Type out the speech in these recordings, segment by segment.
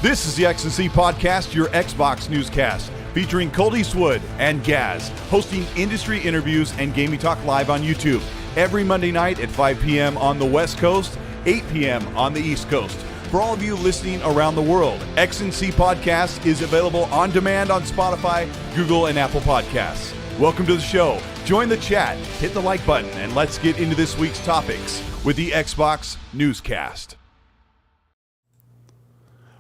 This is the X&C Podcast, your Xbox newscast, featuring Colteastwood and GAAS, hosting industry interviews and gaming talk live on YouTube every Monday night at 5 p.m. on the West Coast, 8 p.m. on the East Coast. For all of you listening around the world, X&C Podcast is available on demand on Spotify, Google, and Apple Podcasts. Welcome to the show. Join the chat, hit the like button, and let's get into this week's topics with the Xbox Newscast.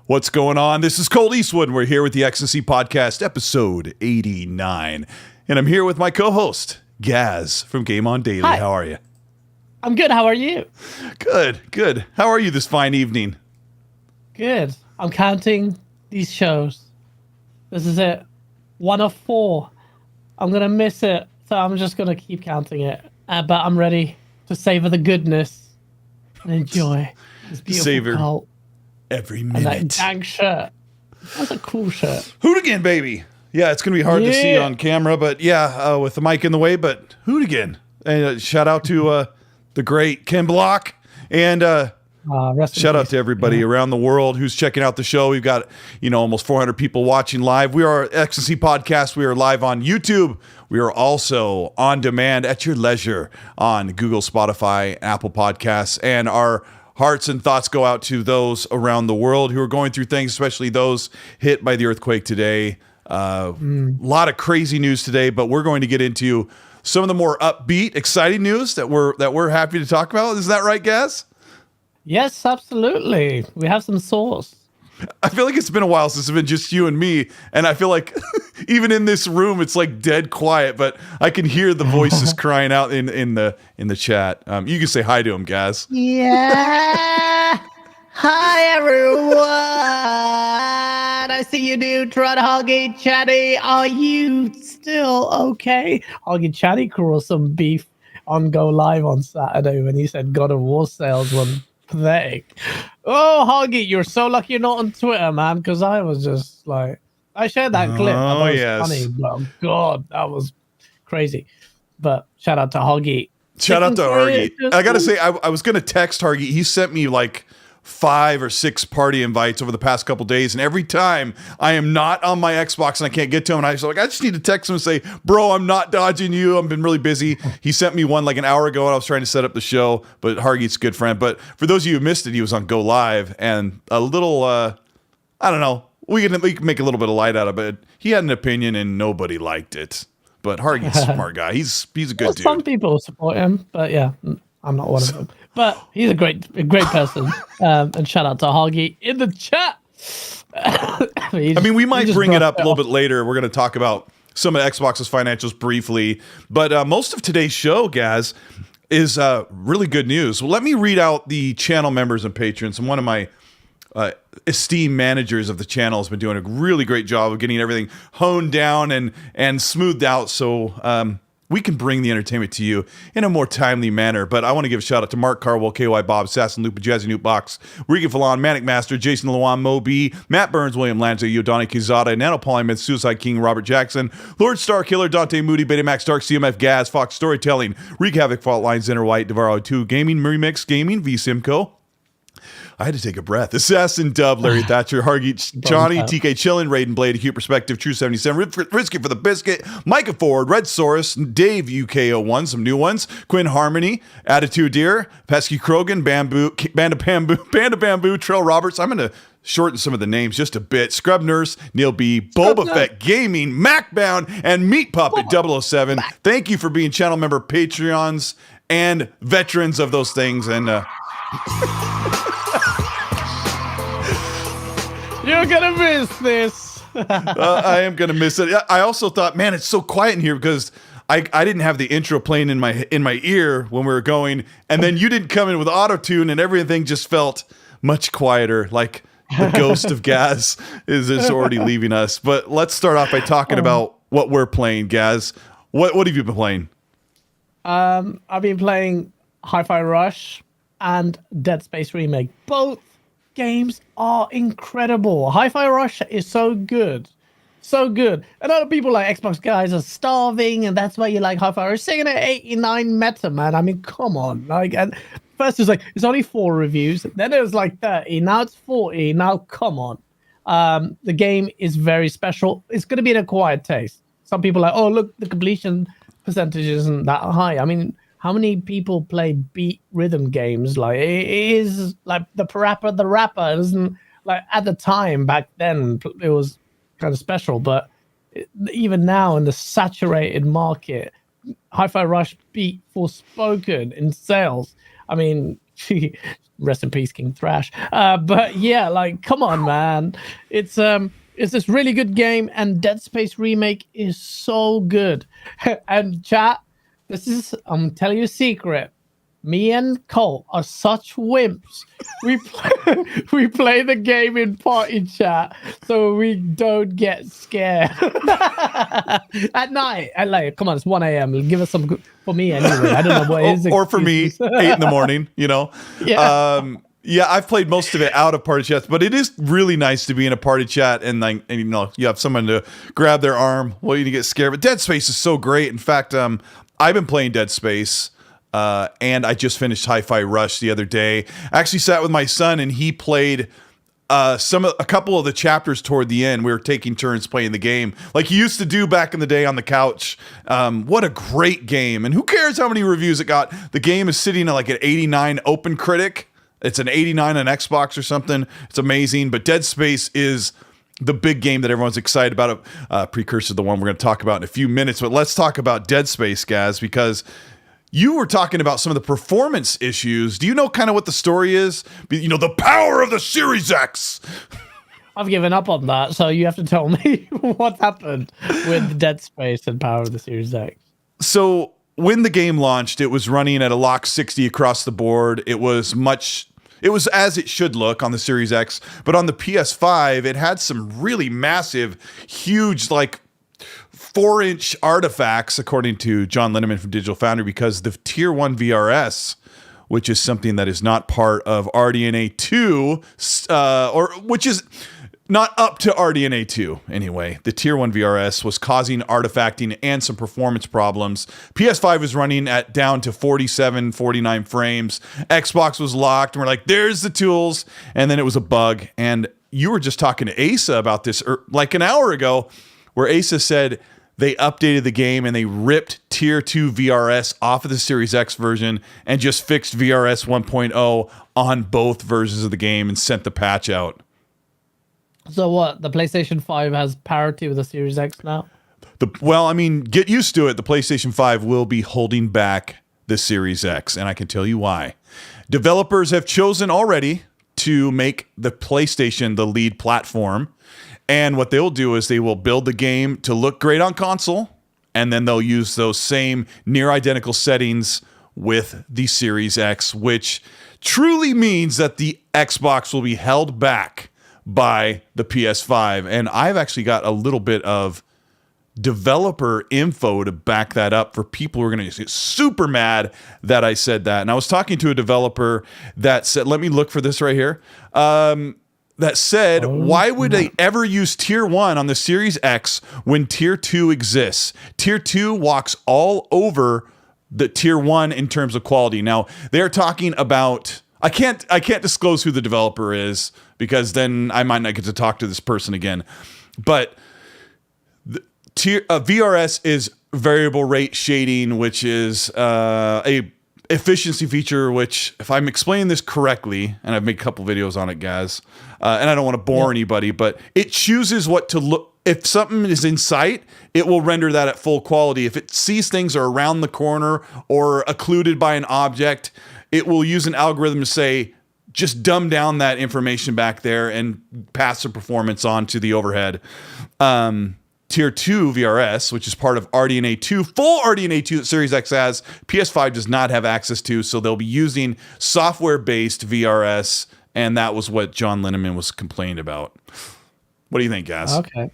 What's going on? This is Colteastwood, and we're here with the X&C Podcast, episode 89. And I'm here with my co-host, GAAS from Game On Daily. Hi. How are you? I'm good. How are you? Good. How are you this fine evening? Good. I'm counting these shows. This is it. 1 of 4. I'm going to miss it, so I'm just going to keep counting it. But I'm ready to savor the goodness and enjoy this beautiful Savor cult. every And minute. that dang shirt. That's a cool shirt. Hooligan, baby. Yeah, it's going to be hard to see on camera, but with the mic in the way, but Hooligan. And shout out to the great Ken Block, and shout out to everybody around the world who's checking out the show. We've got, almost 400 people watching live. We are X&C Podcast. We are live on YouTube. We are also on demand at your leisure on Google, Spotify, Apple Podcasts, and our hearts and thoughts go out to those around the world who are going through things, especially those hit by the earthquake today. A lot of crazy news today, but we're going to get into some of the more upbeat, exciting news that we're happy to talk about. Is that right, GAAS? Yes, absolutely. We have some sauce. I feel like it's been a while since it's been just you and me, and I feel like even in this room it's like dead quiet, but I can hear the voices crying out in the chat. You can say hi to him, GAAS. Yeah. Hi, everyone. I see you do. Trot Hoggy Chatty. Are you still okay? Hoggy Chatty caused some beef on Go Live on Saturday when he said God of War Sales was pathetic. Oh, Hoggy, you're so lucky you're not on Twitter, man, because I was just like, I shared that clip. I thought it was funny, but God, that was crazy. But shout out to Hoggy. Shout out to Hargy. I gotta say, I was gonna text Hargy. He sent me like 5 or 6 party invites over the past couple days, and every time I am not on my Xbox and I can't get to him, and I was like, I just need to text him and say, bro, I'm not dodging you. I've been really busy. He sent me one like an hour ago, and I was trying to set up the show, but Hargeet's a good friend. But for those of you who missed it, he was on Go Live, and a little, I don't know, we can make a little bit of light out of it. He had an opinion, and nobody liked it. But Hargeet's a smart guy. He's a good dude. Some people support him, but yeah, I'm not one of them. But he's a great person. And shout out to Hoggy in the chat. We might bring it up a little bit later. We're going to talk about some of Xbox's financials briefly. But most of today's show, guys, is really good news. Well, let me read out the channel members and patrons. And one of my esteemed managers of the channel has been doing a really great job of getting everything honed down and smoothed out. So we can bring the entertainment to you in a more timely manner. But I want to give a shout out to Mark Carwell, KY Bob, Sasson Lupa, Jazzy Newtbox, Regan Fallon, Manic Master, Jason Lewan, Mo B, Matt Burns, William Lanza, Yodani Kizada, Nano Polymith, Suicide King, Robert Jackson, Lord Star Killer, Dante Moody, Betamax Dark, CMF GAAS, Fox Storytelling, Wreak Havoc, Fault Lines, Inner White, Devaro 2 Gaming, Remix Gaming, V Simco. I had to take a breath. Assassin Dub, Larry Thatcher, Hargeet, Johnny, TK Chillin, Raiden Blade, Acute Perspective, True 77, Risky for the Biscuit, Micah Ford, Red Saurus, Dave UK01, some new ones, Quinn Harmony, Attitude Deer, Pesky Krogan, Bamboo, Band of Bamboo, Trail Roberts. I'm going to shorten some of the names just a bit. Scrub Nurse, Neil B, Boba Fett Gaming, Macbound, and Meat Puppet 007. Thank you for being channel member Patreons and veterans of those things. And you're gonna miss this. I am gonna miss it. I also thought, man, it's so quiet in here because I didn't have the intro playing in my ear when we were going, and then you didn't come in with auto tune, and everything just felt much quieter. Like the ghost of GAAS is already leaving us. But let's start off by talking about what we're playing, GAAS. What have you been playing? I've been playing Hi-Fi Rush and Dead Space Remake. Both games are incredible. Hi-Fi Rush is so good. So good. And other people like Xbox guys are starving, and that's why you like Hi-Fi Rush. Saying at 89 meta, man. I mean, come on. And first it was like, it's only 4 reviews. Then it was like 30. Now it's 40. Now, come on. The game is very special. It's going to be an acquired taste. Some people are like, oh, look, the completion percentage isn't that high. I mean, how many people play beat rhythm games? Like, it is like the Parappa the Rapper. It isn't like at the time back then, it was kind of special. But even now in the saturated market, Hi-Fi Rush beat Forspoken in sales. I mean, rest in peace, King Thrash. But yeah, like, come on, man. It's this really good game, and Dead Space Remake is so good. And chat, I'm telling you a secret. Me and Colt are such wimps. We play the game in party chat so we don't get scared at night. Come on, it's 1 a.m. Give us some for me anyway. I don't know what is it. Or for me, 8 in the morning. You know. Yeah. Yeah, I've played most of it out of party chats, but it is really nice to be in a party chat and you know, you have someone to grab their arm while you get scared. But Dead Space is so great. In fact, I've been playing Dead Space. And I just finished Hi-Fi Rush the other day. I actually sat with my son and he played a couple of the chapters toward the end. We were taking turns playing the game like you used to do back in the day on the couch. What a great game. And who cares how many reviews it got? The game is sitting at like an 89 Open Critic. It's an 89 on Xbox or something. It's amazing. But Dead Space is the big game that everyone's excited about. Precursor to the one we're going to talk about in a few minutes. But let's talk about Dead Space, guys, because you were talking about some of the performance issues. Do you know kind of what the story is? You know, the power of the Series X. I've given up on that, so you have to tell me what happened with Dead Space and Power of the Series X. So when the game launched, it was running at a lock 60 across the board. It was as it should look on the Series X, but on the PS5, it had some really massive, huge, like 4-inch artifacts, according to John Linneman from Digital Foundry, because the Tier 1 VRS, which is something that is not part of RDNA 2, or which is not up to RDNA 2 anyway. The Tier 1 VRS was causing artifacting and some performance problems. PS5 was running down to 47, 49 frames. Xbox was locked, and we're like, there's the tools. And then it was a bug. And you were just talking to Asa about this like an hour ago, where Asa said they updated the game and they ripped Tier 2 VRS off of the Series X version and just fixed VRS 1.0 on both versions of the game and sent the patch out. So what? The PlayStation 5 has parity with the Series X now? Well, I mean, get used to it. The PlayStation 5 will be holding back the Series X, and I can tell you why. Developers have chosen already to make the PlayStation the lead platform. And what they'll do is they will build the game to look great on console, and then they'll use those same near identical settings with the Series X, which truly means that the Xbox will be held back by the PS5. And I've actually got a little bit of developer info to back that up for people who are going to get super mad that I said that. And I was talking to a developer that said, let me look for this right here. That said, why would they ever use Tier 1 on the Series X when Tier 2 exists? Tier 2 walks all over the Tier 1 in terms of quality. Now, they're talking about... I can't disclose who the developer is, because then I might not get to talk to this person again. But VRS is variable rate shading, which is a efficiency feature, which, if I'm explaining this correctly, and I've made a couple videos on it, guys, and I don't want to bore anybody, but it chooses what to look. If something is in sight, it will render that at full quality. If it sees things are around the corner or occluded by an object, it will use an algorithm to say, just dumb down that information back there and pass the performance on to the overhead. Tier 2 VRS, which is part of RDNA 2, full RDNA 2 that Series X has, PS5 does not have access to, so they'll be using software-based VRS, and that was what John Linneman was complaining about. What do you think, guys? Okay.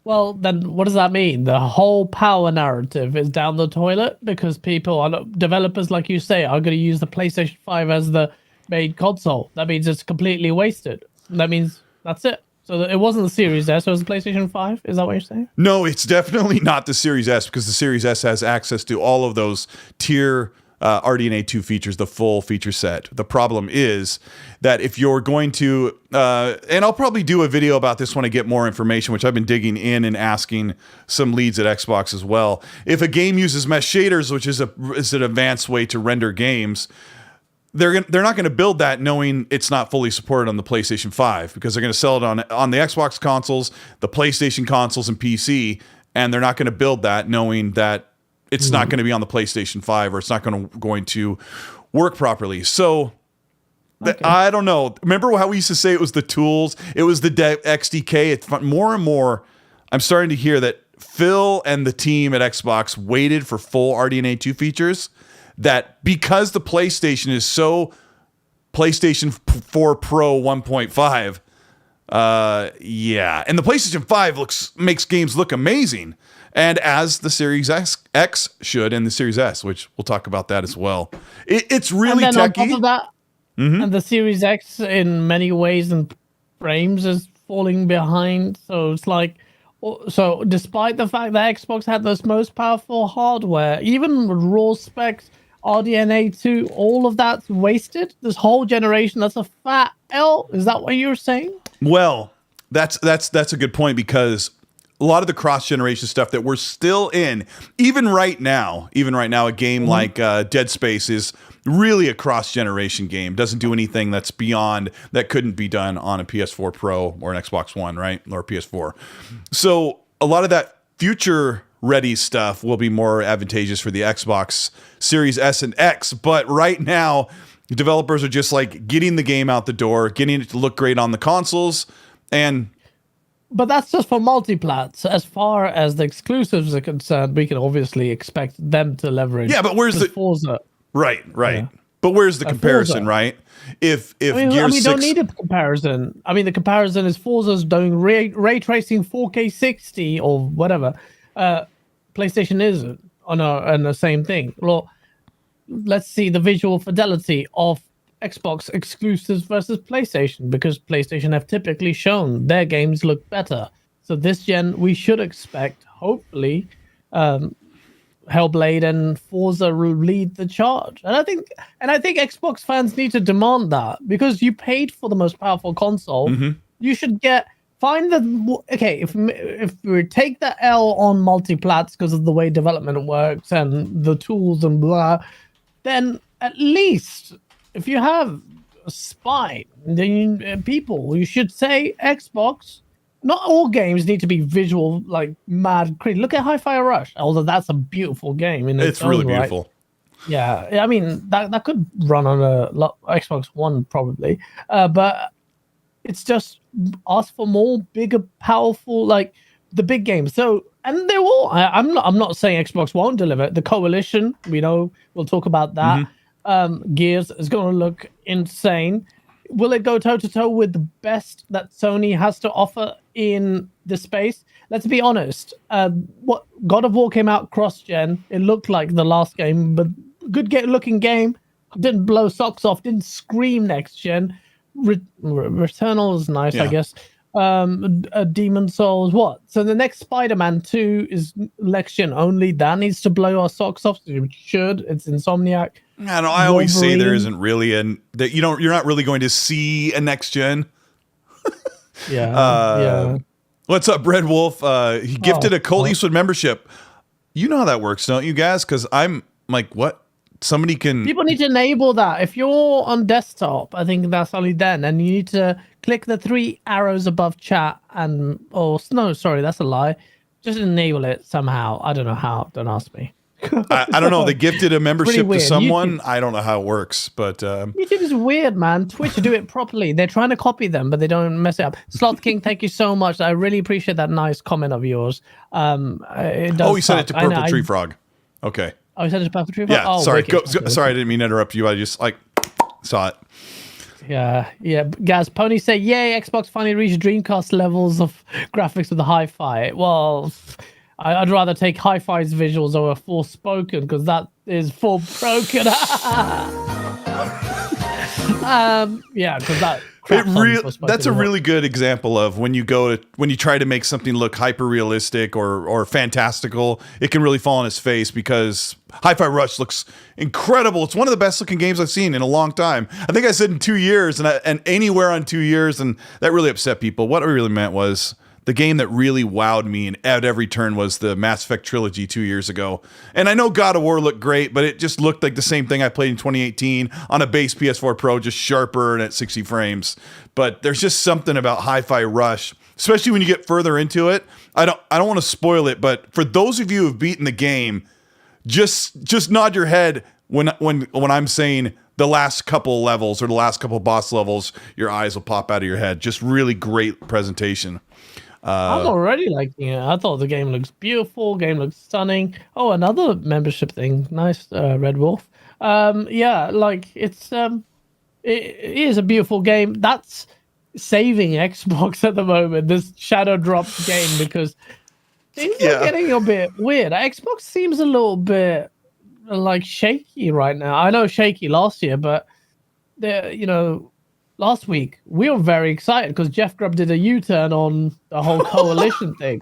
Well, then what does that mean? The whole power narrative is down the toilet because developers, like you say, are going to use the PlayStation 5 as the main console. That means it's completely wasted. That means that's it. So it wasn't the Series S, it was the PlayStation 5? Is that what you're saying? No, it's definitely not the Series S, because the Series S has access to all of those Tier RDNA 2 features, the full feature set. The problem is that if you're going to, and I'll probably do a video about this when I get more information, which I've been digging in and asking some leads at Xbox as well. If a game uses mesh shaders, which is an advanced way to render games, they're not going to build that knowing it's not fully supported on the PlayStation 5, because they're going to sell it on the Xbox consoles, the PlayStation consoles, and PC, and they're not going to build that knowing that it's not going to be on the PlayStation 5, or it's not going to work properly. So I don't know. Remember how we used to say it was the tools? It was the XDK. It's more and more, I'm starting to hear that Phil and the team at Xbox waited for full RDNA 2 features, that because the PlayStation is so PlayStation 4 Pro 1.5, and the PlayStation 5 makes games look amazing, and as the Series X should, and the Series S, which we'll talk about that as well. It's really and then techy. On top of that, and the Series X in many ways and frames is falling behind. So it's like, so despite the fact that Xbox had the most powerful hardware, even raw specs, RDNA 2, all of that's wasted. This whole generation, that's a fat L. Is that what you're saying? Well, that's a good point, because a lot of the cross-generation stuff that we're still in, even right now, a game like Dead Space is really a cross-generation game. Doesn't do anything that's beyond, that couldn't be done on a PS4 Pro or an Xbox One, right? Or PS4. So a lot of that future-ready stuff will be more advantageous for the Xbox Series S and X. But right now, developers are just like getting the game out the door, getting it to look great on the consoles, and... But that's just for multiplats. As far as the exclusives are concerned, we can obviously expect them to leverage. Yeah, but where's the Forza? Right. Yeah. But where's the comparison, Forza. If Gears 6... don't need a comparison. I mean, the comparison is Forza's doing ray tracing 4K 60 or whatever. PlayStation isn't on the same thing. Well, let's see the visual fidelity of Xbox exclusives versus PlayStation, because PlayStation have typically shown their games look better. So this gen, we should expect, hopefully, Hellblade and Forza will lead the charge. And I think Xbox fans need to demand that, because you paid for the most powerful console. You should if we take the L on multiplats because of the way development works and the tools and blah, then at least if you have a spine, then you should say Xbox. Not all games need to be visual, like mad crazy. Look at Hi-Fi Rush, although that's a beautiful game. It's really beautiful. Yeah, I mean that could run on a Xbox One probably, but it's just ask for more, bigger, powerful, like the big games. So, and they will. I'm not saying Xbox won't deliver. The Coalition, we'll talk about that. Gears is going to look insane. Will it go toe-to-toe with the best that Sony has to offer in the space? Let's be honest. What God of War came out cross-gen. It looked like the last game, but good-looking game. Didn't blow socks off. Didn't scream next-gen. Returnal is nice, I guess. Demon Souls, what? So the next Spider-Man 2 is next-gen only. That needs to blow our socks off. It should. It's Insomniac. I always say there isn't really you're not really going to see a next gen. Yeah. What's up, Dreadwolf? He gifted a Colteastwood membership. You know how that works, don't you guys? Because I'm like, what? People need to enable that. If you're on desktop, I think that's only then, and you need to click the 3 arrows above chat sorry, that's a lie. Just enable it somehow. I don't know how. Don't ask me. I don't know. They gifted a membership to someone. I don't know how it works, but YouTube is weird, man. Twitch do it properly. They're trying to copy them, but they don't mess it up. Sloth King, thank you so much. I really appreciate that nice comment of yours. He sent it to Purple Tree Frog. Okay. Oh, he sent it to Purple Tree Frog. Yeah. Sorry. Sorry, I didn't mean to interrupt you. I just saw it. Yeah. GAAS Pony say, "Yay! Xbox finally reached Dreamcast levels of graphics with the Hi-Fi." Well, I'd rather take Hi-Fi's visuals over Forspoken, because that is full broken. Yeah, because that's a really good example of when you try to make something look hyper realistic or fantastical, it can really fall on its face because Hi-Fi Rush looks incredible. It's one of the best looking games I've seen in a long time. I think I said in 2 years and anywhere on 2 years, and that really upset people. What I really meant was the game that really wowed me and at every turn was the Mass Effect trilogy 2 years ago. And I know God of War looked great, but it just looked like the same thing I played in 2018 on a base PS4 Pro, just sharper and at 60 frames. But there's just something about Hi-Fi Rush, especially when you get further into it. I don't want to spoil it, but for those of you who've beaten the game, just nod your head when I'm saying the last couple levels or the last couple boss levels, your eyes will pop out of your head. Just really great presentation. I'm already liking it. I thought the game looks beautiful. Game looks stunning. Oh, another membership thing. Nice, Redwolf. Yeah, like it is a beautiful game. That's saving Xbox at the moment. This shadow drop game because things are getting a bit weird. Xbox seems a little bit like shaky right now. I know shaky last year, but last week we were very excited because Jeff Grubb did a U-turn on the whole coalition thing.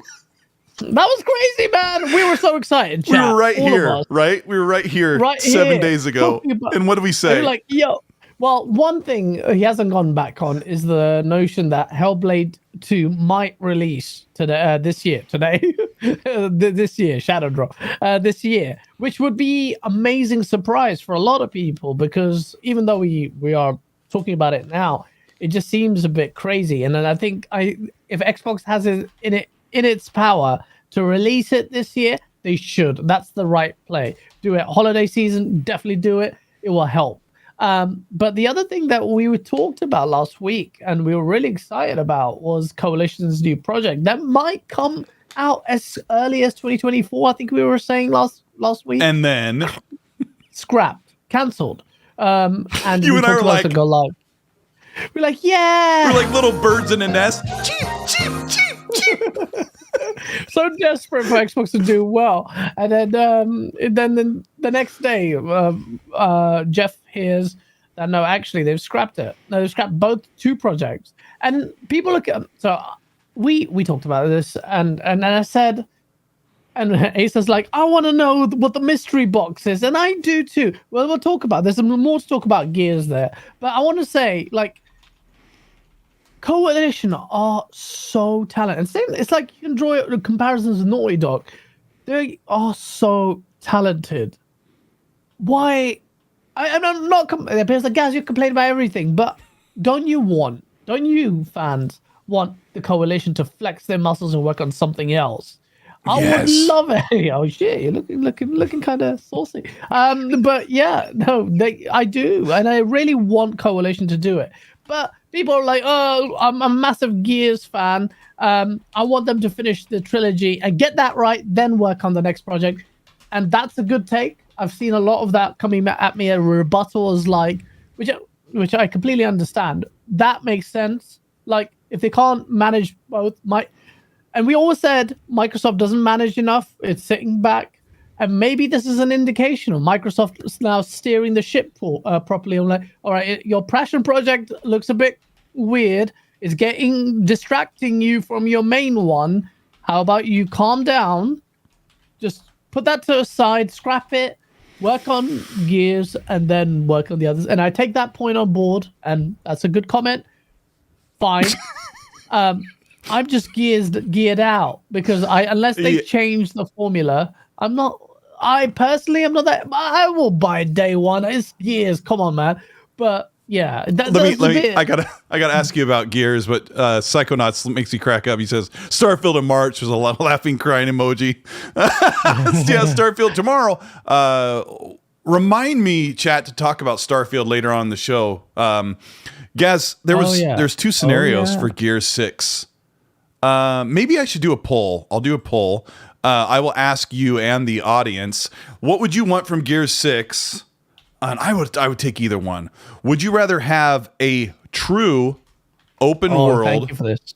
That was crazy, man. We were so excited. We were right here, right? We were right here 7 days ago. And what did we say? Like, yo. Well, one thing he hasn't gone back on is the notion that Hellblade 2 might release this year, this year, Shadow Drop, this year, which would be amazing surprise for a lot of people because even though we are talking about it now, it just seems a bit crazy. And then I think if Xbox has it in its power to release it this year, they should. That's the right play. Do it holiday season, definitely do it. It will help. But the other thing that we talked about last week and we were really excited about was Coalition's new project that might come out as early as 2024. I think we were saying last week. And then scrapped, cancelled. And you and I were like, go live. We're like, yeah. We're like little birds in a nest. Cheep, cheep, cheep, cheep. So desperate for Xbox to do well, and then the next day, Jeff hears that no, actually they've scrapped it. No, they've scrapped both two projects, and people look at. So we talked about this, and I said, and Asa's like, I want to know what the mystery box is, and I do too. Well, we'll talk about this, and more to talk about Gears there, but I want to say like. Coalition are so talented. It's like you can draw comparisons with Naughty Dog. They are so talented. Why? I'm not. It appears like GAAS, you complain about everything, but don't you fans want the Coalition to flex their muscles and work on something else? I would love it. Oh shit, you're looking kind of saucy. But yeah, no, I do, and I really want Coalition to do it. But people are like, oh, I'm a massive Gears fan. I want them to finish the trilogy and get that right, then work on the next project. And that's a good take. I've seen a lot of that coming at me. A rebuttal is like, which I completely understand. That makes sense. Like, if they can't manage both, and we always said Microsoft doesn't manage enough. It's sitting back. And maybe this is an indication of Microsoft is now steering the ship properly. I'm like, all right, your passion project looks a bit weird. It's distracting you from your main one. How about you calm down? Just put that to the side, scrap it, work on Gears, and then work on the others. And I take that point on board, and that's a good comment. Fine. I'm just geared out because unless they change the formula, I personally am not that. I will buy day one. It's Gears. Come on, man. But yeah, let me. I gotta ask you about Gears, but Psychonauts makes me crack up. He says Starfield in March. There's a lot of laughing, crying emoji. Yeah, Starfield tomorrow. Remind me, chat, to talk about Starfield later on in the show. GAAS, there's two scenarios for Gears 6. Maybe I should do a poll. I'll do a poll. I will ask you and the audience, what would you want from Gears 6? And I would take either one. Would you rather have a true open world? Thank you for this.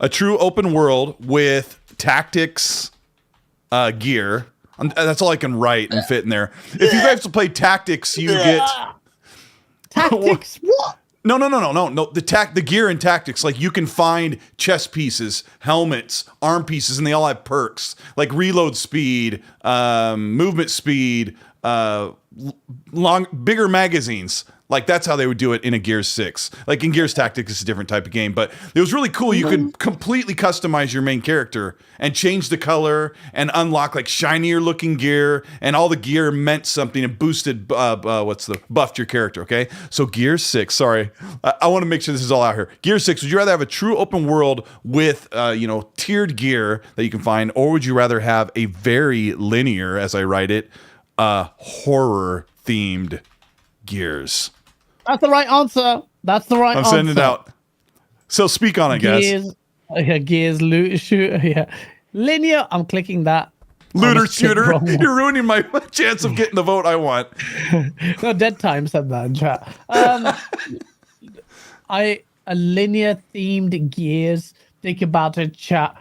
A true open world with tactics gear. That's all I can write and fit in there. If you guys to play tactics, you get Tactics? What? No. The gear and tactics, like you can find chest pieces, helmets, arm pieces, and they all have perks like reload speed, movement speed, bigger magazines. Like that's how they would do it in a Gears 6. Like in Gears Tactics, it's a different type of game, but it was really cool. You could completely customize your main character and change the color and unlock like shinier looking gear, and all the gear meant something and boosted buffed your character. Okay, so Gears 6. Sorry, I want to make sure this is all out here. Gears 6. Would you rather have a true open world with tiered gear that you can find, or would you rather have a very linear, as I write it, horror themed Gears? That's the right answer. That's the right answer. I'm sending it out. So speak on it, guys. Gears loot shooter. Yeah. Linear. I'm clicking that. Looter shooter. You're ruining my chance of getting the vote I want. No, Dead Time said that in chat. A linear themed Gears. Think about it, chat.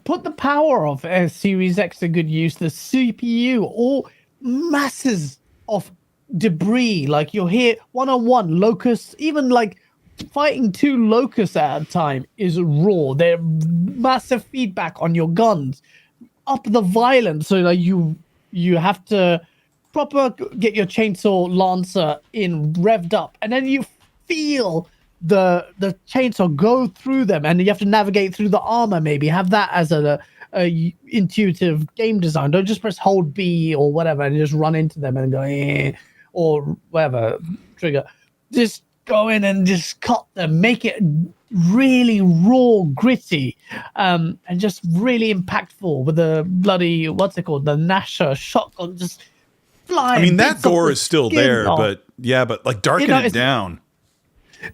Put the power of a Series X to good use. The CPU, all masses of debris, like you'll hear one-on-one locusts, even like fighting 2 locusts at a time is raw. They're massive feedback on your guns, up the violence, so like you have to proper get your chainsaw lancer in revved up, and then you feel the chainsaw go through them, and you have to navigate through the armor. Maybe have that as a intuitive game design. Don't just press hold B or whatever and just run into them and go or whatever trigger. Just go in and just cut them, make it really raw, gritty, and just really impactful with the bloody, what's it called, the Nasher shotgun just flying. I mean, that gore is still there, but like darken it down.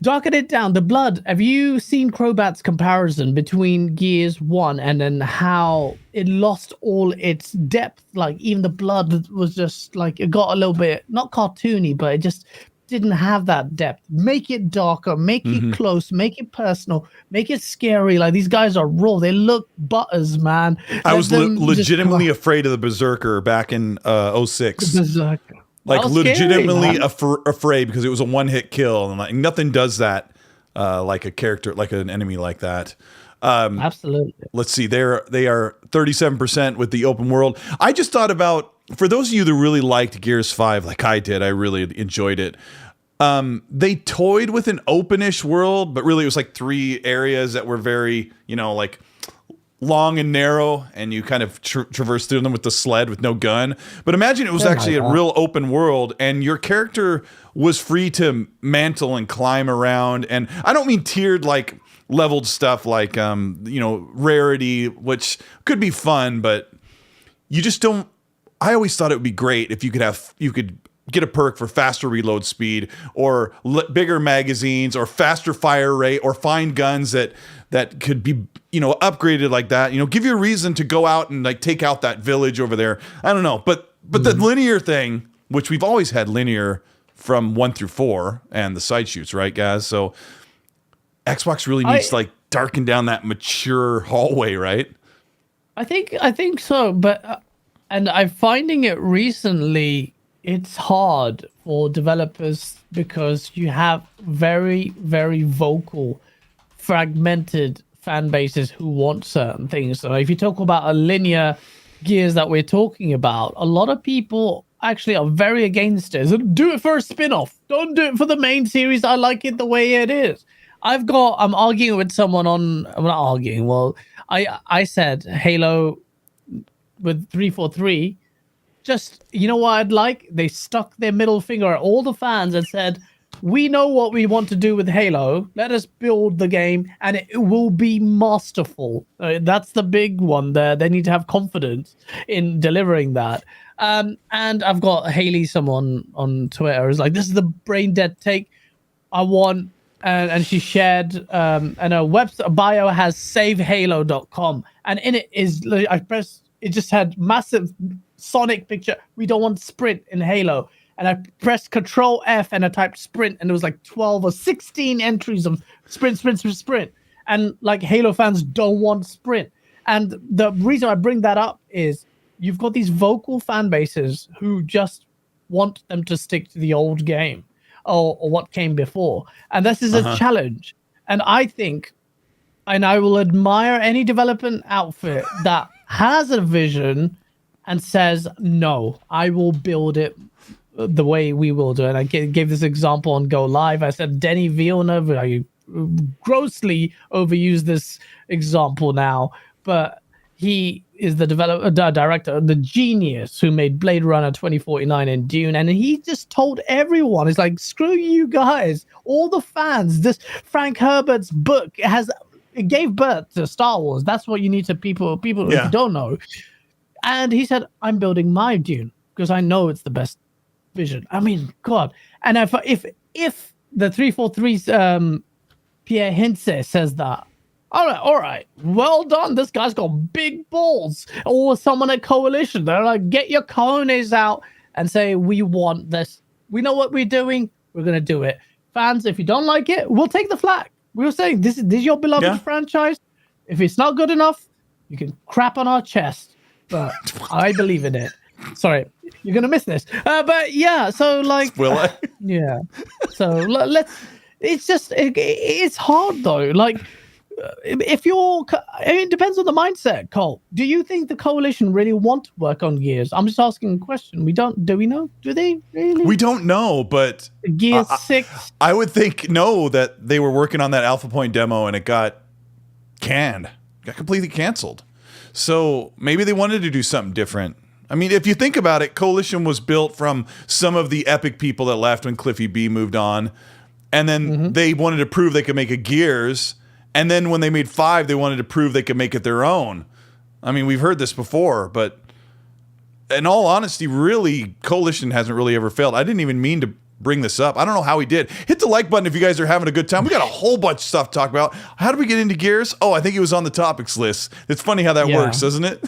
Darken it down. The blood. Have you seen Crobat's comparison between Gears 1 and then how it lost all its depth? Like even the blood was just like, it got a little bit, not cartoony, but it just didn't have that depth. Make it darker, make it close, make it personal, make it scary. Like these guys are raw. They look butters, man. I was legitimately afraid of the Berserker back in 06. Berserker. Like legitimately afraid because it was a one-hit kill, and like nothing does that like a character, like an enemy like that. Absolutely. Let's see, they are 37% with the open world. I just thought about, for those of you that really liked Gears 5, like I did, I really enjoyed it. They toyed with an openish world, but really it was like 3 areas that were very, like long and narrow, and you kind of traverse through them with the sled with no gun. But imagine it was actually a real open world, and your character was free to mantle and climb around. And I don't mean tiered like leveled stuff like rarity, which could be fun, but you just don't. I always thought it would be great if you could get a perk for faster reload speed, or bigger magazines, or faster fire rate, or find guns that could be upgraded like that. Give you a reason to go out and like take out that village over there. I don't know, but the linear thing, which we've always had linear from 1 through 4, and the side shoots, right, guys? So Xbox really needs to like darken down that mature hallway, right? I think so, but and I'm finding it recently. It's hard for developers because you have very, very vocal, fragmented fan bases who want certain things. So if you talk about a linear Gears that we're talking about, a lot of people actually are very against it. So do it for a spin-off. Don't do it for the main series. I like it the way it is. I'm arguing with someone I'm not arguing. Well, I said Halo with 343. Just, what I'd like? They stuck their middle finger at all the fans and said, we know what we want to do with Halo. Let us build the game, and it will be masterful. That's the big one there. They need to have confidence in delivering that. And I've got Haley, someone on Twitter, is like, this is the brain dead take I want. And she shared, and her website bio has savehalo.com. And in it is, I pressed, it just had massive Sonic picture. We don't want sprint in Halo. And I pressed Control F and I typed sprint, and it was like 12 or 16 entries of sprint. And like Halo fans don't want sprint. And the reason I bring that up is you've got these vocal fan bases who just want them to stick to the old game. or what came before. And this is a challenge. And I think, and I will admire any development outfit that has a vision and says, no, I will build it the way we will do it. And I gave this example on Go Live. I said Denny Villeneuve, I grossly overuse this example now, but he is the director, the genius who made Blade Runner 2049 and Dune. And he just told everyone, it's like, screw you guys, all the fans, this Frank Herbert's book it gave birth to Star Wars. That's what you need to people who don't know. And he said, I'm building my Dune because I know it's the best vision. I mean, God. And if the 343's Pierre Hintze says that, all right, well done. This guy's got big balls. Or someone at Coalition, they're like, get your cojones out and say, we want this. We know what we're doing. We're going to do it. Fans, if you don't like it, we'll take the flag. We were saying, this is your beloved franchise. If it's not good enough, you can crap on our chest. But I believe in it. Sorry, you're going to miss this. But yeah, so like... Will I? Yeah. So let's... It's just... It's hard though. Like... If you're, it depends on the mindset, Cole. Do you think the Coalition really want to work on Gears? I'm just asking a question. Do we know? Do they really? We don't know, but Gears 6. I would think that they were working on that Alpha Point demo and it got completely canceled. So maybe they wanted to do something different. I mean, if you think about it, Coalition was built from some of the epic people that left when Cliffy B moved on, and then they wanted to prove they could make a Gears. And then when they made 5, they wanted to prove they could make it their own. I mean, we've heard this before, but in all honesty, really, Coalition hasn't really ever failed. I didn't even mean to bring this up. I don't know how we did. Hit the like button if you guys are having a good time. We got a whole bunch of stuff to talk about. How did we get into Gears? Oh, I think it was on the topics list. It's funny how that works, doesn't it?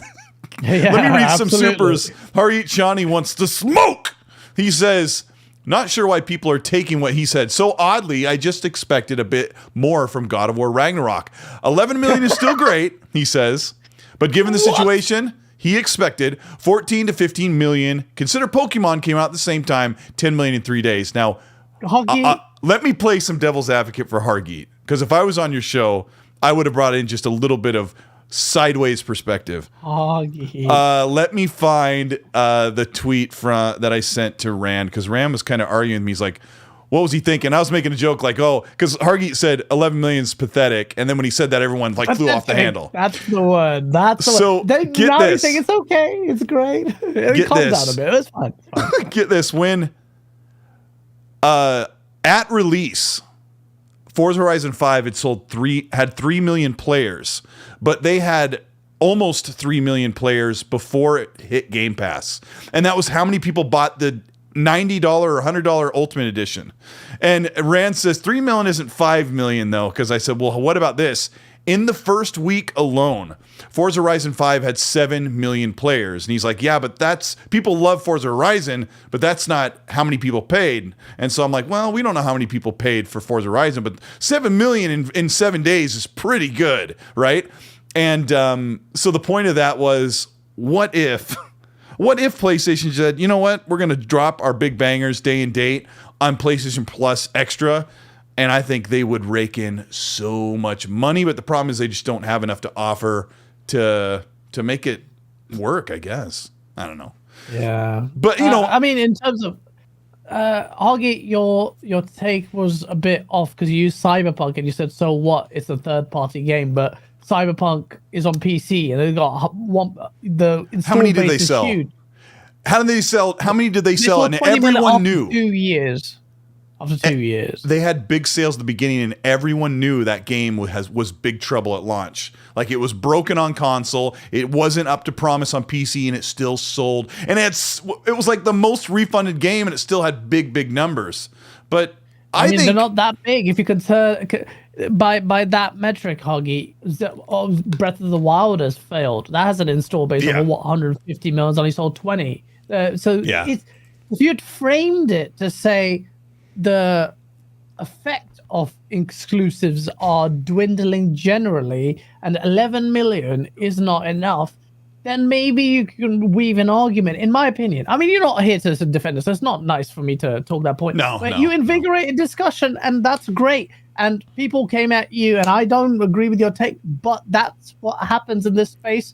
Let me read some supers. Harit Shani wants to smoke. He says... Not sure why people are taking what he said so oddly. I just expected a bit more from God of War Ragnarok. 11 million is still great, he says. But given the situation, he expected 14 to 15 million. Consider Pokemon came out at the same time, 10 million in 3 days. Now, let me play some devil's advocate for Hargeet. Because if I was on your show, I would have brought in just a little bit of sideways perspective. Let me find the tweet that I sent to Rand, because Rand was kind of arguing with me. He's like, what was he thinking? I was making a joke like, oh, because Hargeet said 11 million is pathetic, and then when he said that, everyone flew off the handle. That's the word. That's the word. So get this. Think it's okay. It's great. It calms down a bit. It's fine. Get this. When at release, Forza Horizon 5 had 3 million players, but they had almost 3 million players before it hit Game Pass. And that was how many people bought the $90 or $100 Ultimate Edition. And Rand says 3 million isn't 5 million though, because I said, well, what about this? In the first week alone, Forza Horizon 5 had 7 million players. And he's like, yeah, but people love Forza Horizon, but that's not how many people paid. And so I'm like, well, we don't know how many people paid for Forza Horizon, but 7 million in 7 days is pretty good, right? And so the point of that was, what if PlayStation said, you know what, we're going to drop our big bangers day and date on PlayStation Plus Extra, and I think they would rake in so much money, but the problem is they just don't have enough to offer to make it work, I guess. I don't know. Yeah. But, I mean, in terms of, Hoggy, your take was a bit off because you used Cyberpunk and you said, so what? It's a third-party game, but Cyberpunk is on PC and they've got the install How many did base they is sell? Huge. How many did they sell? And everyone knew. 2 years. After 2 years. They had big sales at the beginning, and everyone knew that game was big trouble at launch. Like, it was broken on console, it wasn't up to promise on PC, and it still sold. And it was like the most refunded game, and it still had big numbers. But I mean, they're not that big. If you consider by that metric, Hoggy, Breath of the Wild has failed. That has an install base of 150 million, only sold 20. If you had framed it to say the effect of exclusives are dwindling generally and 11 million is not enough, then maybe you can weave an argument, in my opinion. I mean, you're not here to defend us. It's not nice for me to talk that point. But you invigorated discussion, and that's great. And people came at you, and I don't agree with your take, but that's what happens in this space.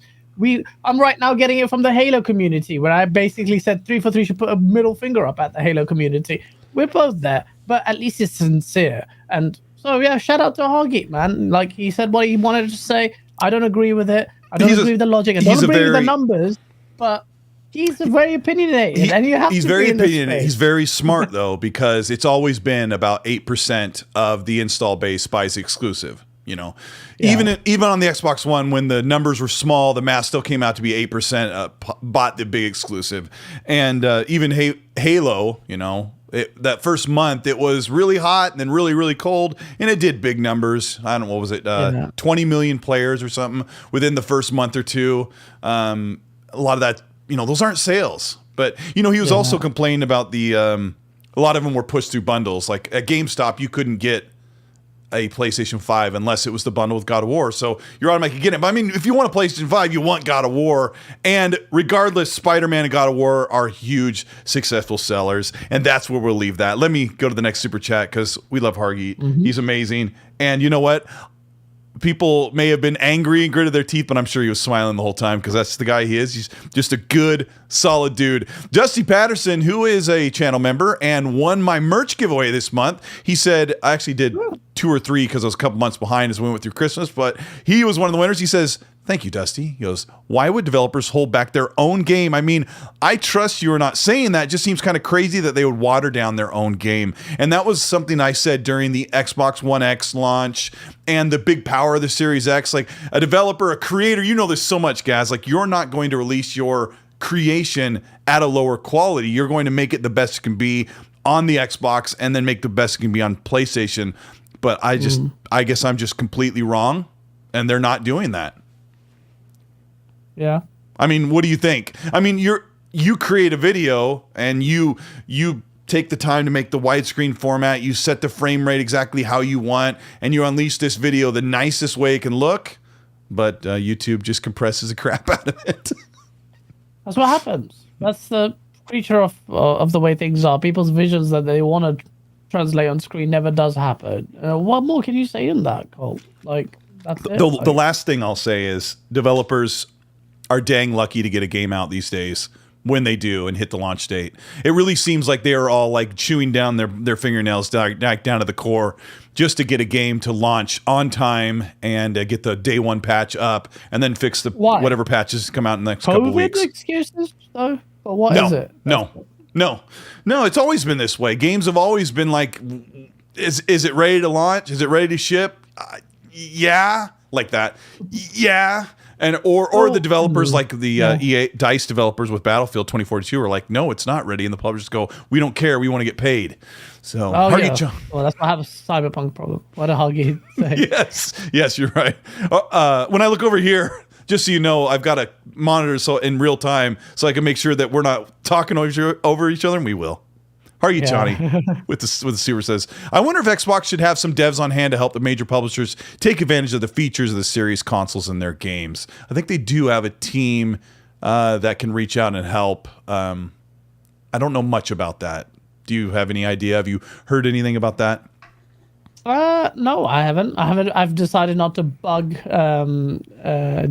I'm right now getting it from the Halo community, where I basically said 343 should put a middle finger up at the Halo community. We're both there, but at least it's sincere. And so, yeah, shout out to Hoggy, man. Like, he said what he wanted to say. I don't agree with it. I don't agree with the logic. I don't agree with the numbers, but he's very opinionated, and you have to be in this space. He's very smart, though, because it's always been about 8% of the install base buys exclusive. You know, even on the Xbox One, when the numbers were small, the math still came out to be 8% bought the big exclusive. And even Halo, you know, that first month, it was really hot and then really, really cold, and it did big numbers. I don't know, what was it, 20 million players or something within the first month or two. A lot of that, you know, those aren't sales. But, you know, he was also complaining about a lot of them were pushed through bundles. Like at GameStop, you couldn't get a PlayStation 5 unless it was the bundle with God of War. So you're automatically getting it. But I mean, if you want a PlayStation 5, you want God of War. And regardless, Spider-Man and God of War are huge, successful sellers. And that's where we'll leave that. Let me go to the next super chat because we love Hargy. He's amazing. And you know what? People may have been angry and gritted their teeth, but I'm sure he was smiling the whole time because that's the guy he is. He's just a good, solid dude. Dusty Patterson, who is a channel member and won my merch giveaway this month. He said, I actually did 2 or 3 because I was a couple months behind as we went through Christmas, but he was one of the winners. He says, thank you, Dusty. He goes, why would developers hold back their own game? I mean, I trust you are not saying that. It just seems kind of crazy that they would water down their own game. And that was something I said during the Xbox One X launch and the big power of the Series X. Like a developer, a creator, you know this so much, guys. Like you're not going to release your creation at a lower quality. You're going to make it the best it can be on the Xbox and then make the best it can be on PlayStation. But I guess I'm just completely wrong, and they're not doing that. Yeah. I mean, what do you think? I mean, you create a video and you take the time to make the widescreen format, you set the frame rate exactly how you want, and you unleash this video the nicest way it can look, but YouTube just compresses the crap out of it. That's what happens. That's the creature of the way things are. People's visions that they want to translate on screen never does happen. What more can you say in that, Colt? Like, that's it. The last thing I'll say is developers are dang lucky to get a game out these days when they do and hit the launch date. It really seems like they are all like chewing down their fingernails down to the core just to get a game to launch on time and get the day one patch up and then fix whatever patches come out in the next couple of weeks. Excuses though? Or what is it? No, it's always been this way. Games have always been like, is it ready to launch? Is it ready to ship? Yeah, like that. Yeah. And or the developers like the EA DICE developers with Battlefield 2042 are like, no, it's not ready, and the publishers go, we don't care, we want to get paid. So well, that's why I have a Cyberpunk problem. What a Hoggy say. Yes, you're right. When I look over here, just so you know, I've got a monitor so in real time so I can make sure that we're not talking over each other, and we will. How are you, Johnny? with the super says, I wonder if Xbox should have some devs on hand to help the major publishers take advantage of the features of the series consoles in their games. I think they do have a team that can reach out and help. I don't know much about that. Do you have any idea? Have you heard anything about that? No, I haven't. I've decided not to bug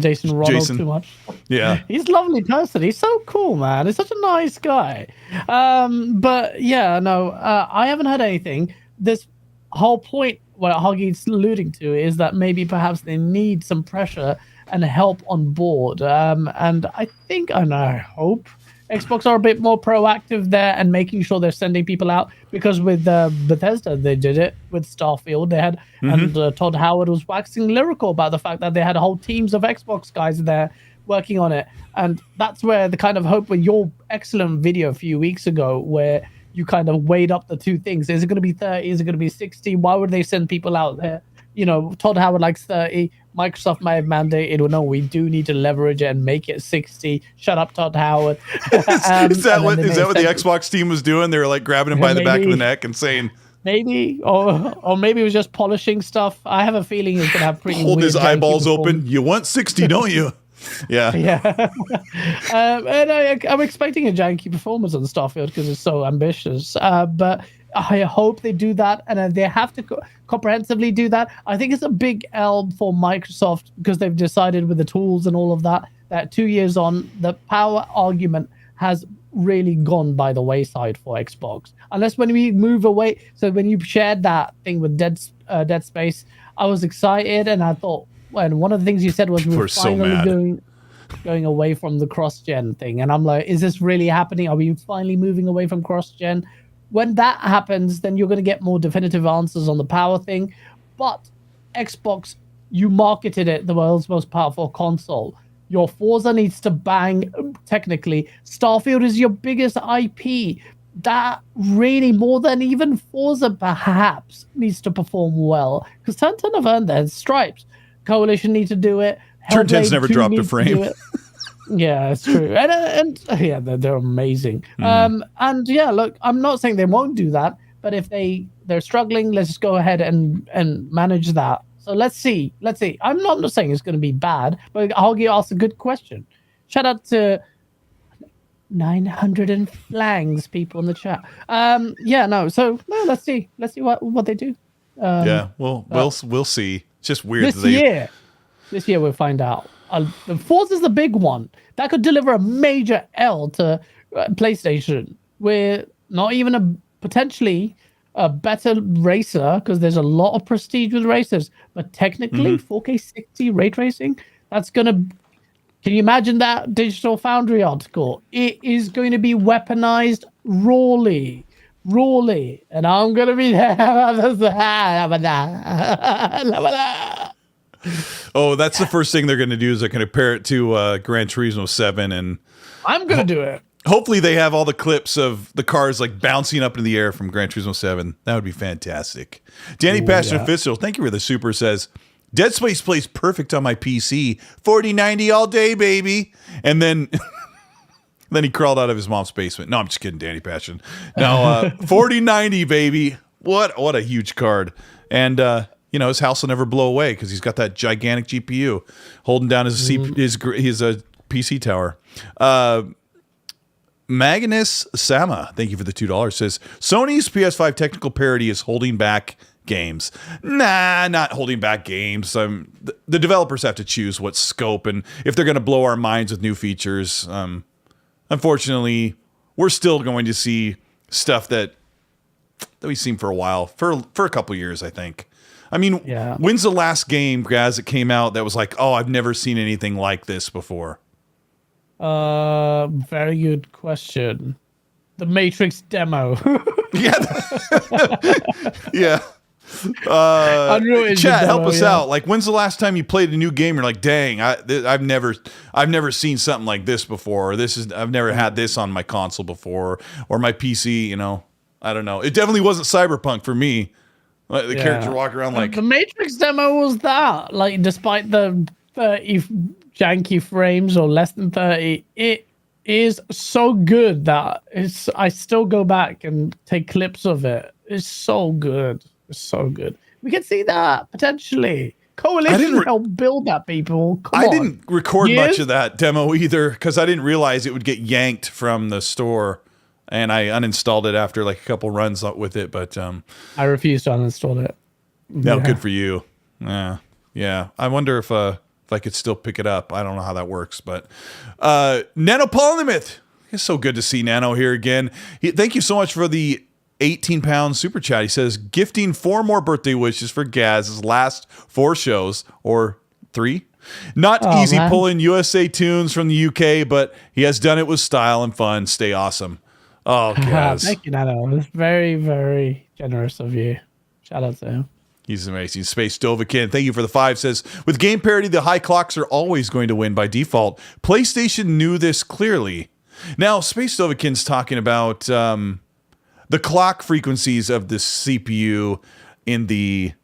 Jason Ronald too much. Yeah. He's a lovely person. He's so cool, man. He's such a nice guy. But yeah, no, I haven't heard anything. This whole point what Hoggy's alluding to is that maybe perhaps they need some pressure and help on board. And I think, and I hope Xbox are a bit more proactive there and making sure they're sending people out, because with Bethesda they did it with Starfield. They had and Todd Howard was waxing lyrical about the fact that they had whole teams of Xbox guys there working on it, and that's where the kind of hope with your excellent video a few weeks ago where you kind of weighed up the two things. Is it going to be 30? Is it going to be 60? Why would they send people out there? You know, Todd Howard likes 30. Microsoft may have mandated, well, no, we do need to leverage it and make it 60. Shut up, Todd Howard. Is that what the Xbox team was doing? They were like grabbing him by the back of the neck and saying, maybe, or maybe it was just polishing stuff. I have a feeling he's going to have pretty hold his eyeballs open. You want 60, don't you? Yeah. Yeah. And I'm expecting a janky performance on Starfield because it's so ambitious. But I hope they do that, and they have to comprehensively do that. I think it's a big L for Microsoft because they've decided with the tools and all of that 2 years on, the power argument has really gone by the wayside for Xbox. Unless when we move away, so when you shared that thing with Dead Space, I was excited, and I thought, and one of the things you said was we're finally going away from the cross-gen thing, and I'm like, is this really happening? Are we finally moving away from cross-gen? When that happens, then you're going to get more definitive answers on the power thing. But Xbox, you marketed it the world's most powerful console. Your Forza needs to bang technically. Starfield is your biggest IP. That really, more than even Forza perhaps, needs to perform well. Because Turn 10 have earned their stripes. Coalition need to do it. Turn 10's never dropped a frame. Yeah, it's true. And yeah, they're amazing. And yeah, look, I'm not saying they won't do that, but if they're struggling, let's just go ahead and manage that. So let's see. I'm not saying it's going to be bad, but Hoggy asked a good question. Shout out to 900 and flangs people in the chat. So let's see what they do. We'll see. It's just weird. This year we'll find out. The Forza is the big one that could deliver a major L to PlayStation. We're not even potentially a better racer because there's a lot of prestige with racers, but technically 4K 60 ray tracing, that's gonna. Can you imagine that Digital Foundry article? It is going to be weaponized rawly, and I'm gonna be there. Oh, that's the first thing they're going to do is they're going to pair it to Gran Turismo 7, and I'm going to do it. Hopefully they have all the clips of the cars like bouncing up into the air from Gran Turismo 7. That would be fantastic. Danny Passion Official, thank you for the super, says, Dead Space plays perfect on my PC. 4090 all day, baby. And then then he crawled out of his mom's basement. No, I'm just kidding, Danny Passion. Now, 4090, baby. What a huge card. And his house will never blow away because he's got that gigantic GPU holding down his PC tower. Magnus Sama, thank you for the $2, says, Sony's PS5 technical parity is holding back games. Nah, not holding back games. The developers have to choose what scope and if they're going to blow our minds with new features. Unfortunately, we're still going to see stuff that we've seen for a while, for a couple years, I think. I mean, when's the last game, guys, that came out that was like, oh, I've never seen anything like this before? Very good question. The Matrix demo. Yeah. Chat, help us out. Like, when's the last time you played a new game? You're like, dang, I've never seen something like this before. I've never had this on my console before or my PC. I don't know. It definitely wasn't Cyberpunk for me. Like, the character walk around like the Matrix demo was that. Like, despite the 30 janky frames or less than 30, it is so good that I still go back and take clips of it. It's so good. It's so good. We can see that potentially. Coalition helped build that, people. I didn't record much of that demo either because I didn't realize it would get yanked from the store. And I uninstalled it after like a couple runs with it, but I refused to uninstall it. No, good for you. Yeah. I wonder if I could still pick it up. I don't know how that works, but Nano Polymyth. It's so good to see Nano here again. Thank you so much for the 18-pound super chat. He says, gifting 4 more birthday wishes for GAAS's last 4 shows, or 3. Not easy pulling USA tunes from the UK, but he has done it with style and fun. Stay awesome. Oh, GAAS. Thank you, Nano. It's very, very generous of you. Shout out to him. He's amazing. Space Dovakin, thank you for the 5, says, with game parity, the high clocks are always going to win by default. PlayStation knew this clearly. Now, Space Dovakin's talking about the clock frequencies of the CPU in the,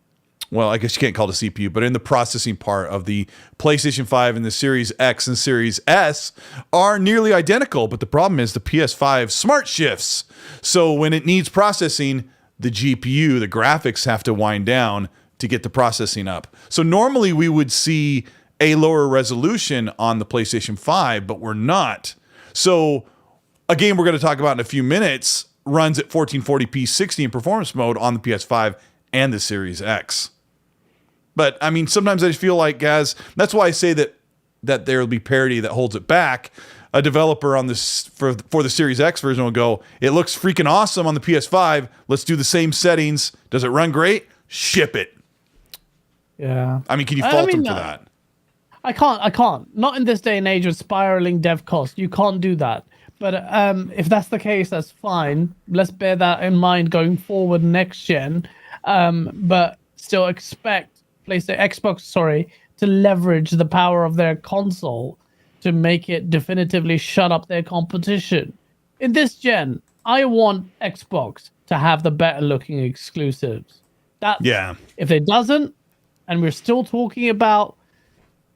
well, I guess you can't call it a CPU, but in the processing part of the PlayStation 5 and the Series X and Series S are nearly identical, but the problem is the PS5 smart shifts. So when it needs processing, the GPU, the graphics have to wind down to get the processing up. So normally we would see a lower resolution on the PlayStation 5, but we're not. So a game we're going to talk about in a few minutes runs at 1440p 60 in performance mode on the PS5 and the Series X. But I mean, sometimes I just feel like, guys, that's why I say that there will be parity that holds it back. A developer on this for the Series X version will go, it looks freaking awesome on the PS5. Let's do the same settings. Does it run great? Ship it. Yeah. I mean, can you fault them for that? I can't. Not in this day and age with spiraling dev costs. You can't do that. But if that's the case, that's fine. Let's bear that in mind going forward next gen. But still expect Xbox to leverage the power of their console to make it definitively shut up their competition. In this gen, I want Xbox to have the better looking exclusives. If it doesn't, and we're still talking about,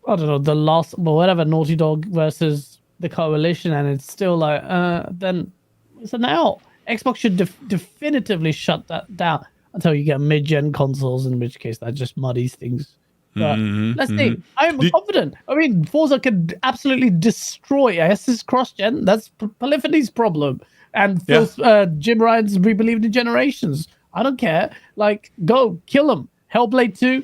I don't know, the last, whatever, Naughty Dog versus the Coalition, and it's still like, then it's an out. Xbox should definitively shut that down until you get mid-gen consoles, in which case that just muddies things. But let's see. I'm confident. I mean, Forza could absolutely destroy. Yes, this is cross-gen. That's Polyphony's problem. And Jim Ryan's We Believe in Generations. I don't care. Like, go kill them. Hellblade 2,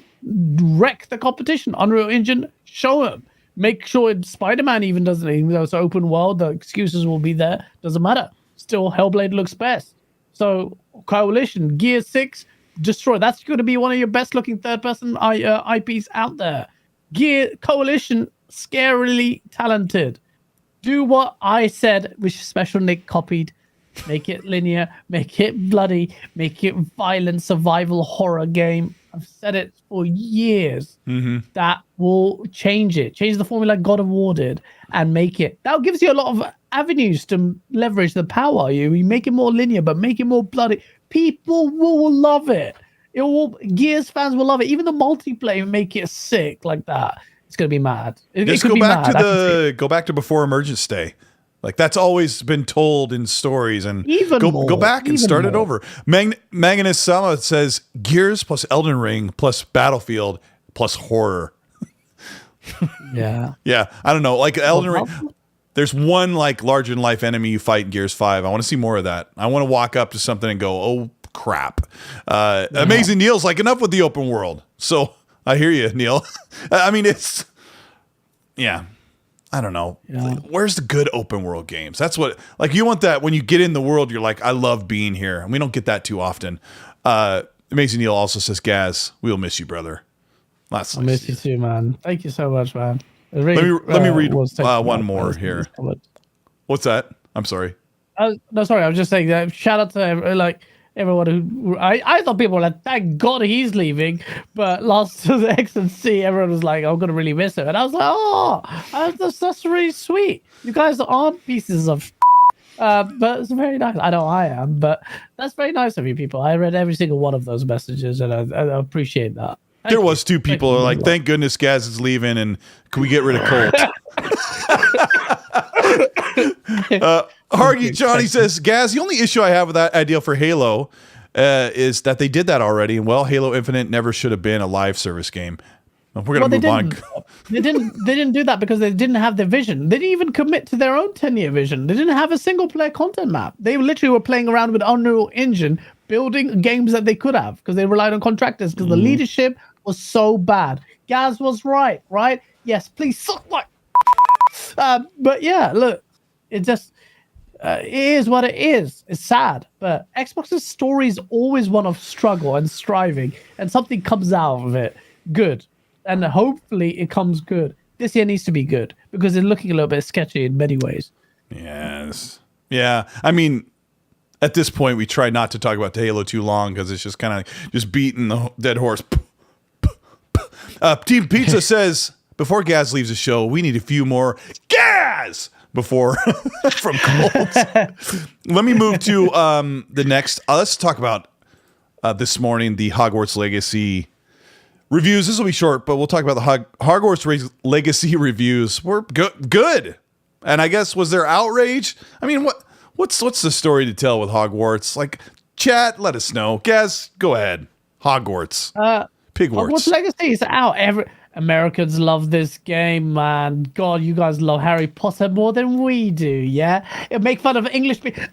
wreck the competition. Unreal Engine, show them. Make sure Spider-Man even doesn't, even though it's open world, the excuses will be there. Doesn't matter. Still, Hellblade looks best. So, Coalition, Gear 6, destroy. That's going to be one of your best looking third person IPs out there. Coalition, scarily talented. Do what I said, which Special Nick copied. Make it linear, make it bloody, make it violent survival horror game. I've said it for years. That will change it. Change the formula like God of War did and make it. That gives you a lot of avenues to leverage the power. You make it more linear, but make it more bloody. People will love it. Gears fans will love it. Even the multiplayer, make it sick like that. It's gonna be mad. Go back to before Emergence Day. Like that's always been told in stories, and go back and start it over. Magnus Sama says Gears plus Elden Ring plus Battlefield plus horror. Yeah. I don't know. Like Elden Ring, there's one like larger than life enemy you fight in Gears 5. I want to see more of that. I want to walk up to something and go, oh crap. Amazing Neil's like, enough with the open world. So I hear you, Neil. I mean, I don't know. Yeah. Where's the good open world games? That's what, like, you want that when you get in the world, you're like, I love being here. And we don't get that too often. Amazing Neil also says, Gaz, we'll miss you, brother. I miss you too, man. Thank you so much, man. Really, let me read one more here. What's that? I'm sorry. No, sorry. I was just saying that. Shout out to everyone who I thought people were like, thank God he's leaving, but lost to the X and C, everyone was like, I'm gonna really miss him, and I was like, oh, that's really sweet. You guys aren't pieces of but it's very nice. I know I am, but that's very nice of you people. I read every single one of those messages, and I appreciate that. There was two people who are like, thank goodness Gaz is leaving, and can we get rid of Colt? Hargy Johnny says, Gaz, the only issue I have with that idea for Halo is that they did that already, and Halo Infinite never should have been a live service game. We're gonna move on. They didn't do that because they didn't have the vision. They didn't even commit to their own 10-year vision. They didn't have a single player content map. They literally were playing around with Unreal Engine, building games that they could have because they relied on contractors because the leadership was so bad. Gaz was right? Yes, please suck my. But yeah, look, it just it is what it is. It's sad, but Xbox's story is always one of struggle and striving, and something comes out of it good, and hopefully it comes good. This year needs to be good because it's looking a little bit sketchy in many ways. Yes, yeah. I mean, at this point, we try not to talk about Halo too long because it's just kind of just beating the dead horse. Team Pizza says, before Gaz leaves the show, we need a few more Gaz before from Colt. Let me move to the next. Let's talk about this morning the Hogwarts Legacy reviews. This will be short, but we'll talk about the Hogwarts Legacy reviews. We're good. And I guess, was there outrage? I mean, what's the story to tell with Hogwarts? Like, chat, let us know. Gaz, go ahead. Hogwarts. Pigwarts. Hogwarts Legacy is out. Americans love this game, man. God, you guys love Harry Potter more than we do, yeah? It make fun of English people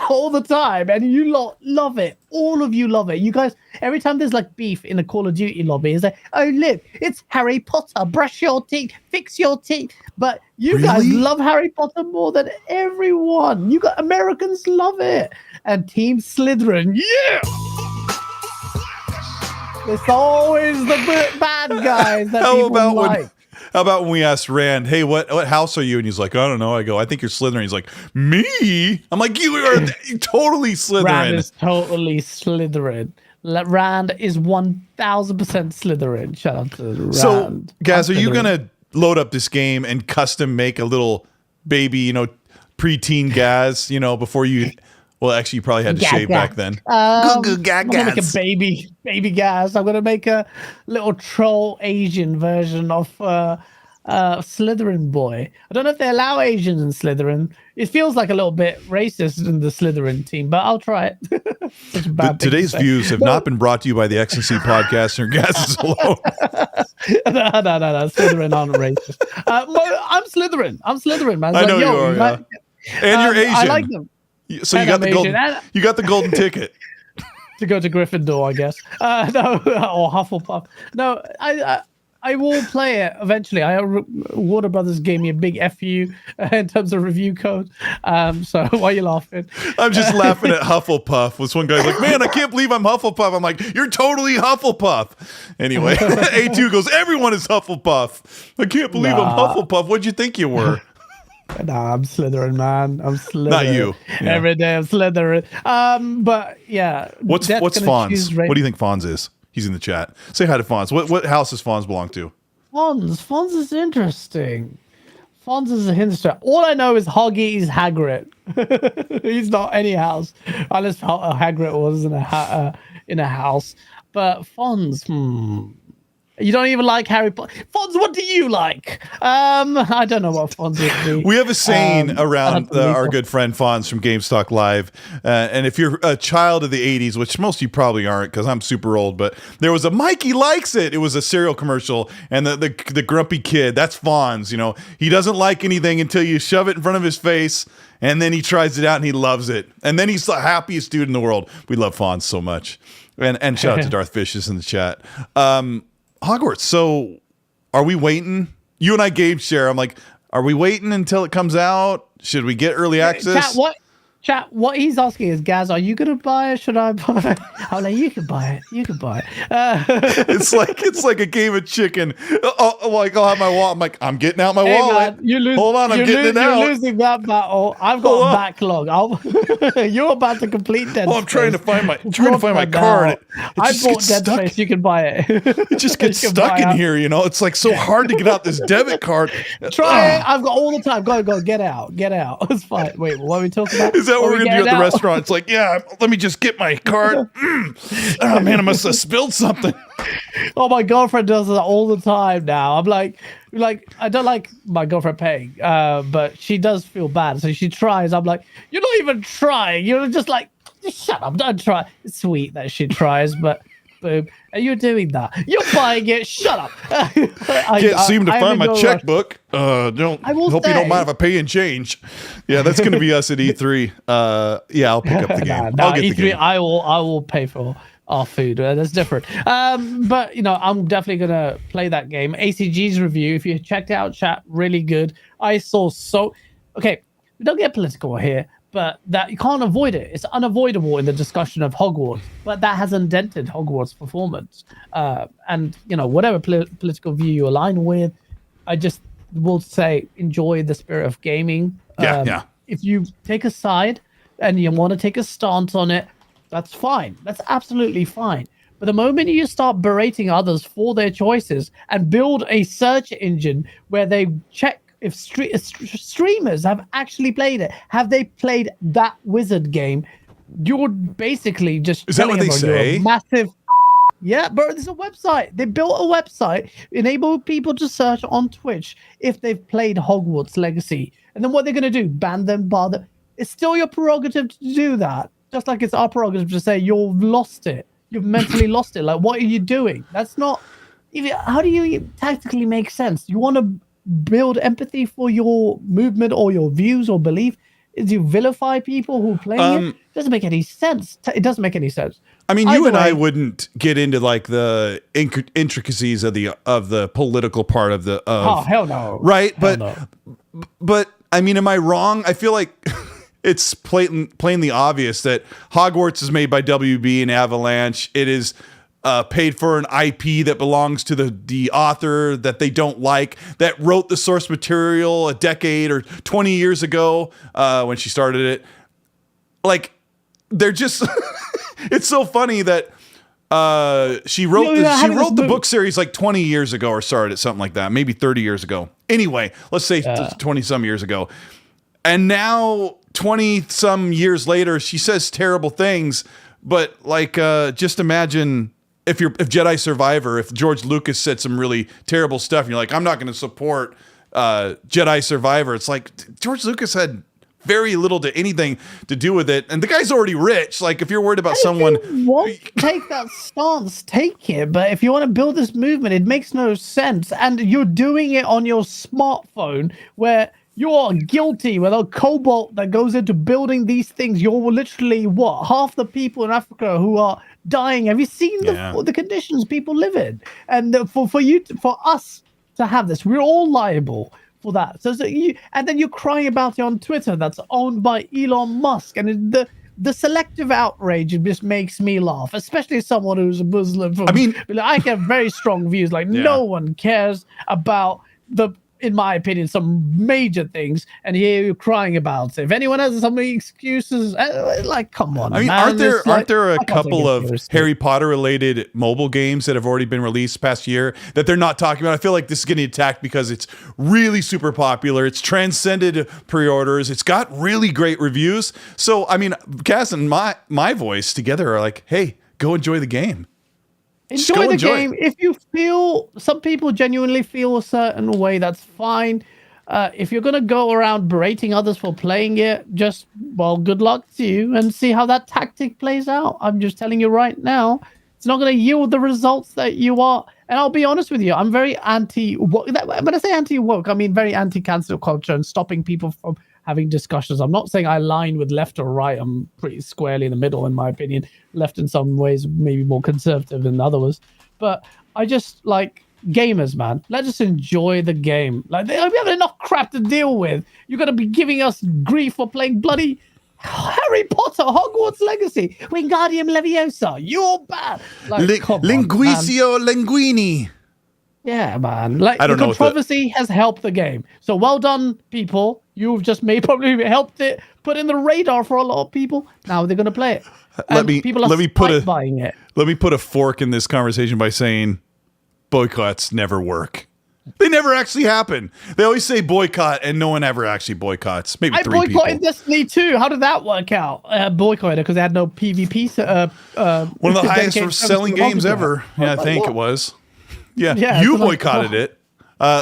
all the time, and you lot love it. All of you love it. You guys, every time there's like beef in the Call of Duty lobby, it's like, oh, look, it's Harry Potter. Brush your teeth, fix your teeth. But you guys love Harry Potter more than everyone. You got Americans love it. And Team Slytherin, yeah! It's always the bad guys that people like. How about when we asked Rand, hey, what house are you? And he's like, I don't know. I go, I think you're Slytherin. He's like, me? I'm like, you are totally Slytherin. Rand is totally Slytherin. Rand is 1,000% Slytherin. Shout out to Rand. So, guys, are you going to load up this game and custom make a little baby, preteen GAAS, before you... Well, actually, you probably had to shave back then. I'm gonna make a baby GAAS. I'm gonna make a little troll Asian version of Slytherin boy. I don't know if they allow Asians in Slytherin. It feels like a little bit racist in the Slytherin team, but I'll try it. Such a bad Today's views have not been brought to you by the XNC podcast or GAAS alone. No. Slytherin aren't racist. I'm Slytherin, man. I know you are. Yeah. And you're Asian. I like them. So you got the golden ticket to go to Gryffindor, I guess. No, or Hufflepuff. No, I will play it eventually. Warner Brothers gave me a big FU in terms of review code. So why are you laughing? I'm just laughing at Hufflepuff. Was one guy's like, man, I can't believe I'm Hufflepuff. I'm like, you're totally Hufflepuff. Anyway, A2 goes, everyone is Hufflepuff. I can't believe I'm Hufflepuff. What'd you think you were? Nah, I'm Slytherin, man. I'm Slytherin. Not you. Yeah. Every day I'm Slytherin. But yeah. What's Fonz? What do you think Fonz is? He's in the chat. Say hi to Fonz. What house does Fonz belong to? Fonz is interesting. Fonz is interesting. All I know is Hoggy is Hagrid. He's not any house, unless Hagrid was in a house. But Fonz, You don't even like Harry Potter. Fonz, what do you like? I don't know what Fonz would be. We have a saying around our good friend Fonz from GameStalk Live. And if you're a child of the 80s, which most of you probably aren't because I'm super old, but there was a Mikey Likes It. It was a cereal commercial. And the grumpy kid, that's Fonz. He doesn't like anything until you shove it in front of his face. And then he tries it out and he loves it. And then he's the happiest dude in the world. We love Fonz so much. And shout out to Darth Vicious in the chat. Hogwarts. So are we waiting? You and I game share. I'm like, are we waiting until it comes out? Should we get early access? Chat, what he's asking is, Gaz, are you going to buy it? Should I buy it? I'm like, you can buy it. You can buy it. It's like a game of chicken. I'll have my wallet. I'm like, I'm getting out my wallet. Man, hold on, I'm getting it out. You're losing that battle. I've got a backlog. You're about to complete Dead Space. I'm trying to find my card. I bought Dead Space. You can buy it. It just gets stuck in here. It's like so hard to get out this debit card. Try it. I've got all the time. Go. Get out. It's fine. Wait, what are we talking about? Is that what we're going to do at the restaurant? It's like, yeah, let me just get my card. Oh, man, I must have spilled something. Oh, my girlfriend does that all the time now. I'm like, I don't like my girlfriend paying, but she does feel bad. So she tries. I'm like, you're not even trying. You're just like, shut up, don't try. It's sweet that she tries, but boom. Are you doing that? You're buying it. Shut up. Can't seem to find my checkbook. Hope you don't mind if I pay in change. Yeah, that's going to be us at E3. Yeah, I'll pick up the game. I'll get E3, the game. I will pay for our food. That's different. But I'm definitely gonna play that game. ACG's review, if you checked it out, chat, really good. I saw okay. We don't get political here, but that you can't avoid it. It's unavoidable in the discussion of Hogwarts, but that hasn't dented Hogwarts' performance. And whatever political view you align with, I just will say enjoy the spirit of gaming. Yeah. If you take a side and you want to take a stance on it, that's fine. That's absolutely fine. But the moment you start berating others for their choices and build a search engine where they check if streamers have actually played it, have they played that wizard game, you're basically just is that what they say? Massive. Yeah, but there's a website. They built a website, enable people to search on Twitch if they've played Hogwarts Legacy. And then what they're going to do? Ban them, bar them. It's still your prerogative to do that. Just like it's our prerogative to say you've lost it. You've mentally lost it. Like, what are you doing? That's not how do you tactically make sense? You want to build empathy for your movement or your views or belief? Is you vilify people who play it? Doesn't make any sense. It doesn't make any sense. I mean, you and I wouldn't get into like the intricacies of the political part of the. Oh hell no! Right, hell but I mean, am I wrong? I feel like it's plainly obvious that Hogwarts is made by WB and Avalanche. It is paid for an IP that belongs to the author that they don't like, that wrote the source material a decade or 20 years ago when she started it. Like, they're just... It's so funny that she wrote the book series like 20 years ago or started it, something like that, maybe 30 years ago. Anyway, let's say 20-some years ago. And now, 20-some years later, she says terrible things, but like, just imagine... If Jedi Survivor, if George Lucas said some really terrible stuff, and you're like, I'm not going to support Jedi Survivor. It's like George Lucas had very little to anything to do with it, and the guy's already rich. Like, if you're worried about someone, won't take that stance, take it. But if you want to build this movement, it makes no sense, and you're doing it on your smartphone where you're guilty with a cobalt that goes into building these things. You're literally half the people in Africa who are dying. Have you seen the conditions people live in? And for us to have this, we're all liable for that. So and then you're crying about it on Twitter that's owned by Elon Musk, and the selective outrage just makes me laugh, especially as someone who's a Muslim. I have very strong views. Like no one cares about in my opinion, some major things, and here you're crying about it. If anyone has some excuses, like, come on. I mean, man. aren't there a couple of Harry Potter related mobile games that have already been released past year that they're not talking about? I feel like this is getting attacked because it's really super popular. It's transcended pre-orders. It's got really great reviews. So, I mean, Cass and my voice together are like, hey, go enjoy the game. Enjoy the game. If you feel, some people genuinely feel a certain way, that's fine. If you're going to go around berating others for playing it, good luck to you and see how that tactic plays out. I'm just telling you right now, it's not going to yield the results that you are. And I'll be honest with you, I'm very anti-woke. When I say anti-woke, I mean very anti-cancel culture and stopping people from having discussions. I'm not saying I align with left or right. I'm pretty squarely in the middle, in my opinion. Left in some ways, maybe more conservative than others. But I just like gamers, man. Let's just enjoy the game. Like, we have enough crap to deal with. You're going to be giving us grief for playing bloody Harry Potter, Hogwarts Legacy, Wingardium Leviosa. You're bad. Like, Linguicio Linguini. Yeah, man. Like, the controversy has helped the game. So well done, people. You've just probably helped it put in the radar for a lot of people. Now they're going to play it. Let me buying it. Let me put a fork in this conversation by saying boycotts never work. They never actually happen. They always say boycott, and no one ever actually boycotts. Maybe three people. I boycotted Destiny 2. How did that work out? Boycotted because they had no PvP. One of the highest selling games ever. Yeah, I think it was. Yeah, you boycotted it.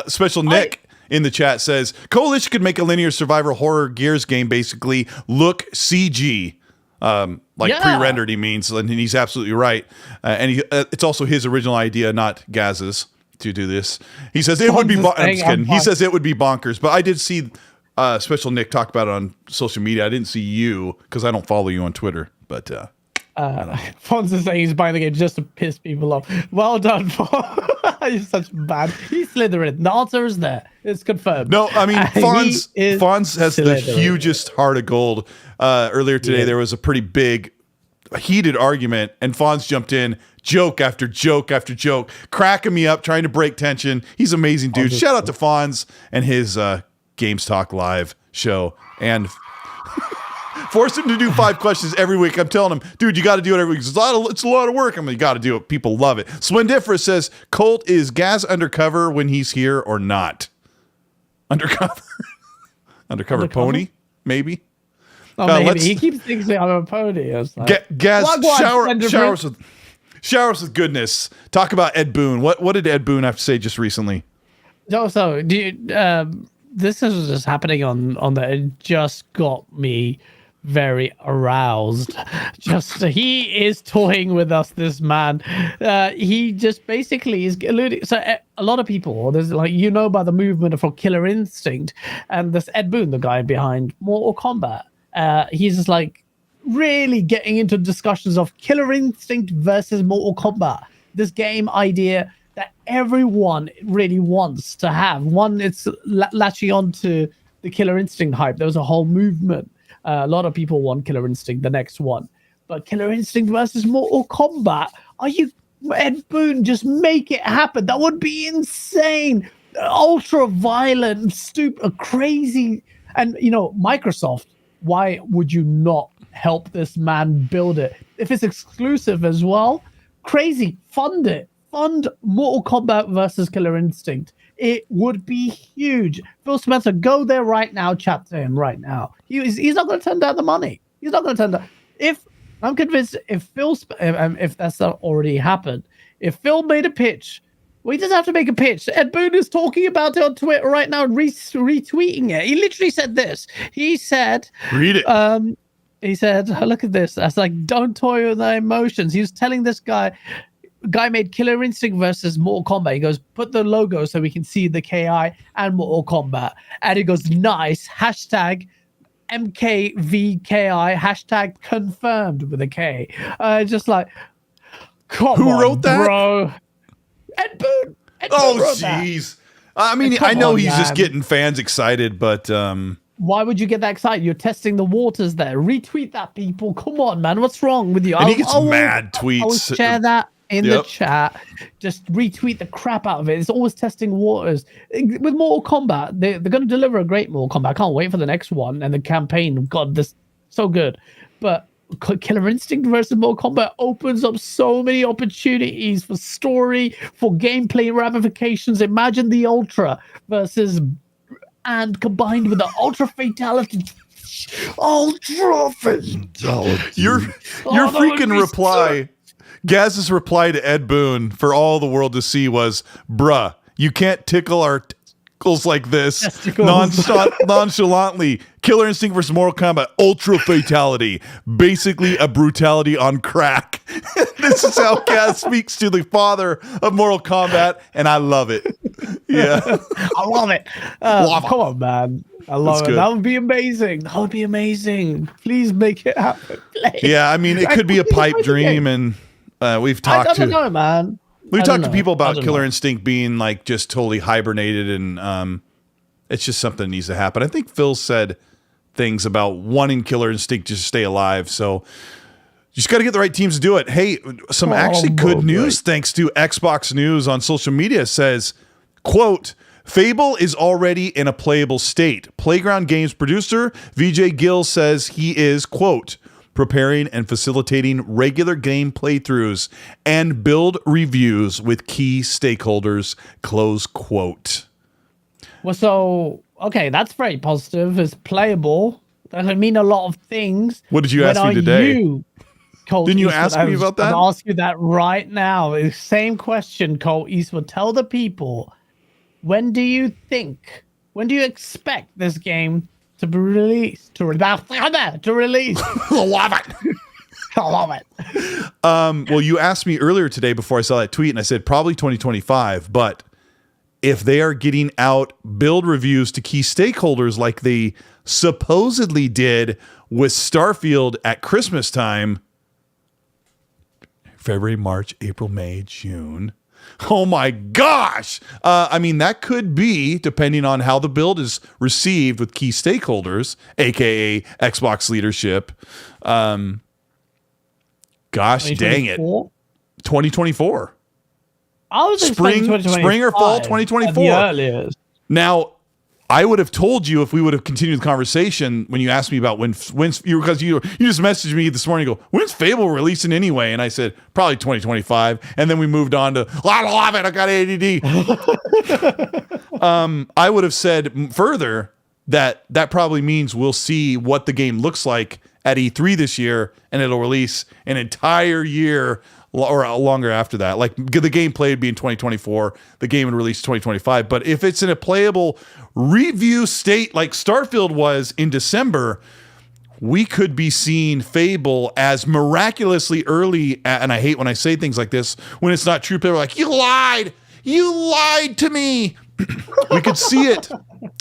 Special Nick in the chat says, Coalition could make a linear survivor horror Gears game basically look CG. Pre-rendered, he means, and he's absolutely right. And it's also his original idea, not GAAS's, to do this. He says it would be I'm just kidding. He says it would be bonkers, but I did see Special Nick talk about it on social media. I didn't see you because I don't follow you on Twitter, but Fonz is saying he's buying the game just to piss people off. Well done, Fonz. He's such bad. He's Slytherin. The answer is there. It's confirmed. No, I mean, Fonz has the hugest heart of gold. Earlier today, there was a pretty big, heated argument, and Fonz jumped in, joke after joke after joke, cracking me up, trying to break tension. He's an amazing dude. Shout out to Fonz and his Games Talk Live show. And force him to do 5 questions every week. I'm telling him, dude, you got to do it every week. It's a lot of work. You got to do it. People love it. Swindifra says, Colt, is GAAS undercover when he's here or not? Undercover? Undercover pony? Maybe? Oh, maybe. He keeps thinking I'm a pony. Like, GAAS, showers with goodness. Talk about Ed Boon. What did Ed Boon have to say just recently? This is just happening on that. It just got me very aroused. Just he is toying with us, this man. He just basically is alluding. So a lot of people, there's like, by the movement for Killer Instinct, and this Ed Boon, the guy behind Mortal Kombat, he's just like really getting into discussions of Killer Instinct versus Mortal Kombat. This game idea that everyone really wants to have. One, it's latching onto the Killer Instinct hype. There was a whole movement. A lot of people want Killer Instinct, the next one. But Killer Instinct versus Mortal Kombat, Ed Boon, just make it happen. That would be insane. Ultra violent, stupid, crazy. And, Microsoft, why would you not help this man build it? If it's exclusive as well, crazy. Fund it. Fund Mortal Kombat versus Killer Instinct. It would be huge. Phil Spencer, go there right now. Chat to him right now. He's not going to turn down the money. He's not going to turn down. I'm convinced, if that's not already happened, if Phil made a pitch, he doesn't have to make a pitch. Ed Boon is talking about it on Twitter right now, retweeting it. He literally said this. He said, "Read it." He said, "Look at this. That's like, don't toy with their emotions." He was telling this guy made Killer Instinct versus Mortal Kombat. He goes, put the logo so we can see the KI and Mortal Kombat. And he goes, nice. Hashtag MKVKI. Hashtag confirmed with a K. Just like, who wrote that, bro? Ed Boon. Oh, jeez. I mean, I know he's just getting fans excited, but why would you get that excited? You're testing the waters there. Retweet that, people. Come on, man. What's wrong with you? And he gets mad tweets. I'll share that in the chat. Just retweet the crap out of it. It's always testing waters. With Mortal Kombat, they're going to deliver a great Mortal Kombat. I can't wait for the next one. And the campaign, God, this so good. But Killer Instinct versus Mortal Kombat opens up so many opportunities for story, for gameplay ramifications. Imagine the Ultra versus, and combined with the Ultra Fatality. Ultra Fatality. Your freaking reply. GAAS's reply to Ed Boon for all the world to see was, bruh, you can't tickle our testicles like this. Nonchalantly. Killer Instinct versus Mortal Kombat, Ultra Fatality. Basically a brutality on crack. This is how GAAS speaks to the father of Mortal Kombat, and I love it. Yeah. I love it. Come on, man. I love it. That would be amazing. That would be amazing. Please make it happen. Please. Yeah, I mean, it could be a pipe dream, and we've talked to people about Killer Instinct being like just totally hibernated, and it's just something that needs to happen. I think Phil said things about wanting Killer Instinct just to stay alive, so you just got to get the right teams to do it. Hey, some actually good news thanks to Xbox News on social media says, quote, Fable is already in a playable state. Playground Games producer VJ Gill says he is, quote, preparing and facilitating regular game playthroughs and build reviews with key stakeholders, close quote. Well, so, okay, that's very positive. It's playable. That can mean a lot of things. What did you ask me today? Didn't you ask me about that? I'll ask you that right now. Same question, Colt Eastwood. Tell the people, when do you expect this game to be released? To release. I love it. I love it. Well, you asked me earlier today before I saw that tweet, and I said probably 2025. But if they are getting out build reviews to key stakeholders like they supposedly did with Starfield at Christmas time, February, March, April, May, June. Oh my gosh. I mean, that could be, depending on how the build is received with key stakeholders, aka Xbox leadership. Gosh dang it. 2024. I was spring or fall 2024. Now, I would have told you if we would have continued the conversation when you asked me about when you, because you just messaged me this morning and go, when's Fable releasing anyway? And I said, probably 2025. And then we moved on to, I love it, I got ADD. I would have said further that probably means we'll see what the game looks like at E3 this year, and it'll release an entire year or longer after that. Like the gameplay would be in 2024, the game would release 2025. But if it's in a playable review state like Starfield was in December, we could be seeing Fable as miraculously early, and I hate when I say things like this, when it's not true. People are like, you lied to me. We could see it.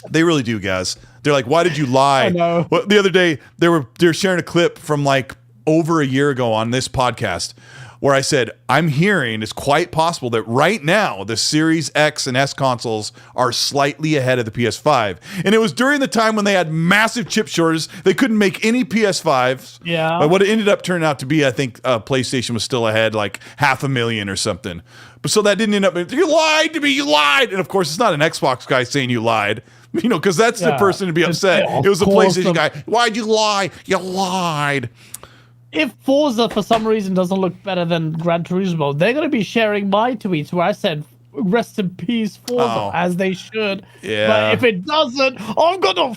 They really do, guys. They're like, why did you lie? I know. Well, the other day, they're sharing a clip from like over a year ago on this podcast where I said, I'm hearing it's quite possible that right now the Series X and S consoles are slightly ahead of the PS5. And it was during the time when they had massive chip shortages. They couldn't make any PS5s. Yeah. But what it ended up turning out to be, I think PlayStation was still ahead, like 500,000 or something. But so that didn't end up, you lied to me, you lied. And of course, it's not an Xbox guy saying you lied, you know, because that's the person to be upset. It was the PlayStation guy. Why'd you lie? You lied. If Forza for some reason doesn't look better than Gran Turismo, they're going to be sharing my tweets where I said, rest in peace, Forza, as they should. Yeah. But if it doesn't, I'm going to...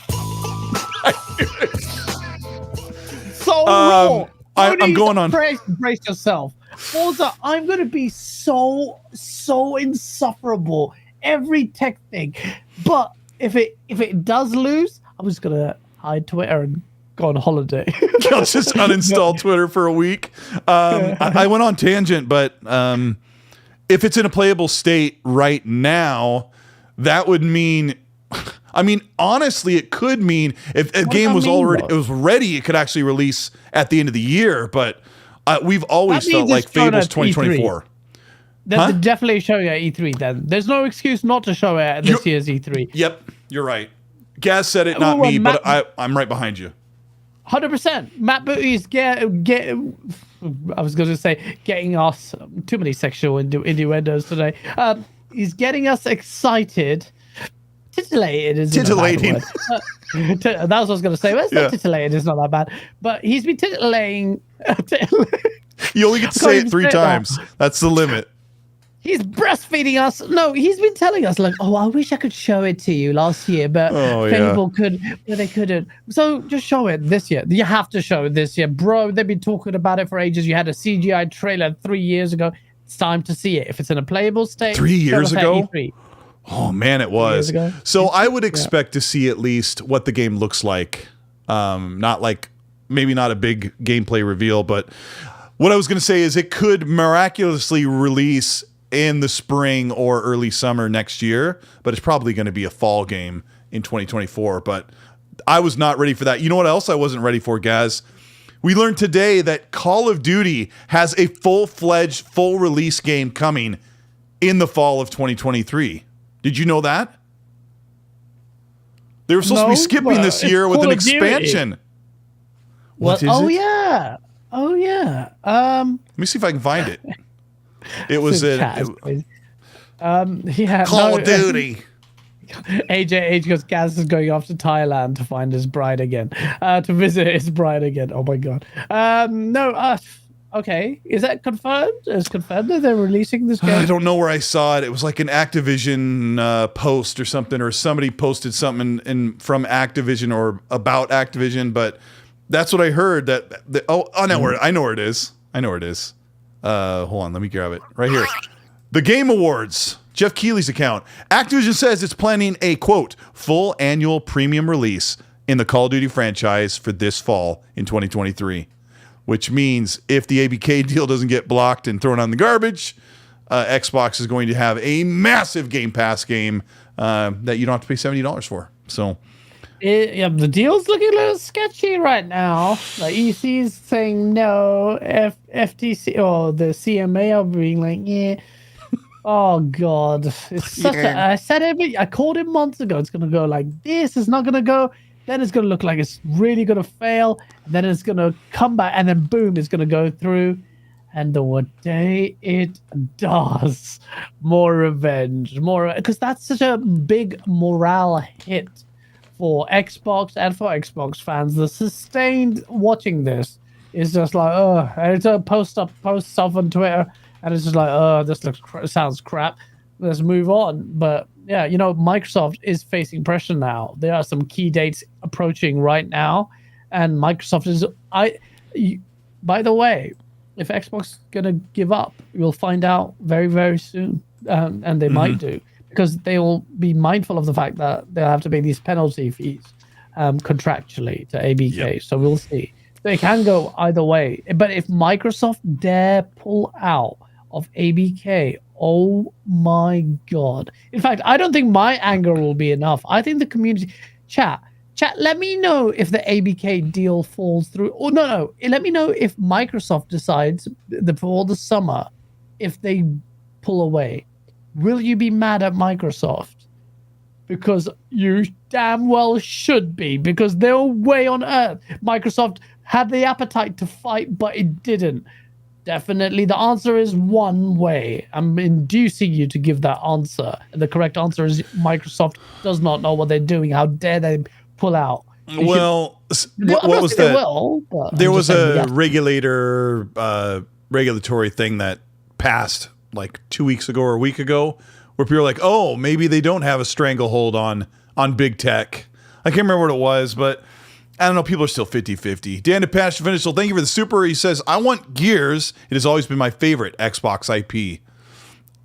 So raw. I'm going on... Brace yourself. Forza, I'm going to be so insufferable. Every tech thing. But if it does lose, I'm just going to hide Twitter and go on holiday. I'll just uninstall Twitter for a week. I went on tangent, but if it's in a playable state right now, that would mean, I mean, honestly, it could mean if a game was ready, it could actually release at the end of the year. But we've always felt like Fable's 2024. They're definitely showing it at E3 then. There's no excuse not to show it at this year's E3. Yep, you're right. GAAS said it, not me, but I'm right behind you. 100%. Matt Booty's I was going to say getting us too many sexual innuendos today. He's getting us excited. Titillated is titillating. That was what I was going to say. But it's not titillated. It's not that bad. But he's been titillating. You only get to say it 3 times. That's the limit. He's breastfeeding us. No, he's been telling us like, oh, I wish I could show it to you last year, but Fable could, but they couldn't. So just show it this year. You have to show it this year, bro. They've been talking about it for ages. You had a CGI trailer 3 years ago. It's time to see it. If it's in a playable state. 3 years ago? Oh man, it was. So I would expect to see at least what the game looks like. Not like, maybe not a big gameplay reveal, but what I was going to say is it could miraculously release in the spring or early summer next year, but it's probably going to be a fall game in 2024. But I was not ready for that. You know what else I wasn't ready for, guys? We learned today that Call of Duty has a full-fledged, full release game coming in the fall of 2023. Did you know that? They were supposed to be skipping this year with an expansion. What is it? Yeah. Oh, yeah. Let me see if I can find it. It was Call of Duty. AJ goes, GAAS is going off to Thailand to find his bride again. To visit his bride again. Oh my god. Okay. Is that confirmed? Is confirmed that they're releasing this game? I don't know where I saw it. It was like an Activision post or something, or somebody posted something from Activision or about Activision, but that's what I heard. I know where it is. Hold on, let me grab it right here. The Game Awards, Jeff Keighley's account. Activision says it's planning a, quote, full annual premium release in the Call of Duty franchise for this fall in 2023, which means if the ABK deal doesn't get blocked and thrown on the garbage, Xbox is going to have a massive Game Pass game that you don't have to pay $70 for. So... the deal's looking a little sketchy right now. Like EC's saying no, FTC or the CMA are being like, yeah. Oh god, it's such I said I called it months ago. It's gonna go like this. It's not gonna go. Then it's gonna look like it's really gonna fail. And then it's gonna come back, and then boom, it's gonna go through. And the day it does, more revenge, more because that's such a big morale hit for Xbox and for Xbox fans. The sustained watching this is just like, and it's a post stuff on Twitter, and it's just like, this sounds crap. Let's move on. But yeah, Microsoft is facing pressure now. There are some key dates approaching right now, and Microsoft is. By the way, if Xbox is gonna give up, we'll find out very, very soon, and they might do. Because they will be mindful of the fact that they'll have to pay these penalty fees contractually to ABK. Yep. So we'll see. They can go either way. But if Microsoft dare pull out of ABK, oh my God. In fact, I don't think my anger will be enough. I think the community... Chat, let me know if the ABK deal falls through. Or no. Let me know if Microsoft decides before the summer, if they pull away. Will you be mad at Microsoft? Because you damn well should be, because no way on earth Microsoft had the appetite to fight, but it didn't. Definitely the answer is one way. I'm inducing you to give that answer. And the correct answer is Microsoft does not know what they're doing. How dare they pull out? Well, what was that? There was a regulatory thing that passed like 2 weeks ago or a week ago, where people are like, oh, maybe they don't have a stranglehold on big tech. I can't remember what it was, but I don't know. People are still 50-50. Dan DePash Finishel, thank you for the super. He says, I want Gears. It has always been my favorite Xbox IP.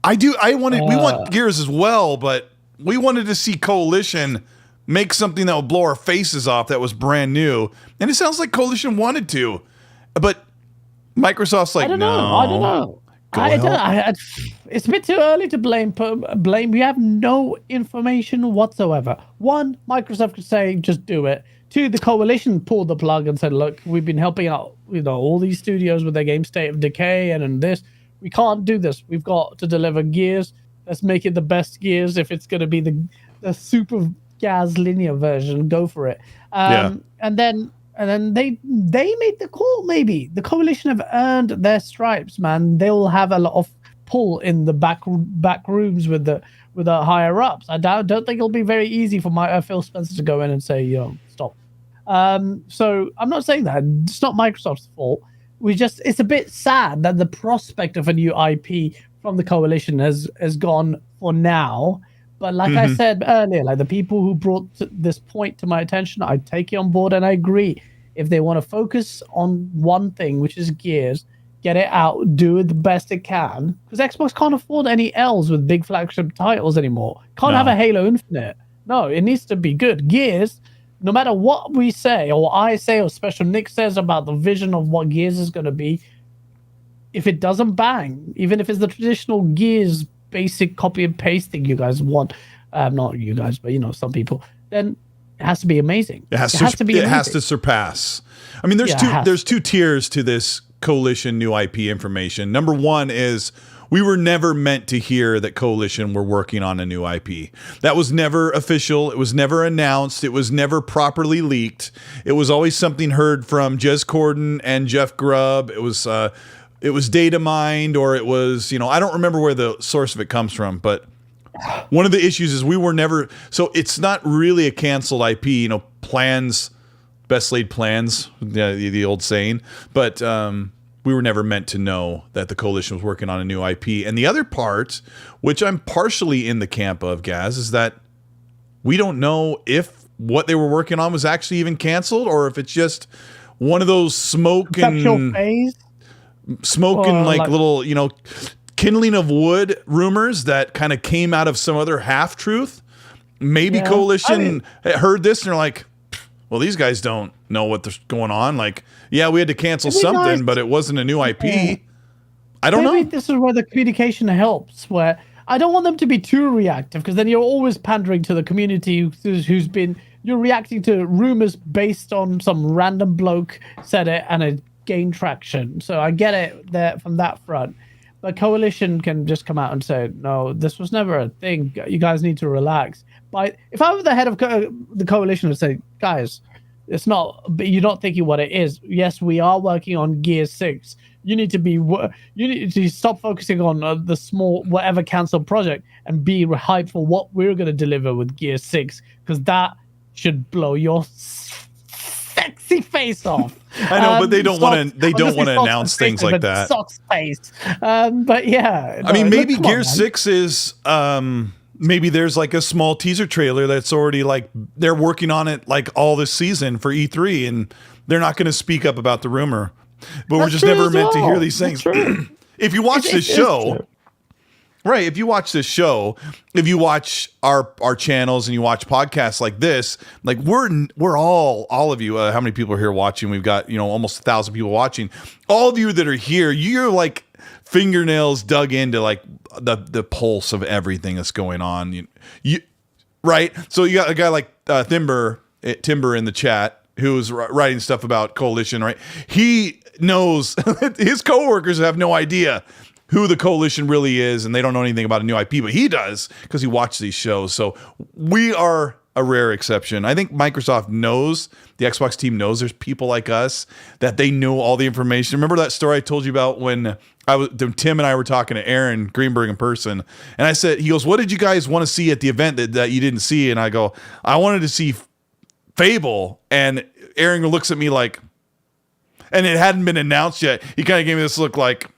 We want Gears as well, but we wanted to see Coalition make something that would blow our faces off that was brand new. And it sounds like Coalition wanted to. But Microsoft's like, I don't know. It's a bit too early to blame. We have no information whatsoever. One, Microsoft could say, just do it. Two, the Coalition pulled the plug and said, look, we've been helping out, all these studios with their game State of Decay and this. We can't do this. We've got to deliver Gears. Let's make it the best Gears. If it's going to be the super GAAS linear version, go for it. And then they made the call. Maybe the Coalition have earned their stripes, man. They will have a lot of pull in the back rooms with the higher ups. I don't think it'll be very easy for Phil Spencer to go in and say, stop. So I'm not saying that it's not Microsoft's fault. It's a bit sad that the prospect of a new IP from the Coalition has gone for now. But like I said earlier, like the people who brought this point to my attention, I take it on board and I agree. If they want to focus on one thing, which is Gears, get it out, do it the best it can. Because Xbox can't afford any L's with big flagship titles anymore. Can't have a Halo Infinite. No, it needs to be good. Gears, no matter what we say, or I say, or Special Nick says about the vision of what Gears is going to be, if it doesn't bang, even if it's the traditional Gears basic copy and paste thing you guys want, not you guys, but some people, then it has to be amazing. It has to surpass. I mean, there's two tiers to this Coalition new IP information. Number one is we were never meant to hear that Coalition were working on a new IP. That was never official. It was never announced. It was never properly leaked. It was always something heard from Jez Corden and Jeff Grubb. It was data mined, or it was, I don't remember where the source of it comes from, but one of the issues is we were never, so it's not really a canceled IP, plans, best laid plans, the old saying, but we were never meant to know that the Coalition was working on a new IP. And the other part, which I'm partially in the camp of, GAAS, is that we don't know if what they were working on was actually even canceled, or if it's just one of those smoking little, kindling of wood rumors that kind of came out of some other half truth. Maybe Coalition heard this and they're like, well, these guys don't know what's going on. Like, yeah, we had to cancel something, but it wasn't a new IP. Yeah. I don't know. Maybe this is where the communication helps, where I don't want them to be too reactive, because then you're always pandering to the community you're reacting to rumors based on some random bloke said it and it gained traction. So I get it there from that front. But Coalition can just come out and say, no, this was never a thing. You guys need to relax. But if I were the head of the Coalition, I would say, guys, it's not, but you're not thinking what it is. Yes, we are working on Gear 6. You need to stop focusing on the small, whatever canceled project, and be hyped for what we're going to deliver with Gear 6, because that should blow your sexy face off. I know, but they don't want to. They don't want to announce things like that. Socks face. But yeah, I mean, maybe Gear 6 is. Maybe there's like a small teaser trailer that's already like they're working on it like all this season for E3, and they're not going to speak up about the rumor. But we're just never meant to hear these things. If you watch this show, Right. If you watch this show, if you watch our channels and you watch podcasts like this, like we're all of you. How many people are here watching? We've got, almost 1,000 people watching. All of you that are here, you're like fingernails dug into like the pulse of everything that's going on. You right. So you got a guy like Timber in the chat who's writing stuff about Coalition. Right. He knows his coworkers have no idea who the Coalition really is, and they don't know anything about a new IP, but he does because he watched these shows. So we are a rare exception. I think Microsoft knows, the Xbox team knows there's people like us, that they know all the information. Remember that story I told you about when Tim and I were talking to Aaron Greenberg in person, and I said, he goes, what did you guys want to see at the event that you didn't see? And I go, I wanted to see Fable. And Aaron looks at me like, and it hadn't been announced yet. He kind of gave me this look like,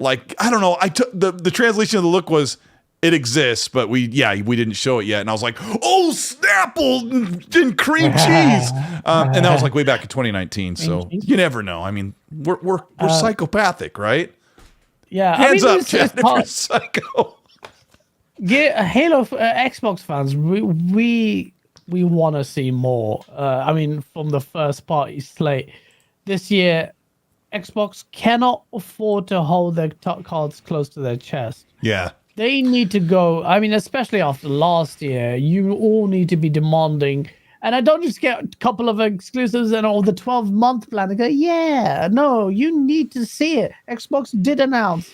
I don't know. I took the translation of the look was it exists, but we didn't show it yet. And I was like, oh, Snapple and cream cheese. And that was like way back in 2019. So you never know. I mean, we're psychopathic, right? Yeah. Hands up, Chad, if you're psycho. Halo Xbox fans, we want to see more. From the first party slate this year, Xbox cannot afford to hold their cards close to their chest. Yeah. They need to go. Especially after last year, you all need to be demanding. And I don't just get a couple of exclusives and all the 12-month plan and go, yeah, no, you need to see it. Xbox did announce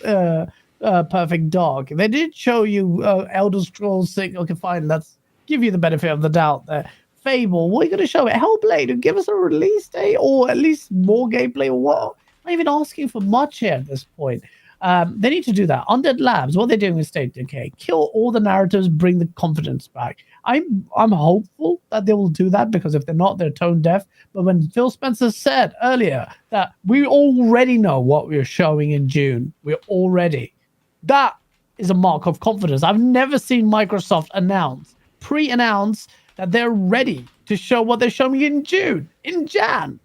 Perfect Dark. They did show you Elder Scrolls 6. Okay, fine. Let's give you the benefit of the doubt there. Fable, what are you going to show it? Hellblade, give us a release date or at least more gameplay or what? I'm not even asking for much here at this point. They need to do that. Undead Labs, what they're doing with State Decay, kill all the narratives, bring the confidence back. I'm hopeful that they will do that, because if they're not, they're tone deaf. But when Phil Spencer said earlier that we already know what we're showing in June, that is a mark of confidence. I've never seen Microsoft pre-announce that they're ready to show what they're showing in Jan,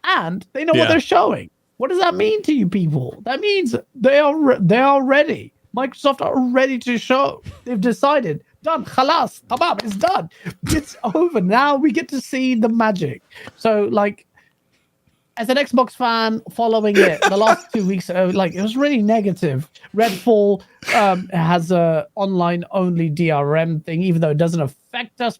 and they know what they're showing. What does that mean to you people? That means they are ready. Microsoft are ready to show. They've decided. Done. Khalas. Tamam. It's done. It's over. Now we get to see the magic. So, as an Xbox fan following it, the last 2 weeks, it was really negative. Redfall has a online-only DRM thing, even though it doesn't affect us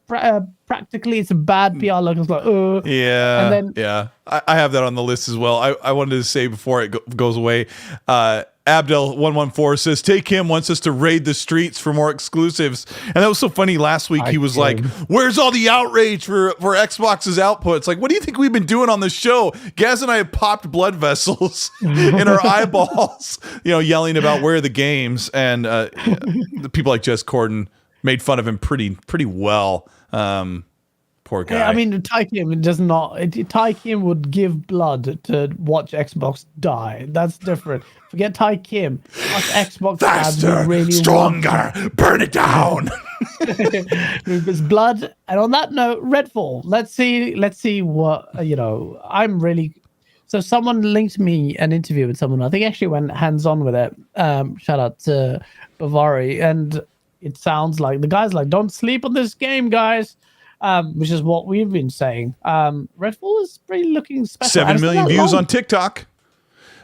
practically. It's a bad PR look. It's like, yeah, and then, I have that on the list as well. I wanted to say before it goes away, Abdel114 says, Take Him wants us to raid the streets for more exclusives. And that was so funny. Last week, he was like, where's all the outrage for Xbox's output? It's like, what do you think we've been doing on this show? Gaz and I have popped blood vessels in our eyeballs, yelling about where are the games. And the people like Jess Corden made fun of him pretty well. Poor guy. Yeah, Tycoon does not. Tycoon would give blood to watch Xbox die. That's different. Forget Tycoon. Us Xbox faster, really stronger, burn it down. There's blood. And on that note, Redfall. Let's see what I'm really. So someone linked me an interview with someone. I think actually went hands-on with it. Shout out to Bavari. And it sounds like the guy's like, don't sleep on this game, guys. Which is what we've been saying. Redfall is pretty looking special. 7 million views on TikTok.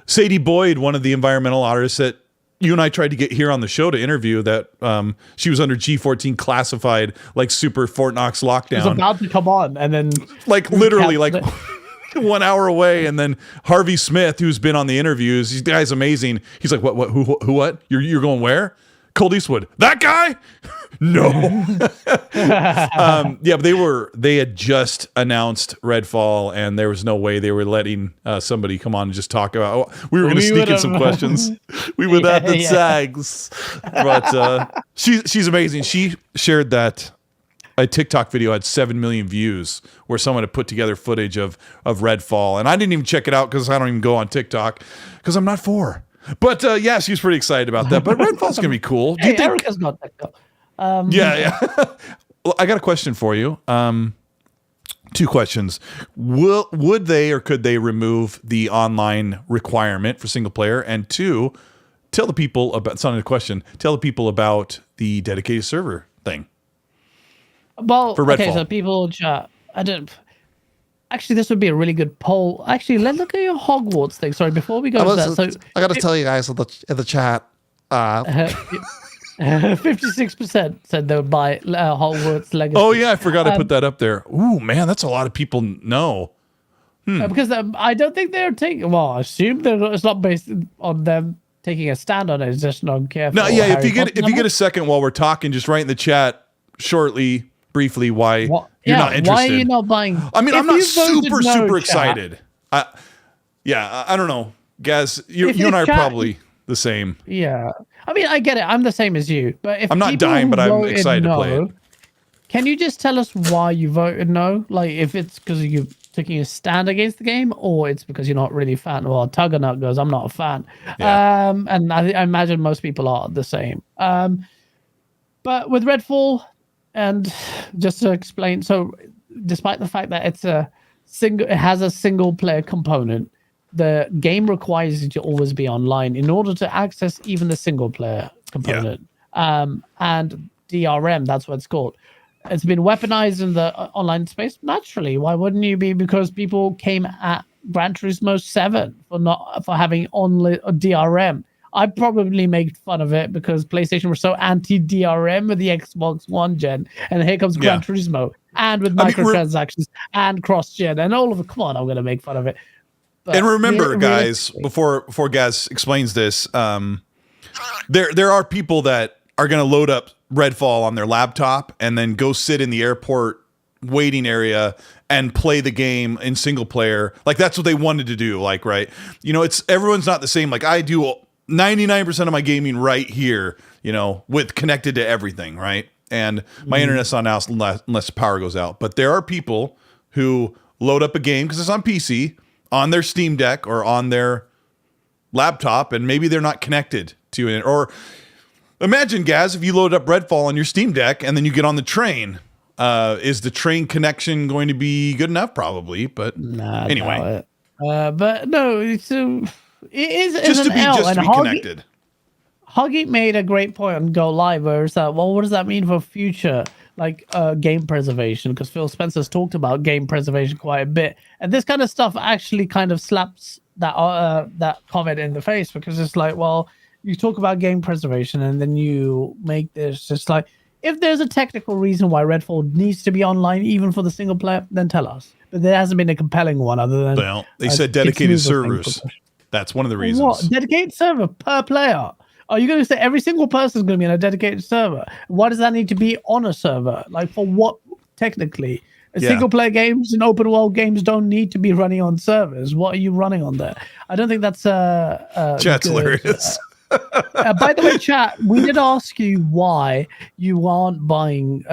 Sadie Boyd, one of the environmental artists that you and I tried to get here on the show to interview, that she was under G14 classified, super Fort Knox lockdown. It was about to come on, and then literally 1 hour away, and then Harvey Smith, who's been on the interviews, this guy's amazing. He's like, what, who, what? You're going where? Colteastwood. That guy? No. But they had just announced Redfall, and there was no way they were letting somebody come on and just talk about. We were going to sneak in some questions. We would have the tags, but she's amazing. She shared that a TikTok video had 7 million views, where someone had put together footage of Redfall, and I didn't even check it out because I don't even go on TikTok because I'm not for. But she was pretty excited about that. But Redfall's gonna be cool. Do you think? Erica's got TikTok. Yeah. Well, I got a question for you. 2 questions. Would they or could they remove the online requirement for single player? And 2, tell the people about, it's not a question, tell the people about the dedicated server thing. Well, for Redfall. Okay, so people chat. Actually, this would be a really good poll. Actually, let's look at your Hogwarts thing. Sorry, before we go to that. So I got to tell you guys in the chat. 56% said they would buy Hogwarts Legacy. Oh yeah, I forgot I put that up there. Ooh, man, that's a lot of people know. Because I don't think they're taking. Well, I assume it's not based on them taking a stand on it. It's just not careful. No, yeah. If you get a second while we're talking, just write in the chat briefly why you're not interested. Why are you not buying? I mean, I'm not super chat, excited. I don't know, guys. You and I are probably the same. Yeah, I mean, I get it. I'm the same as you, but if I'm not dying, but I'm excited to play it. Can you just tell us why you voted no? Like, if it's because you're taking a stand against the game, or it's because you're not really a fan. Well, Tuggernutt goes, I'm not a fan. Yeah. And I imagine most people are the same. But with Redfall, and just to explain, so despite the fact that it has a single player component, the game requires you to always be online in order to access even the single player component. And DRM, that's what it's called. It's been weaponized in the online space. Naturally, why wouldn't you be? Because people came at Gran Turismo 7 for having only a DRM. I probably made fun of it because PlayStation were so anti-DRM with the Xbox One gen, and here comes Gran Turismo, and with microtransactions and cross-gen and all of it. Come on, I'm going to make fun of it. But and remember, guys, before GAAS explains this, there are people that are going to load up Redfall on their laptop and then go sit in the airport waiting area and play the game in single player. Like, that's what they wanted to do. Like, right. Everyone's not the same. Like, I do 99% of my gaming right here, with connected to everything. Right. And my internet's on now unless the power goes out. But there are people who load up a game because it's on PC, on their Steam Deck or on their laptop, and maybe they're not connected to it. Or imagine, GAAS, if you load up Redfall on your Steam Deck and then you get on the train. Is the train connection going to be good enough? Probably, but anyway. But no, it is just to be connected. Hoggy made a great point on Go Live, where it's that, well, what does that mean for future game preservation? Because Phil Spencer's talked about game preservation quite a bit, and this kind of stuff actually kind of slaps that comment in the face, because it's like, well, you talk about game preservation and then you make this just like, if there's a technical reason why Redfall needs to be online even for the single player, then tell us. But there hasn't been a compelling one other than... Well, they said dedicated servers. That's one of the reasons. What? Dedicated server per player? Are you going to say every single person is going to be on a dedicated server? Why does that need to be on a server? Like, for what, technically? Single player games and open world games don't need to be running on servers. What are you running on there? I don't think that's... Chat's hilarious. By the way, chat, we did ask you why you aren't buying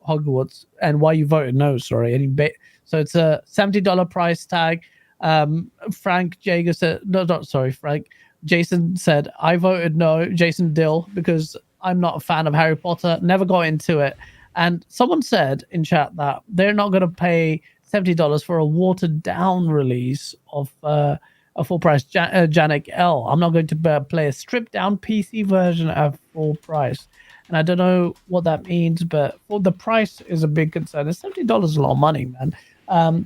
Hogwarts and why you voted no. Sorry, so it's a $70 price tag. Frank Jager said Frank. Jason said I voted no. Jason Dill, because I'm not a fan of Harry Potter. Never got into it. And someone said in chat that they're not going to pay $70 for a watered down release of a full price Janek L. I'm not going to play a stripped down PC version at full price. And I don't know what that means, but for the price is a big concern. $70 is a lot of money, man.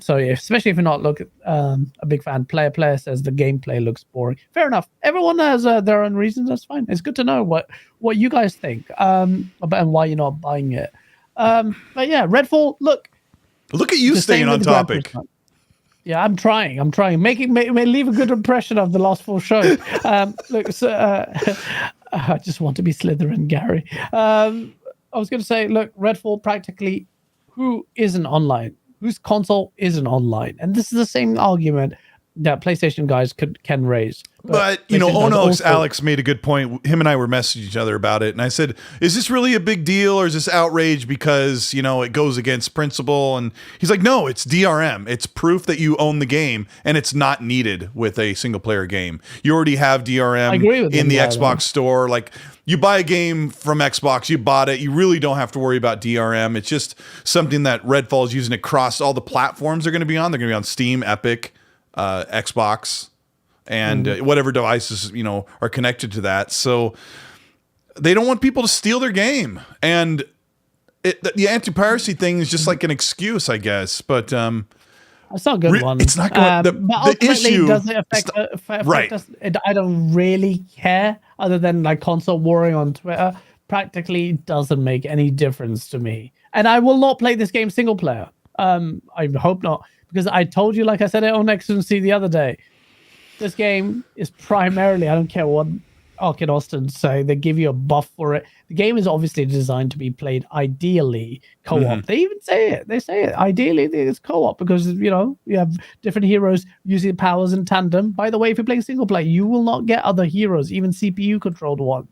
So yeah, especially if you're not a big fan. Player says the gameplay looks boring. Fair enough. Everyone has their own reasons. That's fine. It's good to know what you guys think and why you're not buying it. But yeah, Redfall. Look at you staying on topic. Yeah, I'm trying. Leave a good impression of the last 4 shows. I just want to be Slytherin, Gary. I was going to say, look, Redfall, practically, who isn't online? Whose console isn't online? And this is the same argument that PlayStation guys can raise. But Onox Alex made a good point. Him and I were messaging each other about it, and I said, "Is this really a big deal, or is this outrage because it goes against principle?" And he's like, "No, it's DRM. It's proof that you own the game, and it's not needed with a single player game. You already have DRM in the Xbox store. Like, you buy a game from Xbox, you bought it. You really don't have to worry about DRM. It's just something that Redfall is using across all the platforms they're going to be on. They're going to be on Steam, Epic, Xbox." and whatever devices, are connected to that. So they don't want people to steal their game. And the anti-piracy thing is just like an excuse, I guess. But it's not a good one. It's not going. But the issue does it affect right? Us? I don't really care, other than like console warring on Twitter. Practically doesn't make any difference to me, and I will not play this game single player. I hope not, because I told you, like I said it on XNC the other day, this game is primarily, I don't care what Ark and Austin say, they give you a buff for it. The game is obviously designed to be played ideally co-op. They even say it. They say it. Ideally, it's co-op because, you have different heroes using powers in tandem. By the way, if you're playing single player, you will not get other heroes, even CPU-controlled ones.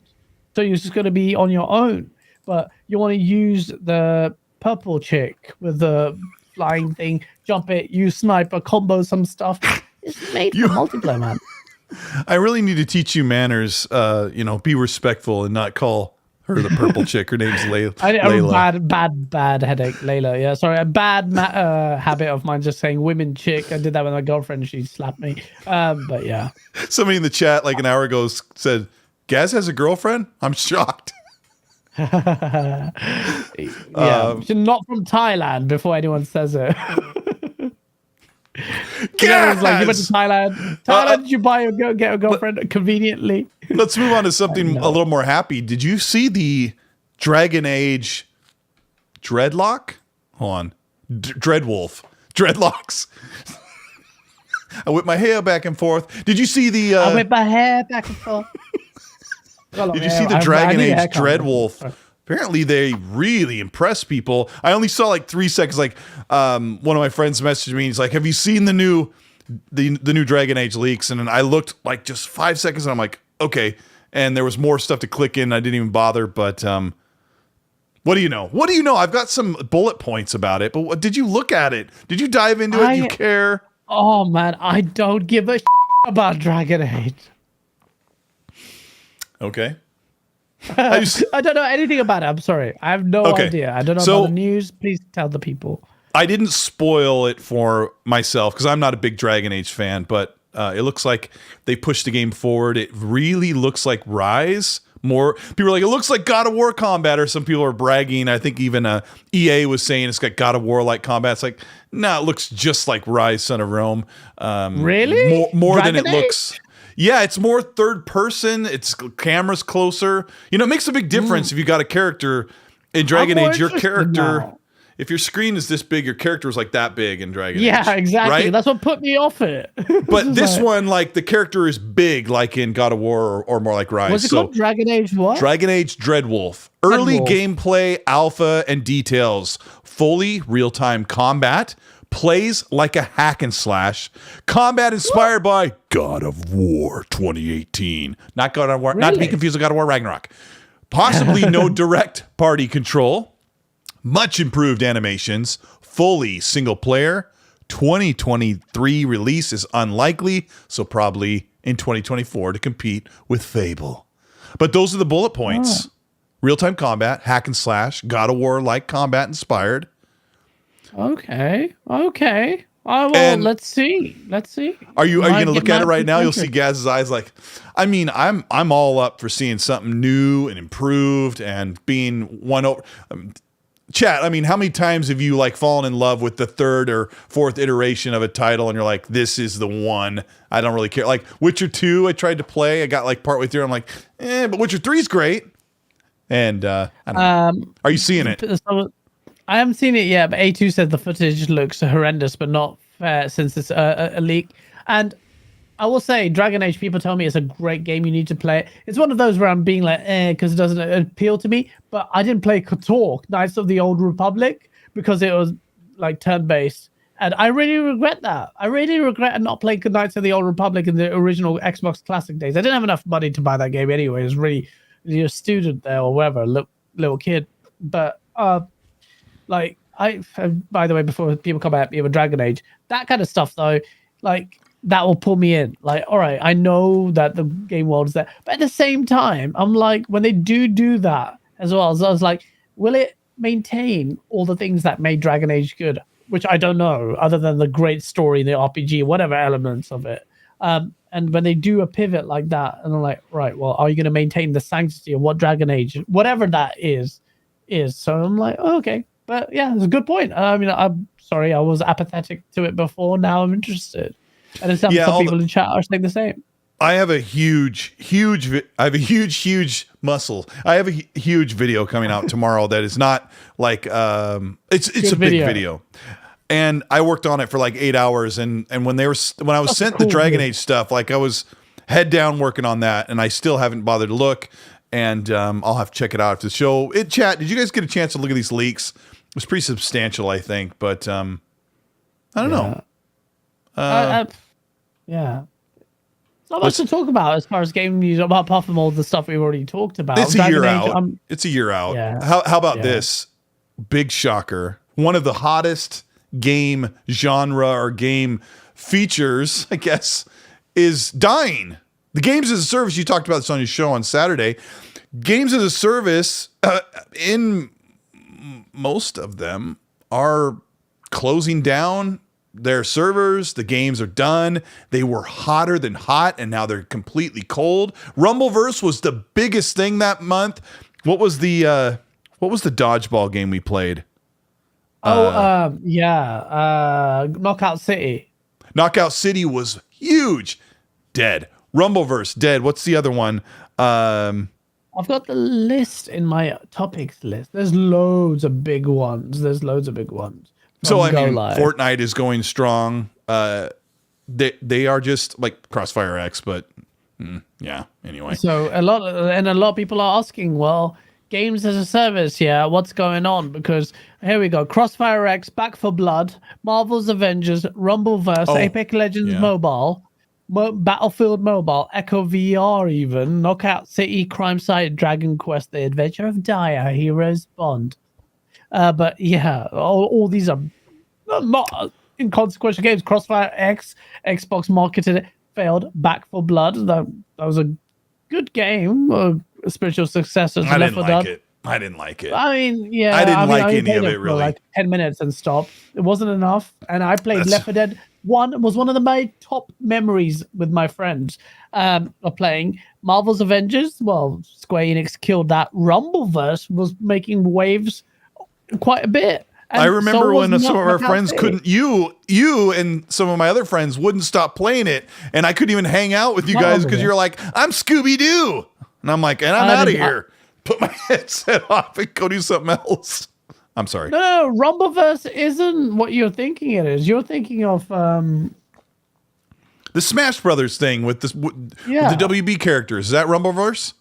So you're just going to be on your own. But you want to use the purple chick with the flying thing, jump it, use sniper, combo some stuff. It's made for multiplayer, man. I really need to teach you manners. Be respectful and not call her the purple chick. Her name's Layla. Bad headache, Layla. Yeah, sorry, a bad habit of mine, just saying women chick. I did that with my girlfriend. She slapped me. But yeah. Somebody in the chat like an hour ago said, "GAAS has a girlfriend." I'm shocked. Yeah, she's not from Thailand. Before anyone says it. GAAS! Like, you went to Thailand. Did you get a girlfriend conveniently? Let's move on to something a little more happy. Did you see the Dragon Age Dreadlock? Hold on. Dreadwolf. Dreadlocks. I whip my hair back and forth. Did you see the... I whip my hair back and forth. Did you see the Dragon Age Dreadwolf? Apparently, they really impress people. I only saw like 3 seconds. Like, one of my friends messaged me. He's like, "Have you seen the new Dragon Age leaks?" And then I looked like just 5 seconds, and I'm like, "Okay." And there was more stuff to click in. I didn't even bother. But what do you know? What do you know? I've got some bullet points about it. But did you look at it? Did you dive into it? Do you care? Oh man, I don't give a about Dragon Age. Okay. I don't know anything about it. I'm sorry. I have no idea. I don't know about the news. Please tell the people. I didn't spoil it for myself because I'm not a big Dragon Age fan, but it looks like they pushed the game forward. It really looks like Rise. More people are like, it looks like God of War combat, or some people are bragging. I think even EA was saying it's got God of War like combat. It's like, no, it looks just like Rise, Son of Rome. Really? More than it looks. Yeah, it's more third person. It's camera's closer. It makes a big difference if you got a character in Dragon Age. Your character, if your screen is this big, your character is like that big in Dragon Age. Yeah, exactly. Right? That's what put me off it. But this one, like the character is big, like in God of War or more like Rise. What's it called? Dragon Age what? Dragon Age Dreadwolf. Early gameplay, alpha, and details. Fully real-time combat. Plays like a hack and slash. Combat inspired by God of War 2018. Not God of War, not to be confused with God of War Ragnarok. Possibly no direct party control. Much improved animations. Fully single player. 2023 release is unlikely, so probably in 2024 to compete with Fable. But those are the bullet points. Real-time combat, hack and slash, God of War like combat inspired. Okay. Well, let's see. Are you going to look at it right now? You'll see GAAS's eyes. Like, I mean, I'm all up for seeing something new and improved and being won over. Chat. I mean, how many times have you like fallen in love with the third or fourth iteration of a title, and you're like, this is the one. I don't really care. Like Witcher 2, I tried to play. I got like partway through. I'm like, but Witcher 3 is great. And I don't know. Are you seeing it? I haven't seen it yet, but A2 said the footage looks horrendous, but not fair since it's a leak. And I will say, Dragon Age, people tell me it's a great game. You need to play it. It's one of those where I'm being like, because it doesn't appeal to me. But I didn't play KOTOR, Knights of the Old Republic, because it was like turn-based. And I really regret that. I really regret not playing Knights of the Old Republic in the original Xbox Classic days. I didn't have enough money to buy that game anyway. It was really, you're a student there or whatever, little kid. But like, by the way, before people come at me with Dragon Age, that kind of stuff though, like that will pull me in. Like, all right, I know that the game world is there, but at the same time, I'm like, when they do that as well, so I was like, will it maintain all the things that made Dragon Age good? Which I don't know, other than the great story, the RPG, whatever elements of it. And And when they do a pivot like that, and I'm like, right, well, are you going to maintain the sanctity of what Dragon Age, whatever that is? So I'm like, oh, okay. But yeah, it's a good point. I mean, I'm sorry, I was apathetic to it before. Now I'm interested. And it's some people in chat are saying the same. I have a huge muscle. I have a huge video coming out tomorrow that is not like it's a big video. And I worked on it for like 8 hours, and when I was sent the Dragon Age stuff, like I was head down working on that, and I still haven't bothered to look. And I'll have to check it out after the show. Chat, did you guys get a chance to look at these leaks? It was pretty substantial, I think, but I don't know. Yeah. It's not much to talk about as far as game news, apart from all the stuff we've already talked about. It's a year out. It's a year out. Yeah. How about this? Big shocker. One of the hottest game genre or game features, I guess, is dying. The games as a service, you talked about this on your show on Saturday. Games as a service, in most of them, are closing down their servers. The games are done. They were hotter than hot, and now they're completely cold. Rumbleverse was the biggest thing that month. What was the dodgeball game we played? Knockout City. Knockout City was huge. Dead. Rumbleverse, dead. What's the other one? I've got the list in my topics list. There's loads of big ones. So I mean, Fortnite is going strong. They are just like Crossfire X, but yeah. Anyway, so a lot of people are asking, well, games as a service, what's going on? Because here we go: Crossfire X, Back 4 Blood, Marvel's Avengers, Rumbleverse, Apex Legends Mobile, Battlefield Mobile, Echo VR, even Knockout City, Crime Site, Dragon Quest, The Adventure of Dyer, Heroes Bond. But yeah, all these are not inconsequential games. Crossfire X, Xbox marketed it, failed. Back 4 Blood, that was a good game, a spiritual successor to Left 4 Dead. I didn't like it. I mean, yeah, I didn't like any of it really. Like 10 minutes and stopped. It wasn't enough. And I played Left 4 Dead 1. Was one of my top memories with my friends of playing. Marvel's Avengers, well, Square Enix killed that. Rumbleverse was making waves quite a bit. And I remember when some of our friends couldn't, you and some of my other friends wouldn't stop playing it, and I couldn't even hang out with you guys because you're like, I'm Scooby-Doo. And I'm like, and I'm out of here. Put my headset off and go do something else. I'm sorry. No, Rumbleverse isn't what you're thinking it is. You're thinking of the Smash Brothers thing with the WB characters. Is that Rumbleverse?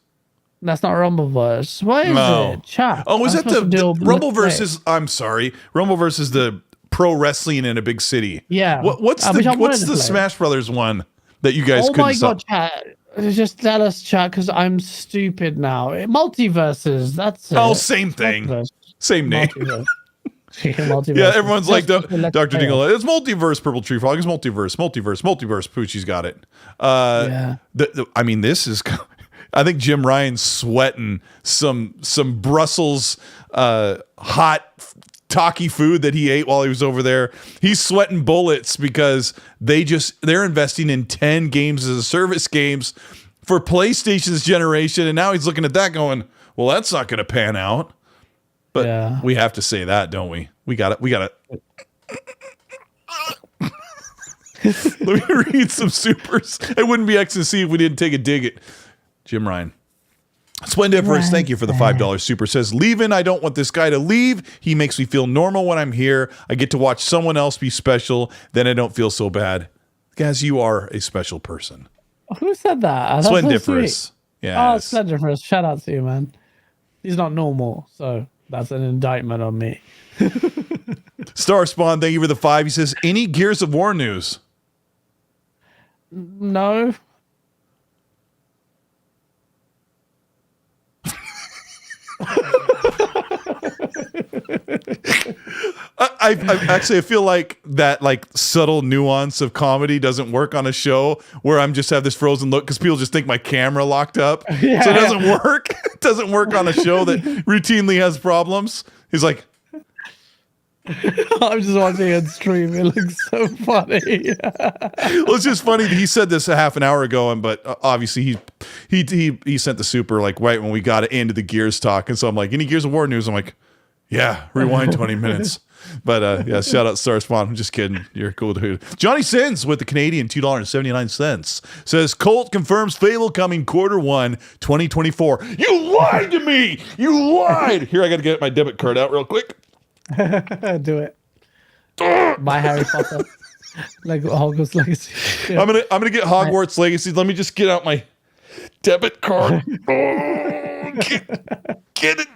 That's not Rumbleverse. What is it? Chat. Oh, is that the Rumbleverse? I'm sorry. Rumbleverse is the pro wrestling in a big city. Yeah. What's the Smash Brothers one that you guys couldn't stop? Oh my god, chat. Just tell us, chat, because I'm stupid now. Multiverses. That's it. Oh, same thing. Multiverse. Same name. Multiverse. Yeah, everyone's like Dr. Dingle. It's multiverse. Purple Tree Frog is multiverse. Poochie's got it. I mean, this is. I think Jim Ryan's sweating some Brussels hot talkie food that he ate while he was over there. He's sweating bullets because they're investing in 10 games as a service games for PlayStation's generation, and now he's looking at that going, well, that's not going to pan out. But we have to say that, don't we? We got it. Let me read some supers. It wouldn't be X and C if we didn't take a dig at Jim Ryan. Splendiferous, thank you for the $5 super. Says, leaving, I don't want this guy to leave. He makes me feel normal when I'm here. I get to watch someone else be special. Then I don't feel so bad. Guys, you are a special person. Who said that? Splendiferous. Yeah. Oh, Splendiferous. Shout out to you, man. He's not normal, so that's an indictment on me. Star Spawn, thank you for the 5. He says, any Gears of War news? No. I feel like that subtle nuance of comedy doesn't work on a show where I'm just have this frozen look because people just think my camera locked up. So it doesn't work. It doesn't work on a show that routinely has problems. He's like, I'm just watching it stream. It looks so funny. Well, it's just funny that he said this a half an hour ago, but obviously he sent the super like right when we got into the Gears talk, and so I'm like, any Gears of War news? I'm like, yeah, rewind 20 minutes. But yeah, shout out Star Spawn. I'm just kidding. You're a cool dude. Johnny Sins with the Canadian $2.79 says Colt confirms Fable coming Q1 2024. You lied to me. You lied. Here, I got to get my debit card out real quick. Do it. My Harry Potter, like Hogwarts Legacy. Yeah. I'm gonna get Hogwarts Legacy. Let me just get out my debit card. Get it,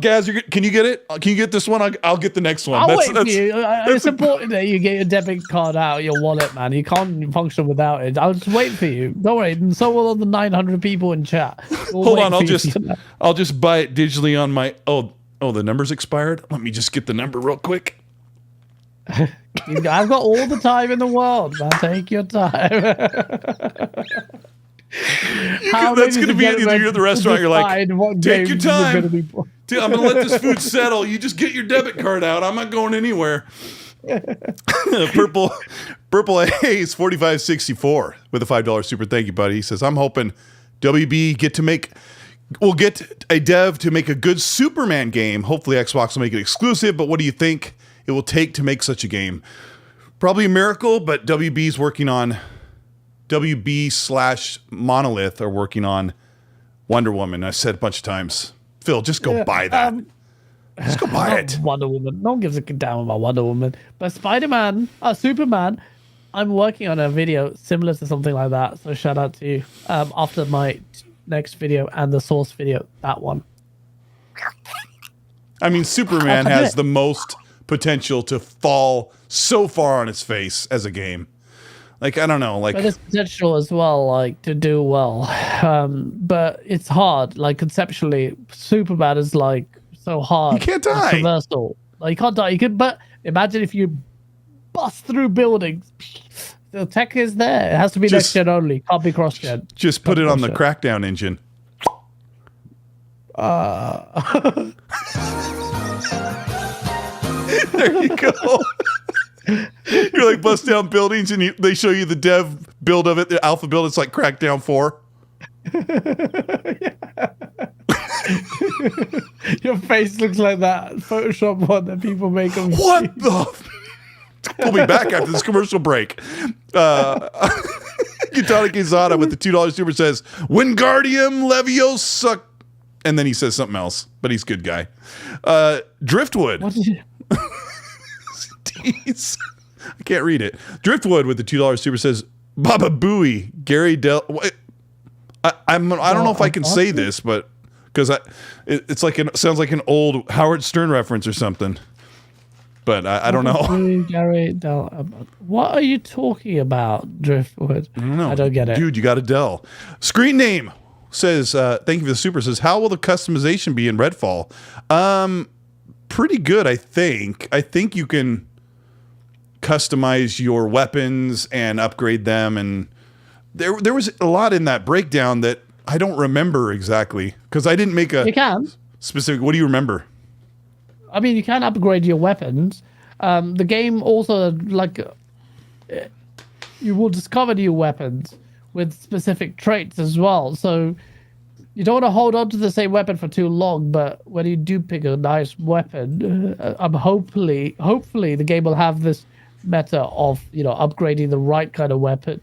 Gaz. Can you get it? Can you get this one? I'll get the next one. I'll wait for you. It's important that you get your debit card out, your wallet, man. You can't function without it. I'll just wait for you. Don't worry. And so will all the 900 people in chat. Hold on. I'll just buy it digitally on my. Oh, the number's expired? Let me just get the number real quick. I've got all the time in the world, man. Take your time. That's going to be it. Either you're at the restaurant, you're like, take your time. Dude, I'm going to let this food settle. You just get your debit card out. I'm not going anywhere. Purple A's 4564 with a $5 super. Thank you, buddy. He says, I'm hoping WB we'll get a dev to make a good Superman game. Hopefully Xbox will make it exclusive, but what do you think it will take to make such a game? Probably a miracle, but WB/Monolith are working on Wonder Woman. I said a bunch of times, Phil, just go buy that. Just go buy it. Wonder Woman. No one gives a damn about Wonder Woman. But Spider-Man, Superman, I'm working on a video similar to something like that. So shout out to you. After my next video and the source video, that one. I mean, Superman has the most potential to fall so far on its face as a game. Like, I don't know, like, but there's potential as well, like, to do well. But it's hard. Like, conceptually, Superman is like so hard. You can't die. Controversial. Like, you can't die. You could, but imagine if you bust through buildings. The tech is there. It has to be next gen only. Can't be cross gen. Just put it on the Crackdown engine. There you go. You're like bust down buildings, and they show you the dev build of it, the alpha build. It's like Crackdown 4. Your face looks like that Photoshop one that people make on. What the? We'll be back after this commercial break. Katana Kizada with the $2 super says, Wingardium Leviosa. And then he says something else, but he's a good guy. Driftwood. What did you? I can't read it. Driftwood with the $2 super says, Baba Booey, Gary Del. I don't know if I can say this, but because it's like sounds like an old Howard Stern reference or something. But I don't know. Gary Del. What are you talking about, Driftwood? I don't know. I don't get it. Dude, you got a Dell. Screen name says, thank you for the super. Says, how will the customization be in Redfall? Pretty good, I think. I think you can customize your weapons and upgrade them. And there was a lot in that breakdown that I don't remember exactly because I didn't make a specific. What do you remember? I mean, you can upgrade your weapons. The game also, like, you will discover new weapons with specific traits as well. So you don't want to hold on to the same weapon for too long, but when you do pick a nice weapon, hopefully the game will have this meta of, upgrading the right kind of weapon.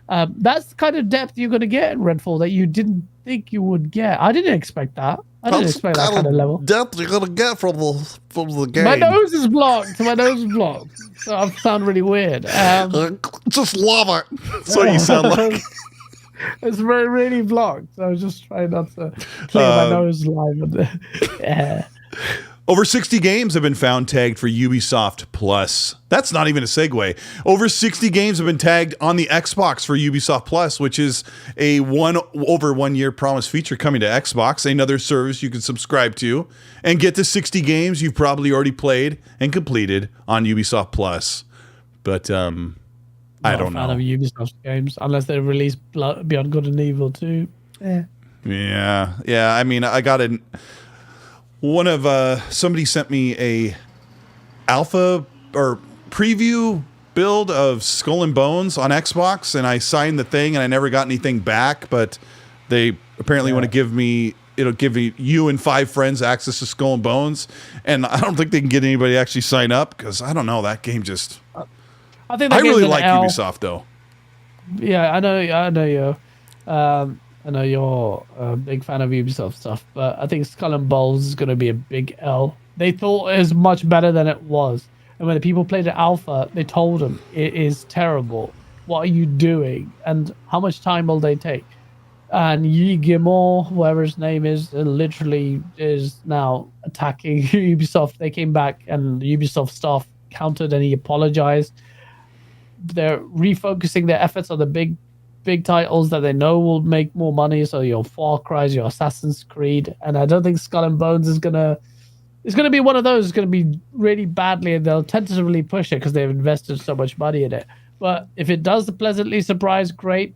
That's the kind of depth you're going to get in Redfall that you didn't think you would get. I didn't expect that. I didn't expect that kind of level. Depth you're gonna get from the game. My nose is blocked. So I sound really weird. Just love it. That's what you sound like. It's really, really blocked. So I was just trying not to clear my nose live. Yeah. Over 60 games have been found tagged for Ubisoft Plus. That's not even a segue. Over 60 games have been tagged on the Xbox for Ubisoft Plus, which is a over 1 year promised feature coming to Xbox, another service you can subscribe to and get to 60 games you've probably already played and completed on Ubisoft Plus. But I don't know. Not a fan of Ubisoft games unless they release Beyond Good and Evil too. Yeah. I mean, I got somebody sent me alpha or preview build of Skull and Bones on Xbox, and I signed the thing, and I never got anything back. But they apparently want to give me. It'll give you and 5 friends access to Skull and Bones, and I don't think they can get anybody to actually sign up because I don't know, that game just. I think I really like Ubisoft though. Yeah, I know you. I know you're a big fan of Ubisoft stuff, but I think Skull and Bones is going to be a big L. They thought it was much better than it was, and when the people played the alpha, they told them it is terrible. What are you doing? And how much time will they take? And Yi Gilmore, whatever his name is, literally is now attacking Ubisoft. They came back and the Ubisoft staff countered, and he apologized. They're refocusing their efforts on the big titles that they know will make more money. So your Far Cry's, your Assassin's Creed, and I don't think Skull and Bones is gonna be one of those. It's gonna be really badly, and they'll tentatively push it because they've invested so much money in it. But if it does pleasantly surprise, great.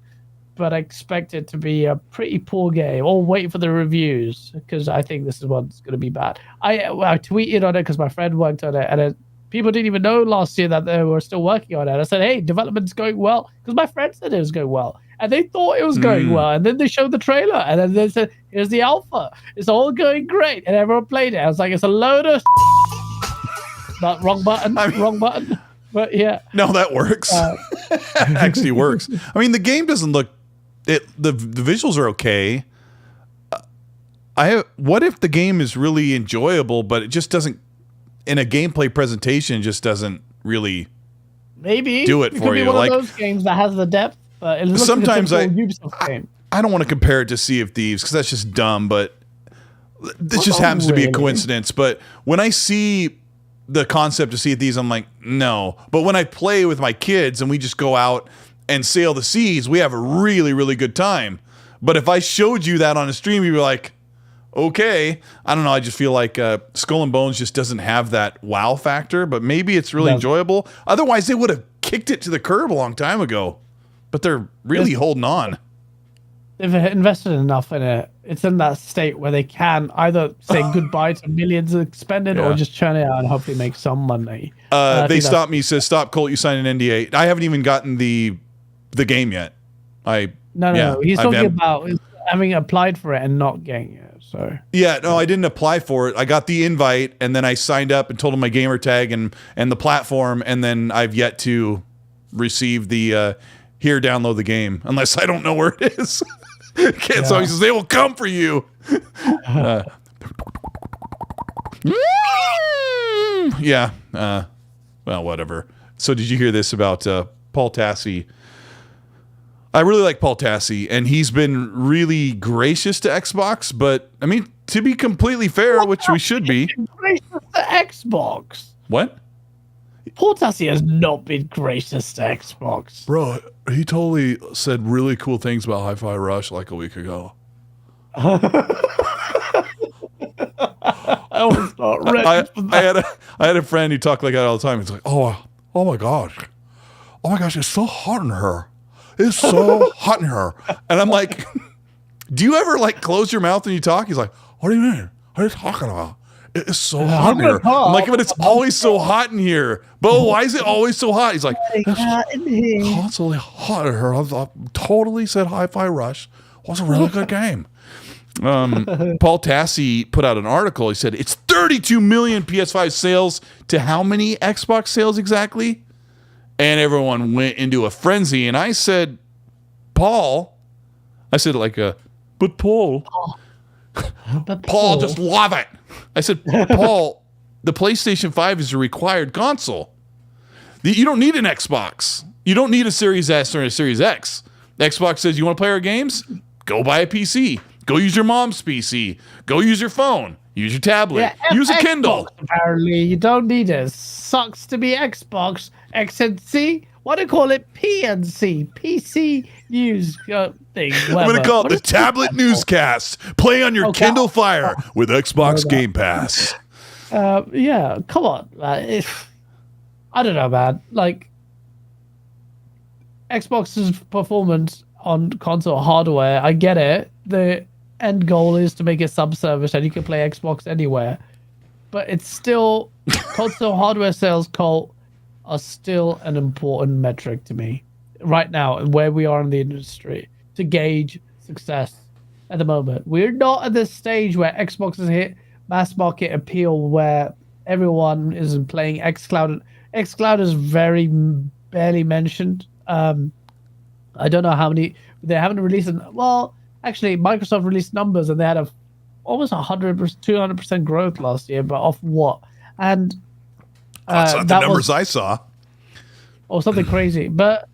But I expect it to be a pretty poor game. Or wait for the reviews because I think this is one's going to be bad. I tweeted on it because my friend worked on it, and people didn't even know last year that they were still working on it. I said, "Hey, development's going well," because my friend said it was going well, and they thought it was going well. And then they showed the trailer, and then they said, "Here's the alpha. It's all going great," and everyone played it. I was like, "It's a load of." Not wrong button. Wrong button. But yeah. No, that works. It actually works. I mean, the game doesn't look. The visuals are okay. What if the game is really enjoyable, but it just doesn't, in a gameplay presentation, it just doesn't really maybe do it for you. It could be one of those games that has the depth. But it looks sometimes like a Ubisoft game. I don't want to compare it to Sea of Thieves because that's just dumb. But this just happens to be a coincidence. But when I see the concept of Sea of Thieves, I'm like, no. But when I play with my kids and we just go out and sail the seas, we have a really, really good time. But if I showed you that on a stream, you'd be like, okay. I don't know. I just feel like Skull and Bones just doesn't have that wow factor, but maybe it's really enjoyable. Otherwise, they would have kicked it to the curb a long time ago. But they're really holding on. They've invested enough in it. It's in that state where they can either say goodbye to millions expended or just churn it out and hopefully make some money. They stopped me, says, "Stop, Colt, you signed an NDA." I haven't even gotten the game yet. No. He's talking about having applied for it and not getting it. So yeah, no, I didn't apply for it. I got the invite and then I signed up and told him my gamer tag and the platform, and then I've yet to receive the here, download the game, unless I don't know where it is. So he says they will come for you. Well, whatever. So did you hear this about Paul Tassi? I really like Paul Tassi, and he's been really gracious to Xbox, but I mean, to be completely fair, which we should be. Gracious to Xbox? What? Paul Tassi has not been gracious to Xbox. Bro, he totally said really cool things about Hi-Fi Rush like a week ago. I was not ready for that. I had a friend who talked like that all the time. He's like, oh my gosh, it's so hot in her. It's so hot in her. And I'm like, do you ever like close your mouth when you talk? He's like, what do you mean? What are you talking about? It's so hot in here. I'm like, but it's always so hot in here. But why is it always so hot? He's like, it's constantly hot in here. I totally said Hi-Fi Rush was a really good game. Paul Tassi put out an article. He said it's 32 million PS5 sales to how many Xbox sales exactly? And everyone went into a frenzy. And I said, Paul, but Paul, Paul, just love it. I said, Paul, the PlayStation 5 is a required console. You don't need an Xbox. You don't need a Series S or a Series X. The Xbox says, you want to play our games? Go buy a PC. Go use your mom's PC. Go use your phone. Use your tablet. Use a Kindle. Apparently, you don't need it. Sucks to be Xbox. XNC? What do you call it? PNC. PC News thing. I'm going to call it the Tablet Newscast. Play on your Kindle Fire with Xbox Game Pass. Come on. I don't know, man. Like, Xbox's performance on console hardware, I get it. The end goal is to make it sub-service and you can play Xbox anywhere. but it's still console hardware sales, Colt, are still an important metric to me right now and where we are in the industry to gauge success at the moment. We're not at this stage where Xbox has hit mass market appeal where everyone is playing xCloud. xCloud is very barely mentioned. I don't know how many they haven't released. Well, actually, Microsoft released numbers and they had almost 100%, 200% growth last year, but off what? And that's not the numbers I saw. Or something crazy. But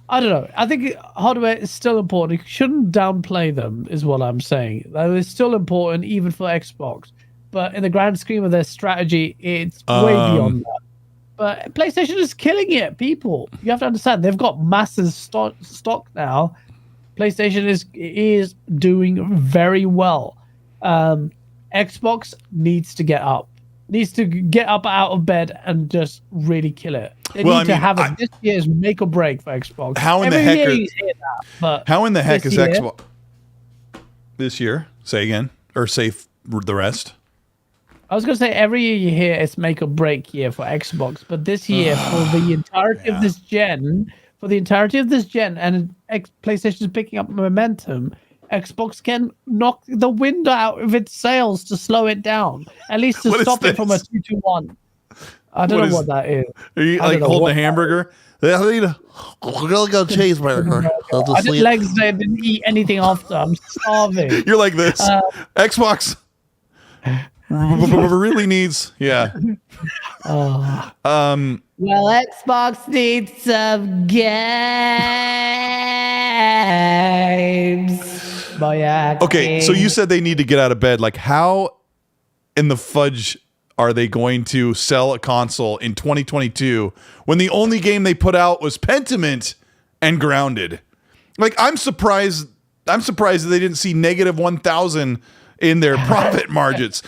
I don't know. I think hardware is still important. You shouldn't downplay them, is what I'm saying. It's still important, even for Xbox. But in the grand scheme of their strategy, it's way beyond that. But PlayStation is killing it, people. You have to understand, they've got massive stock now. PlayStation is doing very well. Xbox needs to get up. Needs to get up out of bed and just really kill it. They need to have it. This year's make or break for Xbox. How in the heck is Xbox this year? Say again, or say the rest. I was going to say every year you hear it's make or break year for Xbox, but this year for the entirety of this gen, and PlayStation is picking up momentum, Xbox can knock the wind out of its sails to slow it down, at least to stop it from a 2-1. I don't know what that is. Are you like holding a hamburger? I need a really good cheeseburger. I didn't eat anything after. I'm starving. You're like this. Xbox really needs, well, Xbox needs some games. Okay, so you said they need to get out of bed. Like, how in the fudge are they going to sell a console in 2022 when the only game they put out was Pentiment and Grounded? Like, I'm surprised that they didn't see negative 1,000 in their profit margins.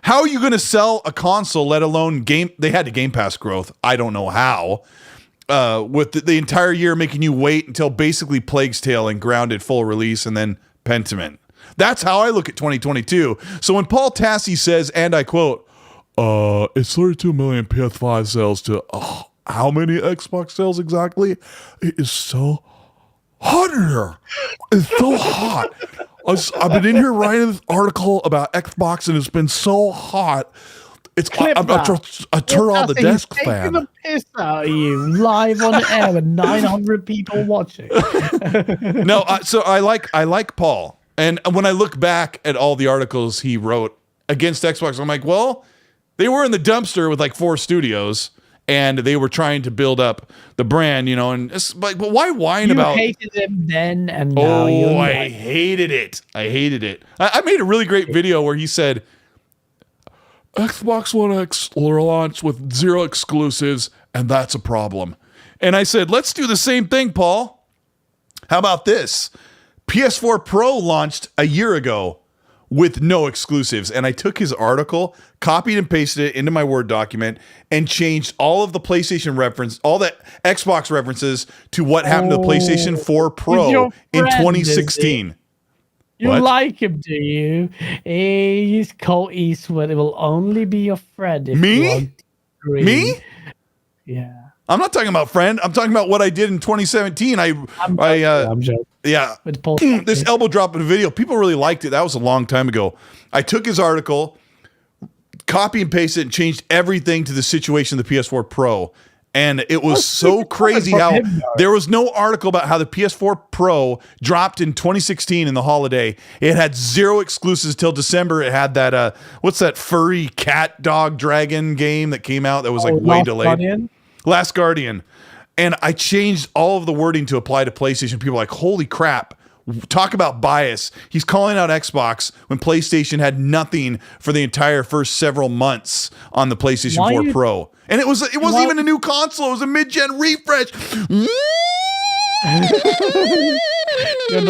How are you going to sell a console, let alone they had to Game Pass growth. I don't know how. With the entire year making you wait until basically Plague's Tale and Grounded full release and then Pentiment. That's how I look at 2022. So when Paul Tassi says, and I quote, it's 32 million PS5 sales to how many Xbox sales exactly? It is so hot in here. It's so hot. I've been in here writing this article about Xbox, and it's been so hot. I turn on the desk fan. Taking the piss out of you live on air with 900 people watching. No, so I like Paul, and when I look back at all the articles he wrote against Xbox, I'm like, well, they were in the dumpster with like 4 studios. And they were trying to build up the brand, and it's like, but why whine about? You hated them then, and now I hated it. I made a really great video where he said, Xbox One X will launch with 0 exclusives, and that's a problem. And I said, let's do the same thing, Paul. How about this? PS4 Pro launched a year ago with no exclusives. And I took his article, copied and pasted it into my Word document, and changed all of the PlayStation all the Xbox references to what happened to the PlayStation 4 Pro in 2016. You like him, do you? He's Colteastwood. It will only be your friend if Me? Yeah. I'm not talking about friend. I'm talking about what I did in 2017. I'm joking. Yeah. This elbow drop in a video, people really liked it. That was a long time ago. I took his article, copy and paste it, and changed everything to the situation of the PS4 Pro. And it was so crazy how there was no article about how the PS4 Pro dropped in 2016 in the holiday. It had 0 exclusives till December. It had that, what's that furry cat dog dragon game that came out that was like way delayed. Last Guardian. And I changed all of the wording to apply to PlayStation. People are like, holy crap. Talk about bias. He's calling out Xbox when PlayStation had nothing for the entire first several months on the PlayStation 4 Pro. And it wasn't even a new console. It was a mid-gen refresh. Your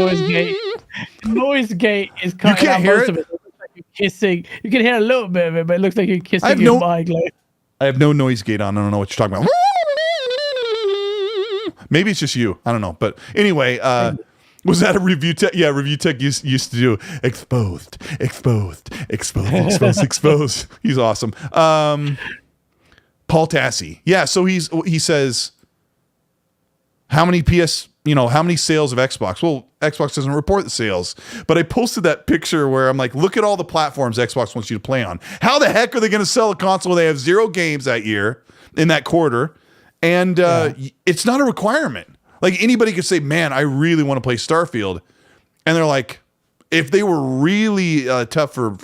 noise gate is cutting out most of it. It looks like you're kissing. You can hear a little bit of it, but it looks like you're kissing your mic. I have no noise gate on. I don't know what you're talking about. Maybe it's just you. I don't know. But anyway, Was that a review tech? Yeah, review tech used to do exposed. He's awesome. Paul Tassi. Yeah, so he says, how many sales of Xbox? Well, Xbox doesn't report the sales, but I posted that picture where I'm like, look at all the platforms Xbox wants you to play on. How the heck are they going to sell a console when they have 0 games that year in that quarter? And it's not a requirement. Like anybody could say, man, I really want to play Starfield. And they're like, if they were really tough for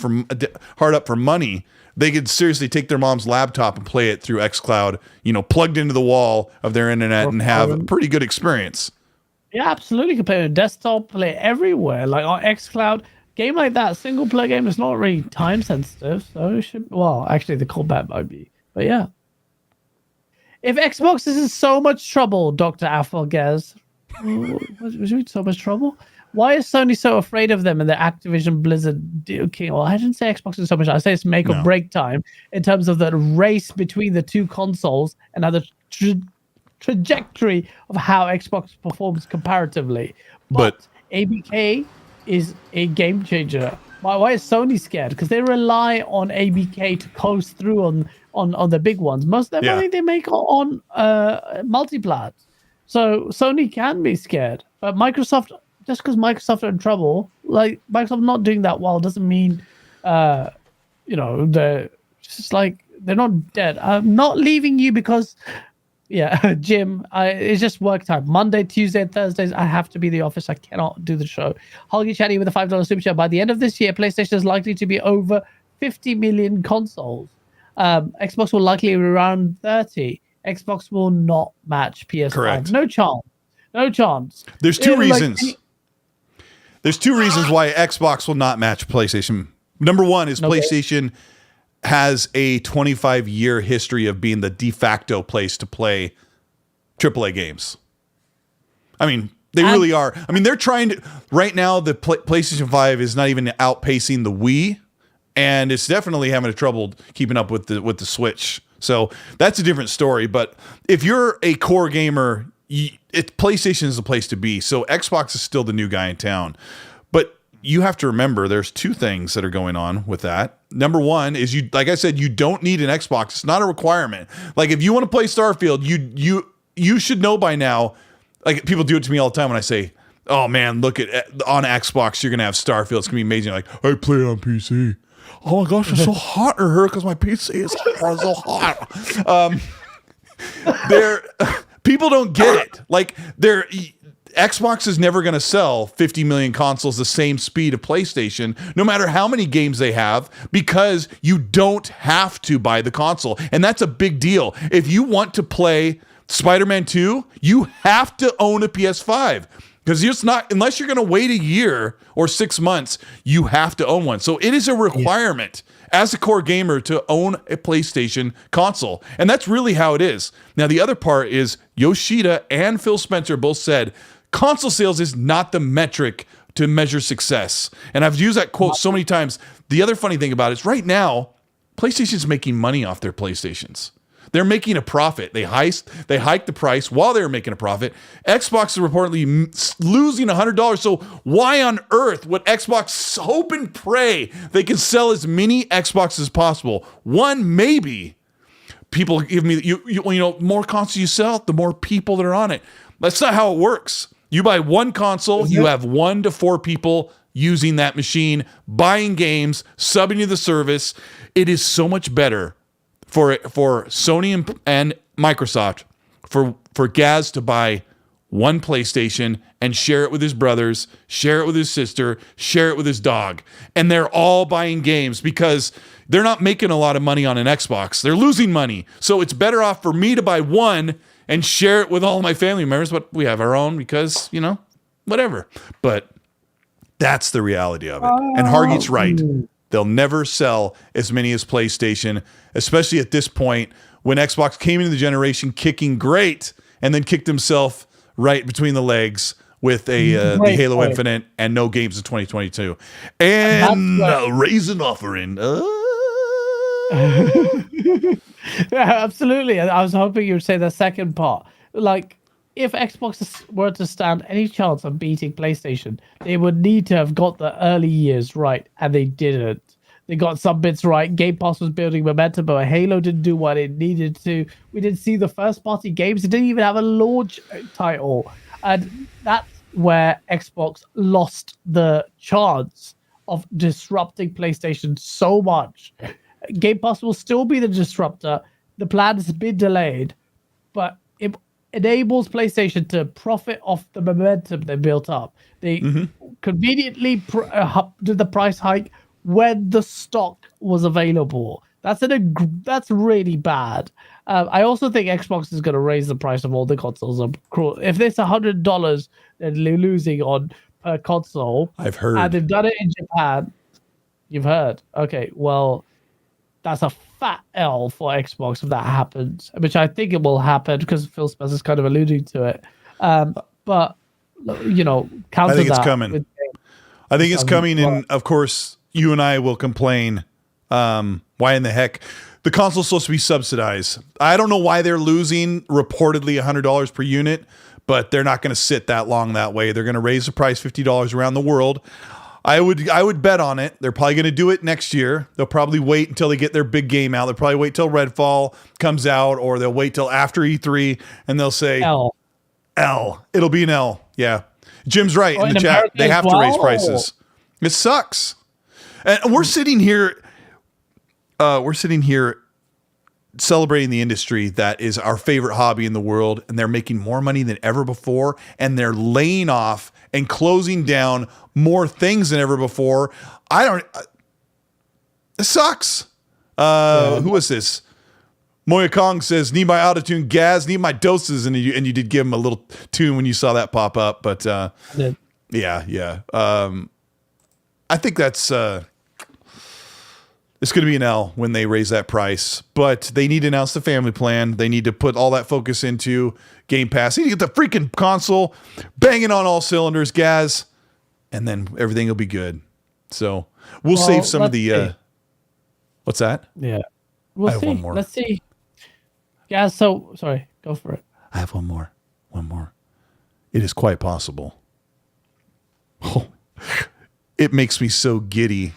hard up for money, they could seriously take their mom's laptop and play it through xCloud, plugged into the wall of their internet and have a pretty good experience. Yeah, absolutely. You can play on a desktop, play it everywhere. Like on xCloud, game like that, single player game is not really time sensitive. So it should, actually the Kombat might be. But yeah. If Xbox is in so much trouble, Dr. Affelgaz, was in so much trouble? Why is Sony so afraid of them and the Activision Blizzard deal? Okay, well, I didn't say Xbox is so much. I say it's make or break time in terms of the race between the two consoles and how the trajectory of how Xbox performs comparatively. But ABK is a game changer. Why is Sony scared? Because they rely on ABK to coast through on the big ones. Most of their money they make on multiplat. So Sony can be scared. But Microsoft, just because Microsoft are in trouble, like Microsoft not doing that well doesn't mean, they're just like, they're not dead. I'm not leaving you because, Jim, it's just work time. Monday, Tuesday, and Thursdays, I have to be in the office. I cannot do the show. Hoggy Chatty with a $5 super chat. By the end of this year, PlayStation is likely to be over 50 million consoles. Xbox will likely be around 30. Xbox will not match PS5. Correct. No chance. There's two reasons. There's 2 reasons why Xbox will not match PlayStation. Number one is PlayStation has a 25-year history of being the de facto place to play AAA games. I mean, they really are. I mean, they're trying to... Right now, the PlayStation 5 is not even outpacing the Wii, and it's definitely having trouble keeping up with the Switch. So that's a different story. But if you're a core gamer, PlayStation is the place to be. So Xbox is still the new guy in town. But you have to remember there's 2 things that are going on with that. Number one is, like I said, you don't need an Xbox. It's not a requirement. Like if you want to play Starfield, you should know by now. Like people do it to me all the time when I say, "Oh man, look at on Xbox, you're gonna have Starfield. It's gonna be amazing." Like I play it on PC. Oh my gosh, it's so hot in here because my PC is so hot. People don't get it. Like Xbox is never going to sell 50 million consoles the same speed of PlayStation, no matter how many games they have, because you don't have to buy the console. And that's a big deal. If you want to play Spider-Man 2, you have to own a PS5. Because it's not, unless you're going to wait a year or 6 months, you have to own one. So it is a requirement as a core gamer to own a PlayStation console. And that's really how it is. Now, the other part is Yoshida and Phil Spencer both said console sales is not the metric to measure success. And I've used that quote so many times. The other funny thing about it is right now, PlayStation's making money off their PlayStations. They're making a profit. They hiked the price while they were making a profit. Xbox is reportedly losing $100. So why on earth would Xbox hope and pray they can sell as many Xboxes as possible? One, maybe people give me more consoles you sell, the more people that are on it. That's not how it works. You buy one console, you have 1 to 4 people using that machine, buying games, subbing to the service. It is so much better for Sony and Microsoft for GAAS to buy one PlayStation and share it with his brothers, share it with his sister, share it with his dog. And they're all buying games because they're not making a lot of money on an Xbox. They're losing money. So it's better off for me to buy one and share it with all my family members, but we have our own because, whatever. But that's the reality of it. And Hargeet's right. They'll never sell as many as PlayStation, especially at this point when Xbox came into the generation kicking great and then kicked himself right between the legs with the Halo Infinite and no games in 2022. And raise an offering. Yeah, absolutely. I was hoping you would say the second part. Like, if Xbox were to stand any chance of beating PlayStation, they would need to have got the early years right, and they didn't. They got some bits right. Game Pass was building momentum, but Halo didn't do what it needed to. We didn't see the first-party games. It didn't even have a launch title. And that's where Xbox lost the chance of disrupting PlayStation so much. Game Pass will still be the disruptor. The plan has been delayed, but it enables PlayStation to profit off the momentum they built up. They conveniently did the price hike when the stock was available. That's really bad. I also think Xbox is going to raise the price of all the consoles. If it's $100, they're losing on per console. I've heard. And they've done it in Japan. You've heard. Okay, well, that's a fat L for Xbox if that happens, which I think it will happen because Phil Spencer's kind of alluding to it. But, counter I think it's that coming. I think it's coming, and of course, you and I will complain. Why in the heck? The console's supposed to be subsidized. I don't know why they're losing reportedly $100 per unit, but they're not going to sit that long that way. They're going to raise the price $50 around the world. I would bet on it. They're probably going to do it next year. They'll probably wait until they get their big game out. They'll probably wait till Redfall comes out, or they'll wait till after E3, and they'll say L. It'll be an L. Yeah. Jim's right in the chat. America They have as to raise well. prices. It sucks. And we're sitting here celebrating the industry that is our favorite hobby in the world, and they're making more money than ever before, and they're laying off and closing down more things than ever before. It sucks. Who was this? Moya Kong says, need my autotune, GAAS, need my doses, and you did give him a little tune when you saw that pop up, but yeah. I think that's it's going to be an L when they raise that price, but they need to announce the family plan. They need to put all that focus into Game Pass. They need to get the freaking console banging on all cylinders, guys, and then everything will be good. So we'll save some of the. What's that? Yeah, I have one more. Let's see. Yeah. So sorry. Go for it. I have one more. It is quite possible. Oh, it makes me so giddy.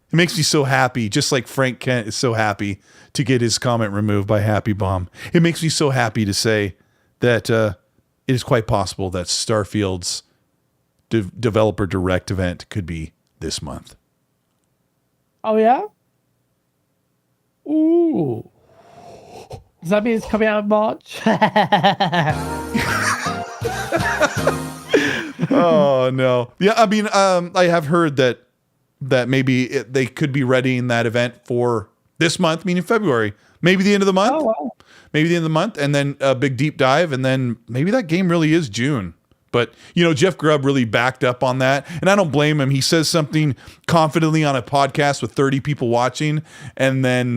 It makes me so happy, just like Frank Kent is so happy to get his comment removed by Happy Bomb. It makes me so happy to say that it is quite possible that Starfield's Developer Direct event could be this month. Oh, yeah? Ooh. Does that mean it's coming out in March? Oh, no. Yeah, I mean, I have heard that maybe they could be readying that event for this month, meaning February. Maybe the end of the month. Oh, wow. Maybe the end of the month, and then a big deep dive, and then maybe that game really is June. But, Jeff Grubb really backed up on that, and I don't blame him. He says something confidently on a podcast with 30 people watching, and then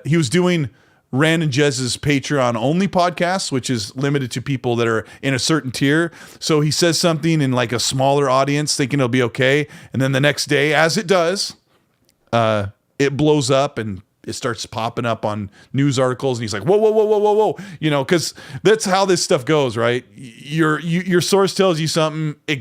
he was doing Rand and Jez's Patreon-only podcast, which is limited to people that are in a certain tier. So he says something in like a smaller audience thinking it'll be okay, and then the next day, as it does, it blows up and it starts popping up on news articles, and he's like, whoa, because that's how this stuff goes, right? Your source tells you something, it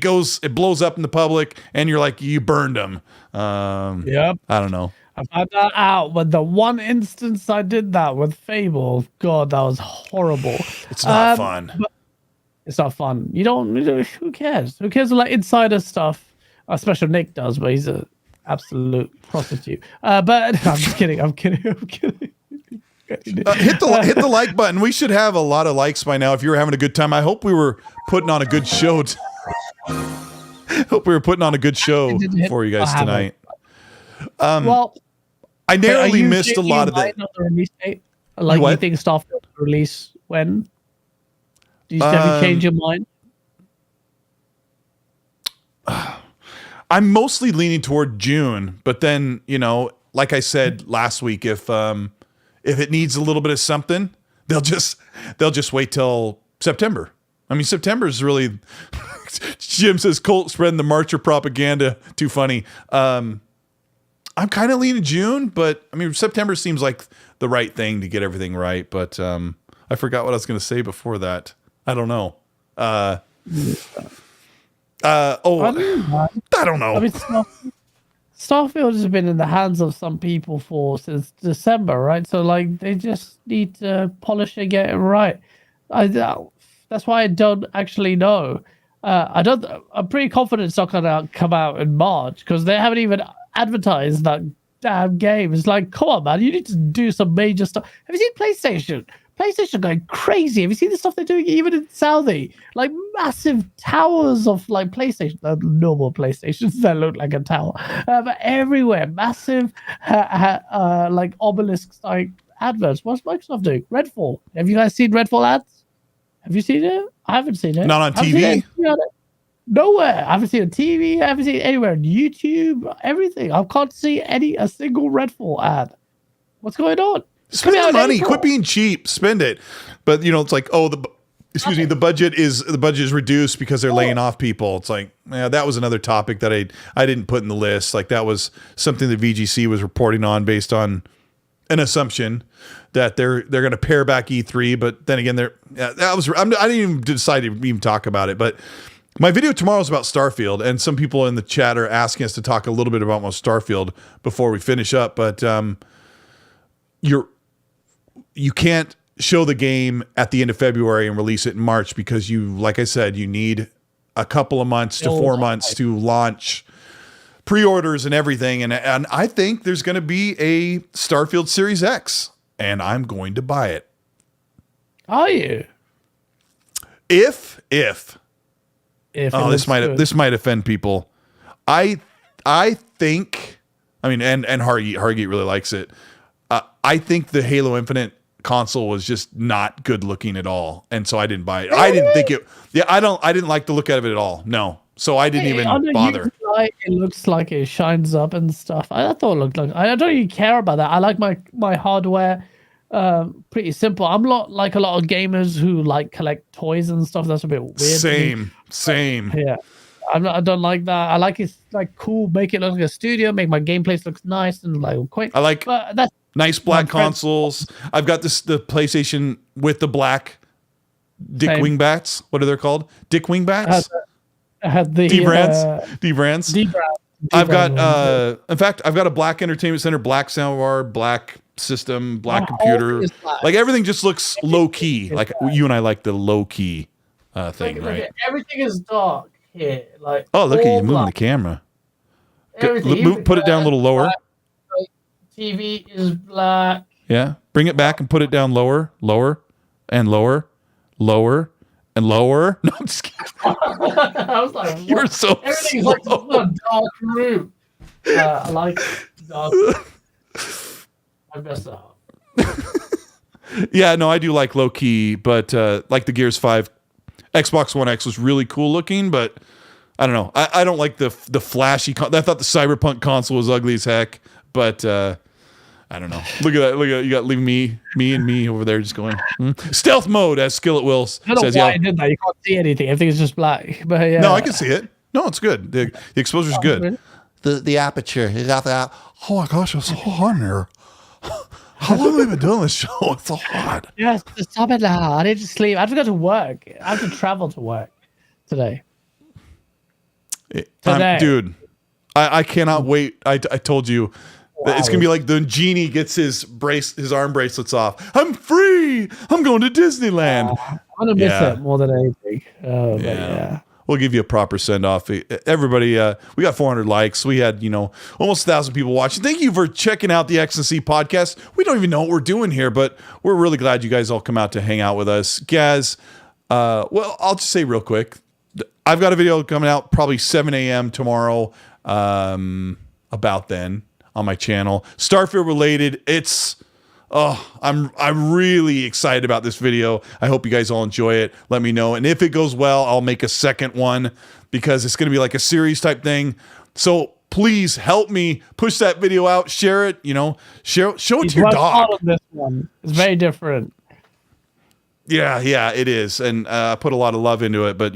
blows up in the public, and you're like, you burned them. Yep. I don't know. I found that out with the one instance I did that with Fable. God, that was horrible. It's not fun. It's not fun. Who cares? Who cares about insider stuff? Especially Nick does, but he's an absolute prostitute. But I'm just kidding. I'm kidding. Hit the like button. We should have a lot of likes by now if you were having a good time. I hope we were putting on a good show. Hope we were putting on a good show for you guys tonight. I narrowly missed a lot of the release date. Like, you think Starfield release when? Have you changed your mind? I'm mostly leaning toward June, but then, like I said last week, if it needs a little bit of something, they'll just wait till September. I mean, September is really. Jim says Colt spreading the Marcher propaganda. Too funny. I'm kind of leaning June, but I mean, September seems like the right thing to get everything right. But I forgot what I was going to say before that. I don't know. I don't know. I mean, Starfield has been in the hands of some people since December, right? So like they just need to polish and get it right. That's why I don't actually know. I'm pretty confident it's not gonna come out in March because they haven't even advertised that damn game. It's like, come on, man, you need to do some major stuff. Have you seen PlayStation? PlayStation going crazy. Have you seen the stuff they're doing even in Saudi? Like massive towers of like PlayStation, normal PlayStations that look like a tower, but everywhere, massive like obelisks like adverts. What's Microsoft doing? Redfall. Have you guys seen Redfall ads? Have you seen it? I haven't seen it. Not on TV. Nowhere. I haven't seen it on TV. I haven't seen it anywhere on YouTube. Everything. I can't see a single Redfall ad. What's going on? Spend the money. Quit being cheap. Spend it. But it's like, the budget is reduced because they're laying off people. It's like, yeah, that was another topic that I didn't put in the list. Like that was something that VGC was reporting on based on an assumption that they're going to pare back E3. But then again, I didn't even decide to even talk about it. But my video tomorrow is about Starfield, and some people in the chat are asking us to talk a little bit about Starfield before we finish up. But you can't show the game at the end of February and release it in March because like I said, you need a couple of months to 4 months to launch pre-orders and everything. And I think there's going to be a Starfield Series X, and I'm going to buy it. Are you? If this might offend people. I think, and Hargeet really likes it. I think the Halo Infinite console was just not good looking at all, and so I didn't buy it. Really? I didn't think it. Yeah, I didn't like the look of it at all. No, so I didn't even bother. It looks like it shines up and stuff. I thought it looked like. I don't even care about that. I like my hardware. Pretty simple. I'm not like a lot of gamers who like collect toys and stuff. That's a bit weird. Same. Yeah. I don't like that. I like it's like cool. Make it look like a studio. Make my gameplay look nice and like quick. I like that's nice black consoles. I've got the PlayStation with the black Dick Wingbats. What are they called? Dick Wingbats. D-brands. I've got in fact I've got a black entertainment center, black soundbar, black system, black computer. Like everything just looks low key. Like you and I like the low key thing, right? Everything is dark here. Like look at you moving the camera. Put it down a little lower. TV is black. Yeah, bring it back and put it down lower, and lower. No, I'm just kidding. I was like, what? You're so everything's slow. like a dark room. I like dark. I messed up. Yeah, no, I do like low key, but like the Gears 5 Xbox One X was really cool looking, but I don't know. I don't like the flashy. I thought the Cyberpunk console was ugly as heck, but I don't know. Look at that. You got leaving me over there just going stealth mode, as Skillet Will says. I don't know why I did that. You can't see anything. Everything is just black. But yeah. No, I can see it. No, it's good. The exposure's good. Really? The aperture. You got that. Oh my gosh, it's so hot in here. How long have we been doing this show? It's so hot. Yes, stop it now. I need to sleep. I have to go to work. I have to travel to work today. Dude, I cannot wait. I told you. Wow. It's gonna be like the genie gets his arm bracelets off. I'm free. I'm going to Disneyland. I'm gonna miss it more than anything. Yeah. We'll give you a proper send off. Everybody, we got 400 likes. We had almost 1,000 people watching. Thank you for checking out the X&C podcast. We don't even know what we're doing here, but we're really glad you guys all come out to hang out with us, guys. Well, I'll just say real quick. I've got a video coming out probably 7 a.m. tomorrow. About then. On my channel, Starfield related. I'm really excited about this video. I hope you guys all enjoy it. Let me know, and if it goes well, I'll make a second one because it's going to be like a series type thing. So please help me push that video out. Share it. Show it to your dog. This one is very different. Yeah, it is, and I put a lot of love into it. But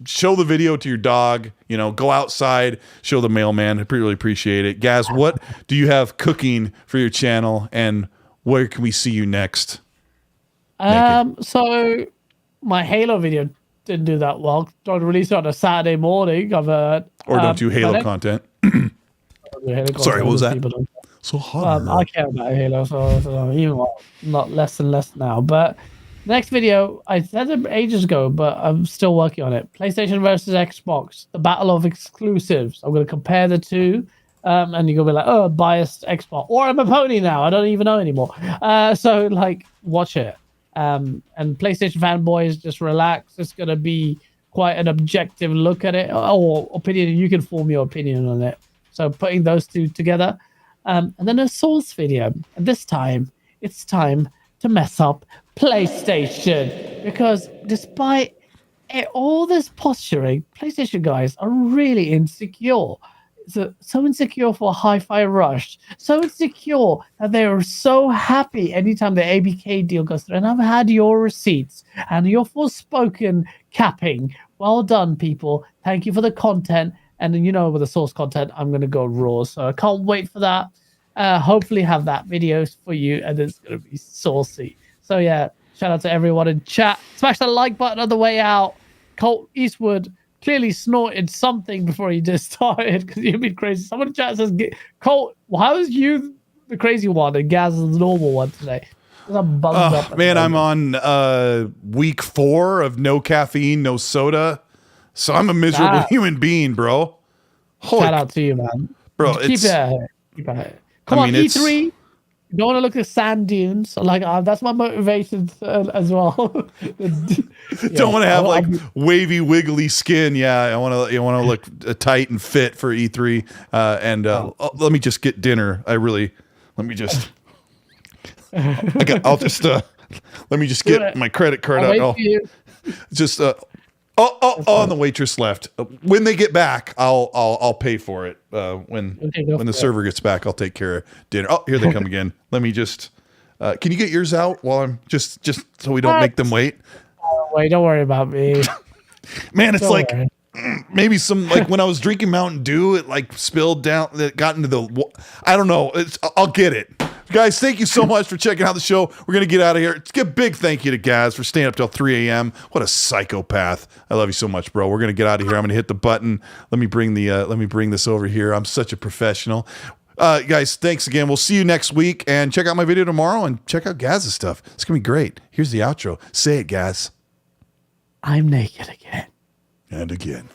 show the video to your dog. Go outside, show the mailman. I really appreciate it. GAAS, what do you have cooking for your channel, and where can we see you next? So my Halo video didn't do that well. Tried to release it on a Saturday morning. I've heard. Or don't do Halo content. Sorry, what was that? So hot. I care about Halo, so even not less and less now. But next video, I said it ages ago, but I'm still working on it. PlayStation versus Xbox, the battle of exclusives. I'm going to compare the two. And you're gonna be like, oh, biased Xbox, or I'm a pony now. I don't even know anymore. So like, watch it. And PlayStation fanboys, just relax. It's gonna be quite an objective look at it, or opinion. You can form your opinion on it. So putting those two together, and then a Source video. And this time, it's time to mess up PlayStation, because despite all this posturing, PlayStation guys are really insecure. So insecure for Hi-Fi Rush, so insecure that they are so happy anytime the ABK deal goes through. And I've had your receipts and your forspoken capping. Well done, people. Thank you for the content. And then, with the Source content, I'm going to go raw. So I can't wait for that. Hopefully have that videos for you, and it's going to be saucy. So yeah, shout out to everyone in chat. Smash that like button on the way out. Colteastwood clearly snorted something before he just started, because you've been crazy. Someone in chat says, Colt, how is you the crazy one and GAAS is the normal one today? I'm bummed up. Man, I'm on week 4 of no caffeine, no soda. So I'm a miserable human being, bro. Shout out to you, man. Bro, keep it. Come on, E3. You don't want to look at sand dunes. Like, that's my motivation as well. Don't want to have like wavy, wiggly skin. Yeah, I want to look tight and fit for E3. Let me just get dinner. Let me just get my credit card out. And the waitress left. When they get back, I'll pay for it. When the server gets back, I'll take care of dinner. Oh, here they come again. Let me just. Can you get yours out while I'm just so we don't make them wait? Wait, don't worry about me. Man, it's maybe some when I was drinking Mountain Dew, it spilled down. It got into the. I don't know. I'll get it. Guys, thank you so much for checking out the show. We're going to get out of here. Let's give a big thank you to GAAS for staying up till 3 a.m. What a psychopath. I love you so much, bro. We're going to get out of here. I'm going to hit the button. Let me bring this over here. I'm such a professional. Guys, thanks again. We'll see you next week, and check out my video tomorrow and check out GAAS's stuff. It's going to be great. Here's the outro. Say it, GAAS. I'm naked again. And again.